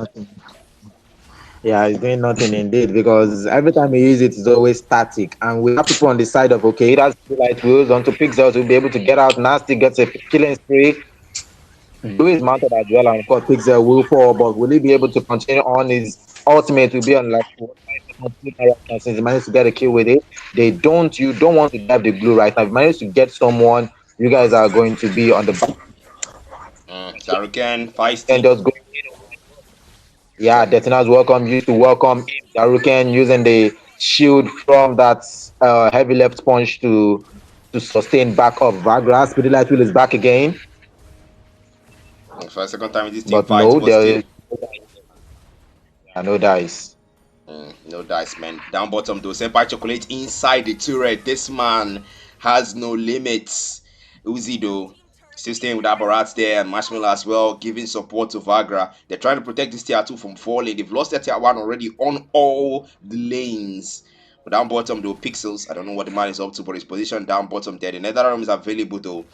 Yeah, he's doing nothing indeed, because every time he uses it, it's always static. And we have people on the side of, it has light wheels onto Pixels to be able to get out. Nasty gets a killing spree. Blue is mounted as well, and of course, Pixel will fall, but will he be able to continue on? His ultimate will be on like since he managed to get a kill with it. You don't want to grab the glue right now. If you manage to get someone, you guys are going to be on the back. Zaruken, feisty. And just go. Yeah, Detonators Welcome used to welcome Zaruken using the shield from that heavy left punch to sustain back up. Vagra, Speedy Light Wheel is back again. For a second time in this team But fight, no, there is no dice. No dice, man. Down bottom though, Senpai Chocolate inside the turret. This man has no limits. Uzi though, Still staying with Abarat there and Marshmallow as well, giving support to Vagra. They're trying to protect this tier 2 from falling. They've lost their tier 1 already on all the lanes. But down bottom, though, Pixels. I don't know what the man is up to, but his position down bottom there. The Netherrealm is available, though.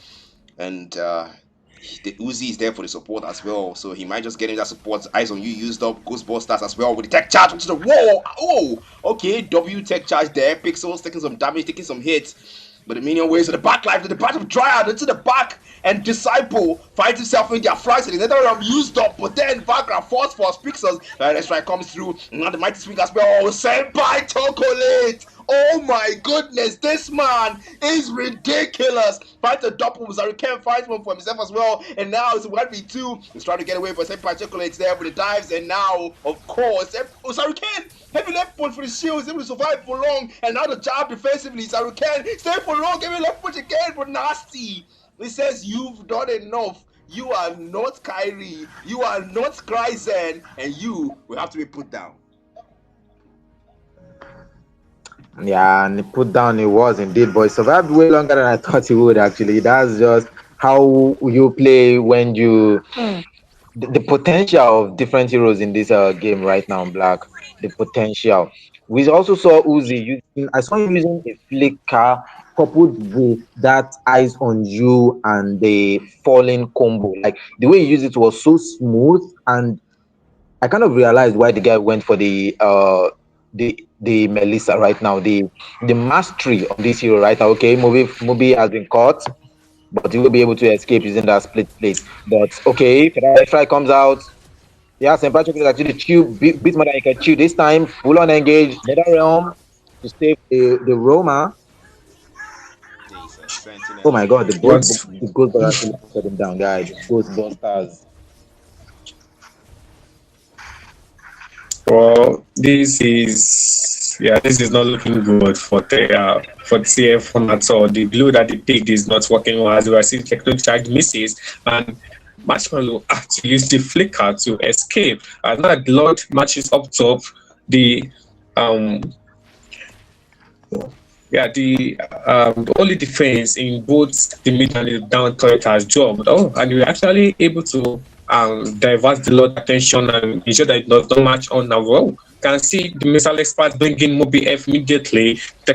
And the Uzi is there for the support as well. So he might just get in that support. Eyes on you used up. Ghostbusters as well with the tech charge to the wall. Oh, okay. W tech charge there. Pixels taking some damage, taking some hits. But the minion waves to the back life, to the back of Dryad, into the back, and Disciple finds himself in their flanks, and the Netherrealm used up, but then Vagra falls for Pixels. That strike comes through, and now the Mighty Swing as well. Sent by Chocolate! Oh my goodness, this man is ridiculous. Finds a double, Hurricane finds one for himself as well, and now it's a 1v2. He's trying to get away, but Senpai Chocolate's there with the dives, and now, of course, Hurricane, heavy left punch for the shield, is able to survive for long, and now the jab defensively, Hurricane, stay for long, give me left punch again, but nasty. It says you've done enough. You are not Kyrie, you are not Kryzen, and you will have to be put down. Yeah, and put down it was indeed, but it survived way longer than I thought it would actually. That's just how you play when you the potential of different heroes in this game right now, Black. The potential. We also saw Uzi using. I saw him using a flicker coupled with that eyes on you and the falling combo. Like the way he used it was so smooth, and I kind of realized why the guy went for the Melissa right now. The mastery of this hero right now. Okay, movie has been caught, but he will be able to escape using that split plate. But okay, if that strike comes out, yeah, St. Patrick is actually beat more than he can chew this time. Full on engage, Nether Realm to save the Roma. Jesus, Sentinel. Oh my god, But the Ghostbusters actually put him down, guys. Ghostbusters. well, this is not looking good for TF1 at all. The blue that they picked is not working well, as we are seeing techno charge misses, and Marshmallow have to use the flicker to escape. And now the Lord matches up top. The the only defense in both the mid and the down turret has dropped. Oh, and we're actually able to divert the Lord attention and ensure that it does not match on a row. Can see the missile expert bringing Moby F immediately. The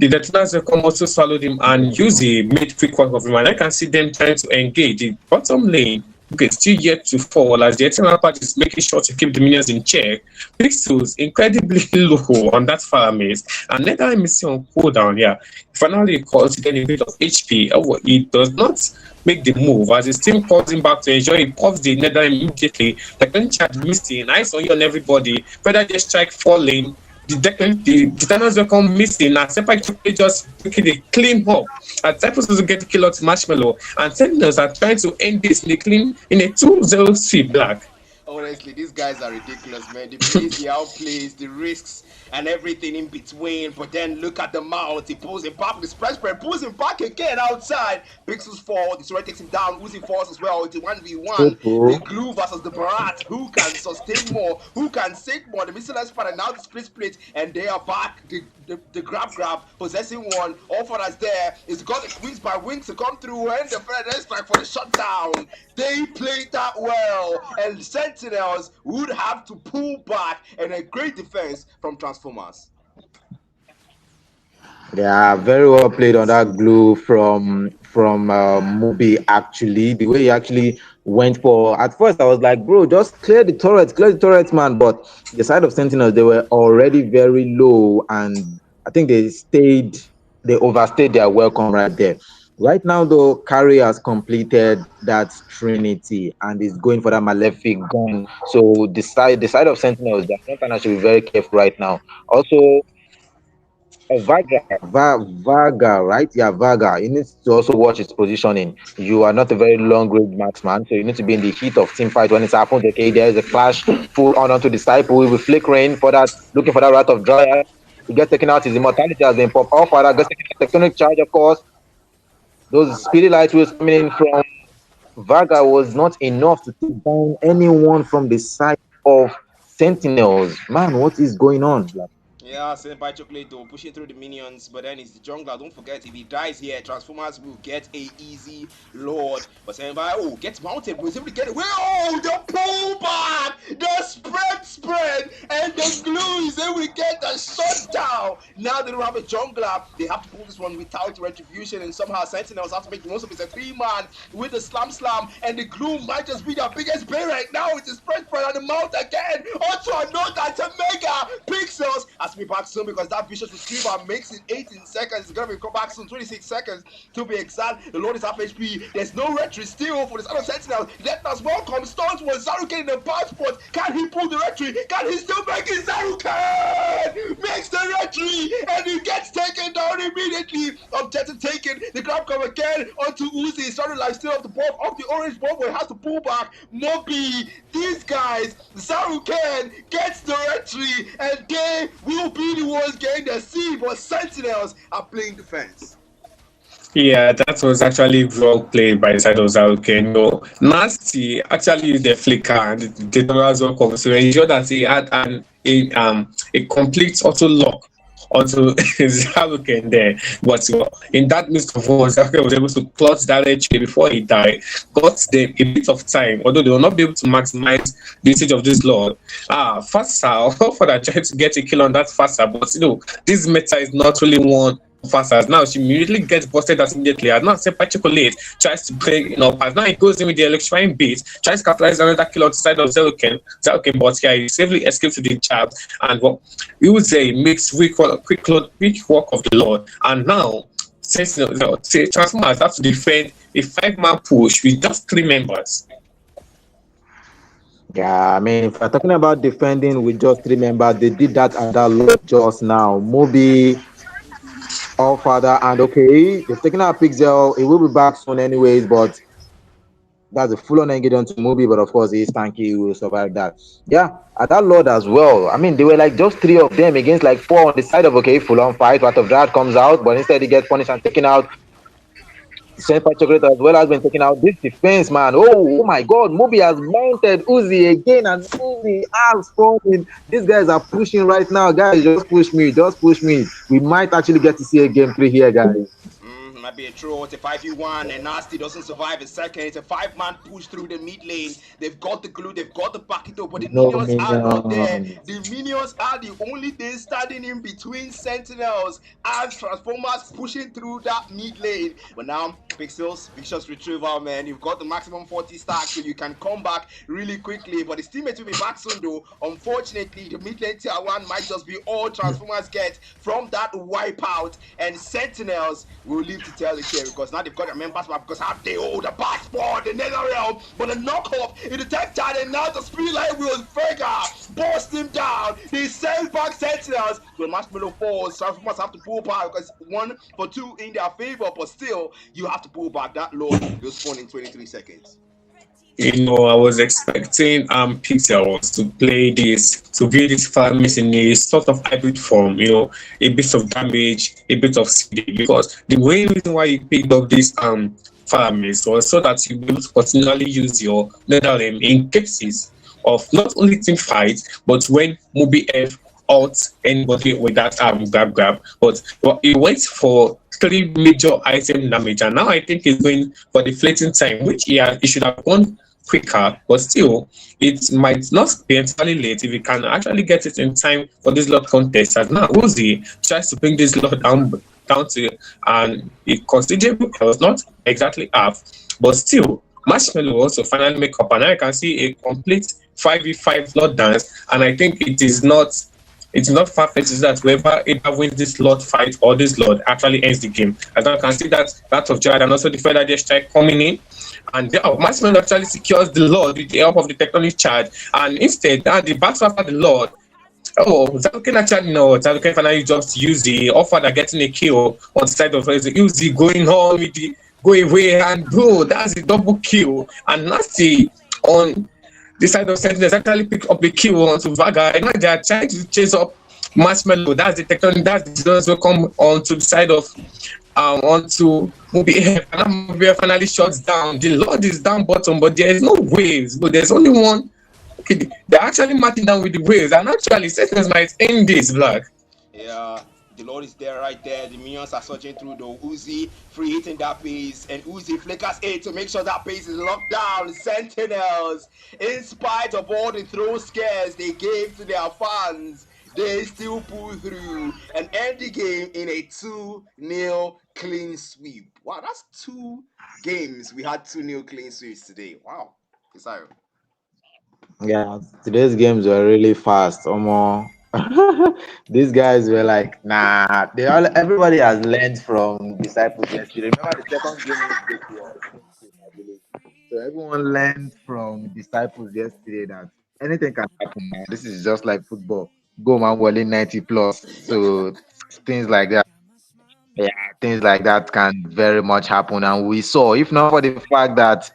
detonators will come also swallowed him and use the mid frequency of him, and I can see them trying to engage the bottom lane. Okay, still yet to fall as the external part is making sure to keep the minions in check. Pixels incredibly low on that Faramase, and Nether missing on cooldown here. Finally calls getting a bit of HP. Oh, it does not make the move as his team calls him back to ensure he pops the Nether immediately. The chat missing, eyes on you on everybody. Further just strike falling. The Titans will come missing, and Senpai just making a clean up. And Cyprus will get the kill out to Marshmallow, and Sentinels are trying to end this in a 2-0 sweep. Black. Honestly, these guys are ridiculous, man. The plays, the outplays, the risks, and everything in between. But then look at the mount. He pulls him back with the spread spread, pulls him back again outside. Pixels fall. The Sorry takes him down. Uzi falls as well. It's a 1v1. The glue versus the Barat. Who can sustain more? Who can sink more? The missile expert and now the split, and they are back. The grab, possessing one. All for us there. It's got the wings by wings to come through, and the first strike for the shutdown. They played that well, and Sentinels would have to pull back, and a great defense from Transformers. Yeah, very well played on that glue from Mubi. Actually, the way he actually went for. At first, I was like, bro, just clear the turrets, man. But the side of Sentinels, they were already very low, and I think they overstayed their welcome right there. Right now, though, Carrie has completed that Trinity and is going for that Malefic gun. So the side of Sentinels, they're not should be very careful right now. Also, Vaga, right? Yeah, Vaga. You need to also watch its positioning. You are not a very long range marksman, so you need to be in the heat of team fight when it's happened. Okay, there's a clash full on onto Disciple. We will flickering for that, looking for that Wrath of Dryad. He gets taken out. His immortality has been popped off. For that, gets taken out. Tectonic charge, of course. Those speedy light wheels coming in from Vaga was not enough to take down anyone from the side of Sentinels. Man, what is going on? Yeah, Senpai Chocolate though, pushing through the minions, but then it's the jungler. Don't forget, if he dies here, Transformers will get a easy Lord. But Senpai, oh, gets mounted, was able to get away. Oh, the pull back, the spread, and the glue is able to get the shutdown. Now they don't have a jungler. They have to pull this one without retribution, and somehow Sentinels have to make the most of it. It's a 3-man with the slam, and the glue might just be their biggest play right now. It's a spread on the mount again. Also, I know that to Mega Pixels has to be back soon because that vicious retriever makes it 18 seconds. It's gonna be come back soon, 26 seconds to be exact. The Lord is half HP. There's no retry still for this other Sentinel. Let us welcome Stones was Zaruken in the passport. Can he pull the retry? Can he still make it? Zaruken makes the retry and he gets taken down immediately. Objective taken. The grab come again onto Uzi. Started like still off the ball, off the orange ball, but he has to pull back. Moby, these guys, Zaruken gets the retry and they will be the ones getting the C, but Sentinels are playing defense. Yeah, that was actually well played by the side of Zaruken. No, Nasty actually used the flicker and the tutorials were come to ensure that he had a complete auto lock onto Zaruken there. But in that midst of all, Zaruken was able to clutch that entry before he died. Got them a bit of time, although they will not be able to maximize the usage of this Lord. Faster, for that trying to get a kill on that faster, but this meta is not really one fast. Now she immediately gets busted out immediately. As now Senpai Chocolate tries to play, as now he goes in with the electrifying beat, tries to capitalize another kill on the side of Zaruken, but he safely escapes to the jab, and Uze makes quick work of the Lord. And now Transformers have to defend a 5-man push with just 3 members. Yeah, I mean, if we're talking about defending with just 3 members, they did that at that lot just now. Moby, All Father, and okay, they've taken out Pixel. It will be back soon, anyways, but that's a full-on engagement to Moby. But of course, he's tanky, he will survive that. Yeah, at that Lord as well. I mean, they were like just 3 of them against like 4 on the side of okay, full-on fight. Part of that comes out, but instead he gets punished and taken out. Senpai Chocolate as well has been taking out this defense, man. Oh my God, Moby has mounted Uzi again, and Uzi has fallen. These guys are pushing right now, guys. Just push me. We might actually get to see a game 3 here, guys. Might be a throw. It's a 5v1 and Nasty doesn't survive a second. It's a 5-man push through the mid lane. They've got the glue, they've got the paquito, but the minions are not there. The minions are the only thing standing in between Sentinels and Transformers pushing through that mid lane. But now Pixels, vicious retrieval, man. You've got the maximum 40 stack, so you can come back really quickly. But his teammates will be back soon though. Unfortunately, the mid lane tier 1 might just be all Transformers get from that wipeout, and Sentinels will leave to tell it here because now they've got their members back because have they hold the passport in the realm, but the knockoff in the tech chat, and now the speed line will Vega burst him down. He sends back Sentinels. So Marshmallow falls. Transformers have to pull back because 1 for 2 in their favor, but still you have to pull back. That Lord will spawn in 23 seconds. I was expecting Pixels to play this, to build this farms in a sort of hybrid form, a bit of damage, a bit of CD, because the main reason why you picked up this farms was so that you'll be able to continually use your nether in cases of not only team fights, but when Moby F out anybody with that grab, but he went for 3 major item damage, and now I think he's going for the fleeting time, which he should have gone quicker, but still it might not be entirely late if he can actually get it in time for this Lord contest. As now Uzi tries to bring this Lord down to a considerable health, not exactly half, but still Marshmallow also finally make up, and now I can see a complete 5v5 Lord dance, and I think it's not far-fetched that whoever either wins this Lord fight or this Lord actually ends the game. As I can see that of Jad and also the Feather Death Strike coming in, and Marshmallow actually secures the Lord with the help of the tectonic charge, and instead the battle after the Lord, Zaruken finally just use the offer that getting a kill on the side of Uzi, going on with the go away, and bro, that's a double kill. And Nasty on the side of Sentinels actually pick up the kill onto Vaga, and now they are trying to chase up Marshmallow. That's the tectonic, that's the drones will come onto the side of onto Moby F, and Moby finally shuts down. The Lord is down bottom, but there is no waves, but there's only one. Okay, they're actually matching down with the waves, and actually Sentinels might end this, Black. Yeah, the Lord is there right there. The minions are searching through the Uzi, free hitting that base, and Uzi flickers it to make sure that base is locked down. Sentinels, in spite of all the throw scares they gave to their fans, they still pull through and end the game in a 2-0 clean sweep. Wow, that's 2 games. We had 2-0 clean sweeps today. Wow. Desire. Yeah, today's games were really fast. Omo. These guys were like, nah. Everybody has learned from disciples yesterday. Remember the second game yesterday was Tuesday, I believe. So everyone learned from disciples yesterday that anything can happen now. This is just like football. Go man, Wale 90 plus. So things like that. Yeah, things like that can very much happen. And we saw, if not for the fact that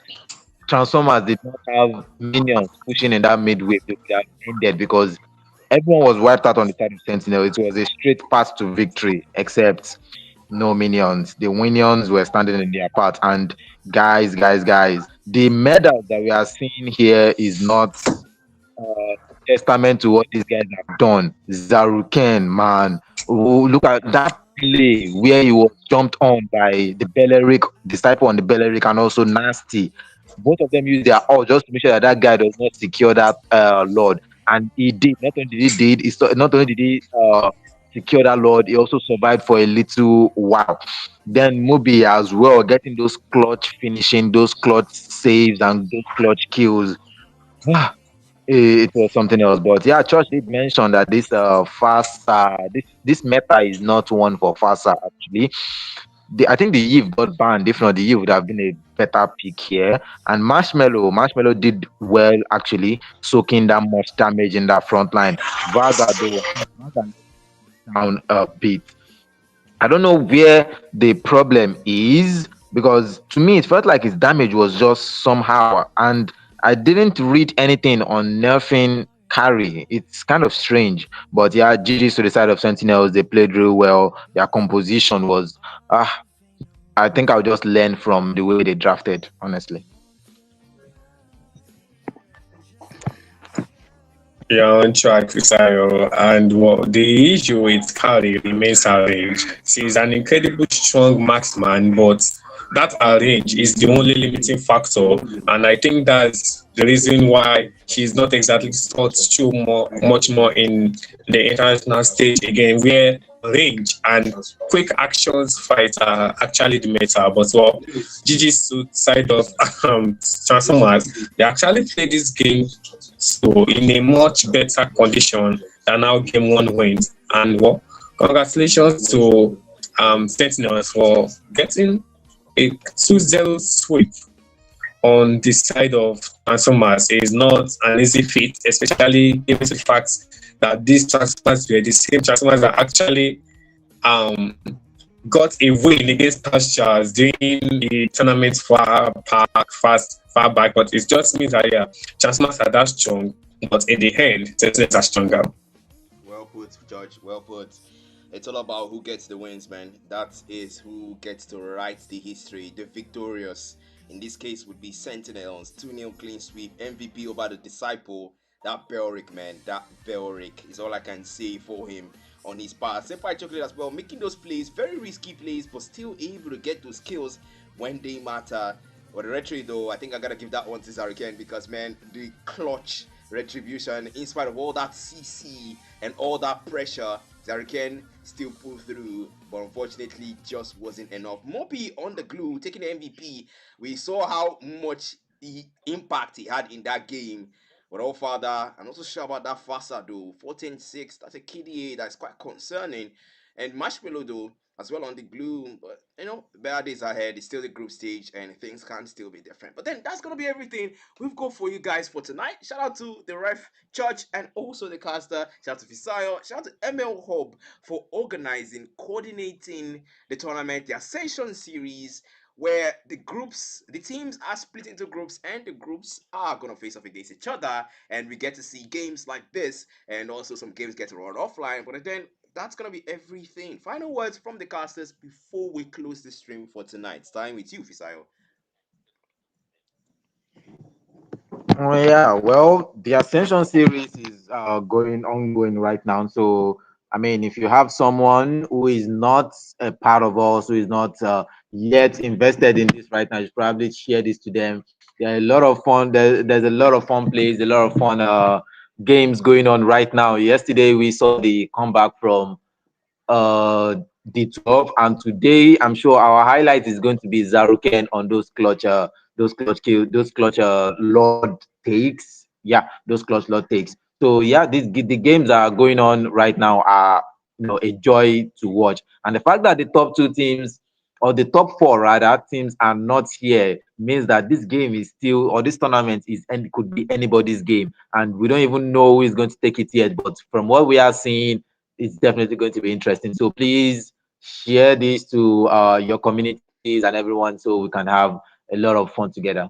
Transformers did not have minions pushing in that midway, they would have ended because everyone was wiped out on the side of Sentinel. It was a straight path to victory, except no minions. The minions were standing in their path. And guys, the medal that we are seeing here is not testament to what these guys have done. Zaruken, man, look at that play where he was jumped on by the Belleric disciple on the Belleric and also Nasty. Both of them used their all just to make sure that that guy does not secure that Lord. And he did. Not only did he did, not only did he secure that Lord, he also survived for a little while. Then Mubi as well, getting those clutch finishing, those clutch saves and those clutch kills. It was something else, but yeah, Church did mention that this this meta is not one for Fasa actually. I think the Eve got banned. If not, the Eve would have been a better pick here. And Marshmallow did well actually, soaking that much damage in that front line. Vaga though, Vaga down a bit. I don't know where the problem is because to me it felt like his damage was just somehow, and I didn't read anything on nerfing carry. It's kind of strange, but yeah, GG's to the side of Sentinels. They played real well. Their composition was, ah, I think I'll just learn from the way they drafted. Honestly, Yeah, on track, Fisayo. And what the issue with Kali remains her range. She's an incredible strong marksman, but that her range is the only limiting factor. And I think that's the reason why she's not exactly thought too much more in the international stage again, where range and quick actions fight are actually the meta. But well, GG's side of Transformers, they actually play this game so in a much better condition than how game one went. And well, congratulations to Sentinels for getting a 2-0 sweep on the side of Transformers. It is not an easy feat, especially given the fact that these Transformers were the same Transformers that actually um, got a win against Pastures during the tournament far back. But it just means that yeah, Transformers are that strong, but in the end, Sentinels are stronger. Well put, George. Well put. It's all about who gets the wins, man. That is who gets to write the history. The victorious, in this case, would be Sentinels. 2-0 clean sweep. MVP over the Disciple. That Belric, man. That Belric is all I can say for him on his part. Senpai Chocolate as well, making those plays, very risky plays, but still able to get those kills when they matter. But the retry though, I think I gotta give that one to Zariken because man, the clutch retribution, in spite of all that CC and all that pressure, Zariken still pulled through, but unfortunately just wasn't enough. Moby on the glue, taking the MVP. We saw how much impact he had in that game. But all father, I'm not so sure about that Fasa though. 14-6, that's a KDA that's quite concerning. And Marshmallow though, as well on the glue. But you know, better days ahead. It's still the group stage and things can still be different. But then that's gonna be everything we've got for you guys for tonight. Shout out to the ref, Church, and also the caster. Shout out to Fisayo. Shout out to ML Hub for organizing, coordinating the tournament, the Ascension series, where the teams are split into groups, and the groups are gonna face off against each other, and we get to see games like this, and also some games get to run offline. But then that's gonna be everything. Final words from the casters before we close the stream for tonight. Starting with you, Fisayo. oh yeah, well, the Ascension series is going ongoing right now. So I mean, if you have someone who is not a part of us, who is not yet invested in this right now, you should probably share this to them. There are a lot of fun. There's a lot of fun plays, a lot of fun games going on right now. Yesterday we saw the comeback from uh the 12, and today I'm sure our highlight is going to be Zaruken on those clutch lord takes. Yeah, those clutch lord takes. So yeah, the games are going on right now are, a joy to watch. And the fact that the top two teams, or the top four rather, teams are not here means that this game is still, or this tournament is, and could be anybody's game, and we don't even know who is going to take it yet. But from what we are seeing, it's definitely going to be interesting. So please share this to your communities and everyone, so we can have a lot of fun together.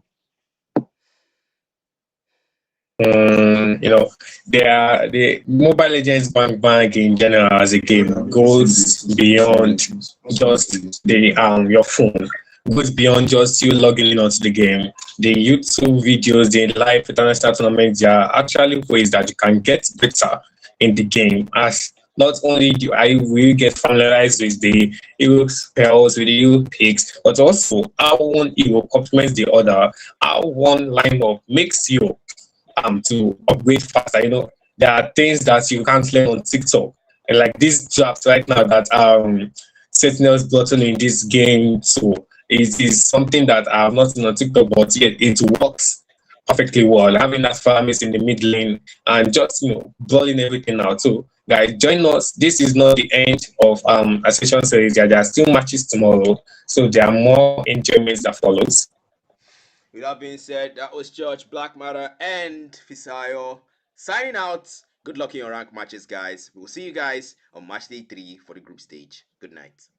The Mobile Legends Bang in general as a game goes beyond just the your phone. Goes beyond just you logging in onto the game. The YouTube videos, the live international tournaments, they are actually ways that you can get better in the game. As not only do I will get familiarized with the hero spells, with the hero picks, but also how one hero complements the other, how one lineup makes you to upgrade faster. There are things that you can't learn on TikTok. And like this draft right now that Sentinels brought in this game, so it is something that I have not seen on TikTok, but yet it works perfectly well. Having that farmers in the mid lane and just blowing everything out. So guys, join us. This is not the end of Ascension series. There are still matches tomorrow, so there are more enjoyments that follows. With that being said, that was George, Black Matter, and Fisayo signing out. Good luck in your rank matches, guys. We'll see you guys on match day 3 for the group stage. Good night.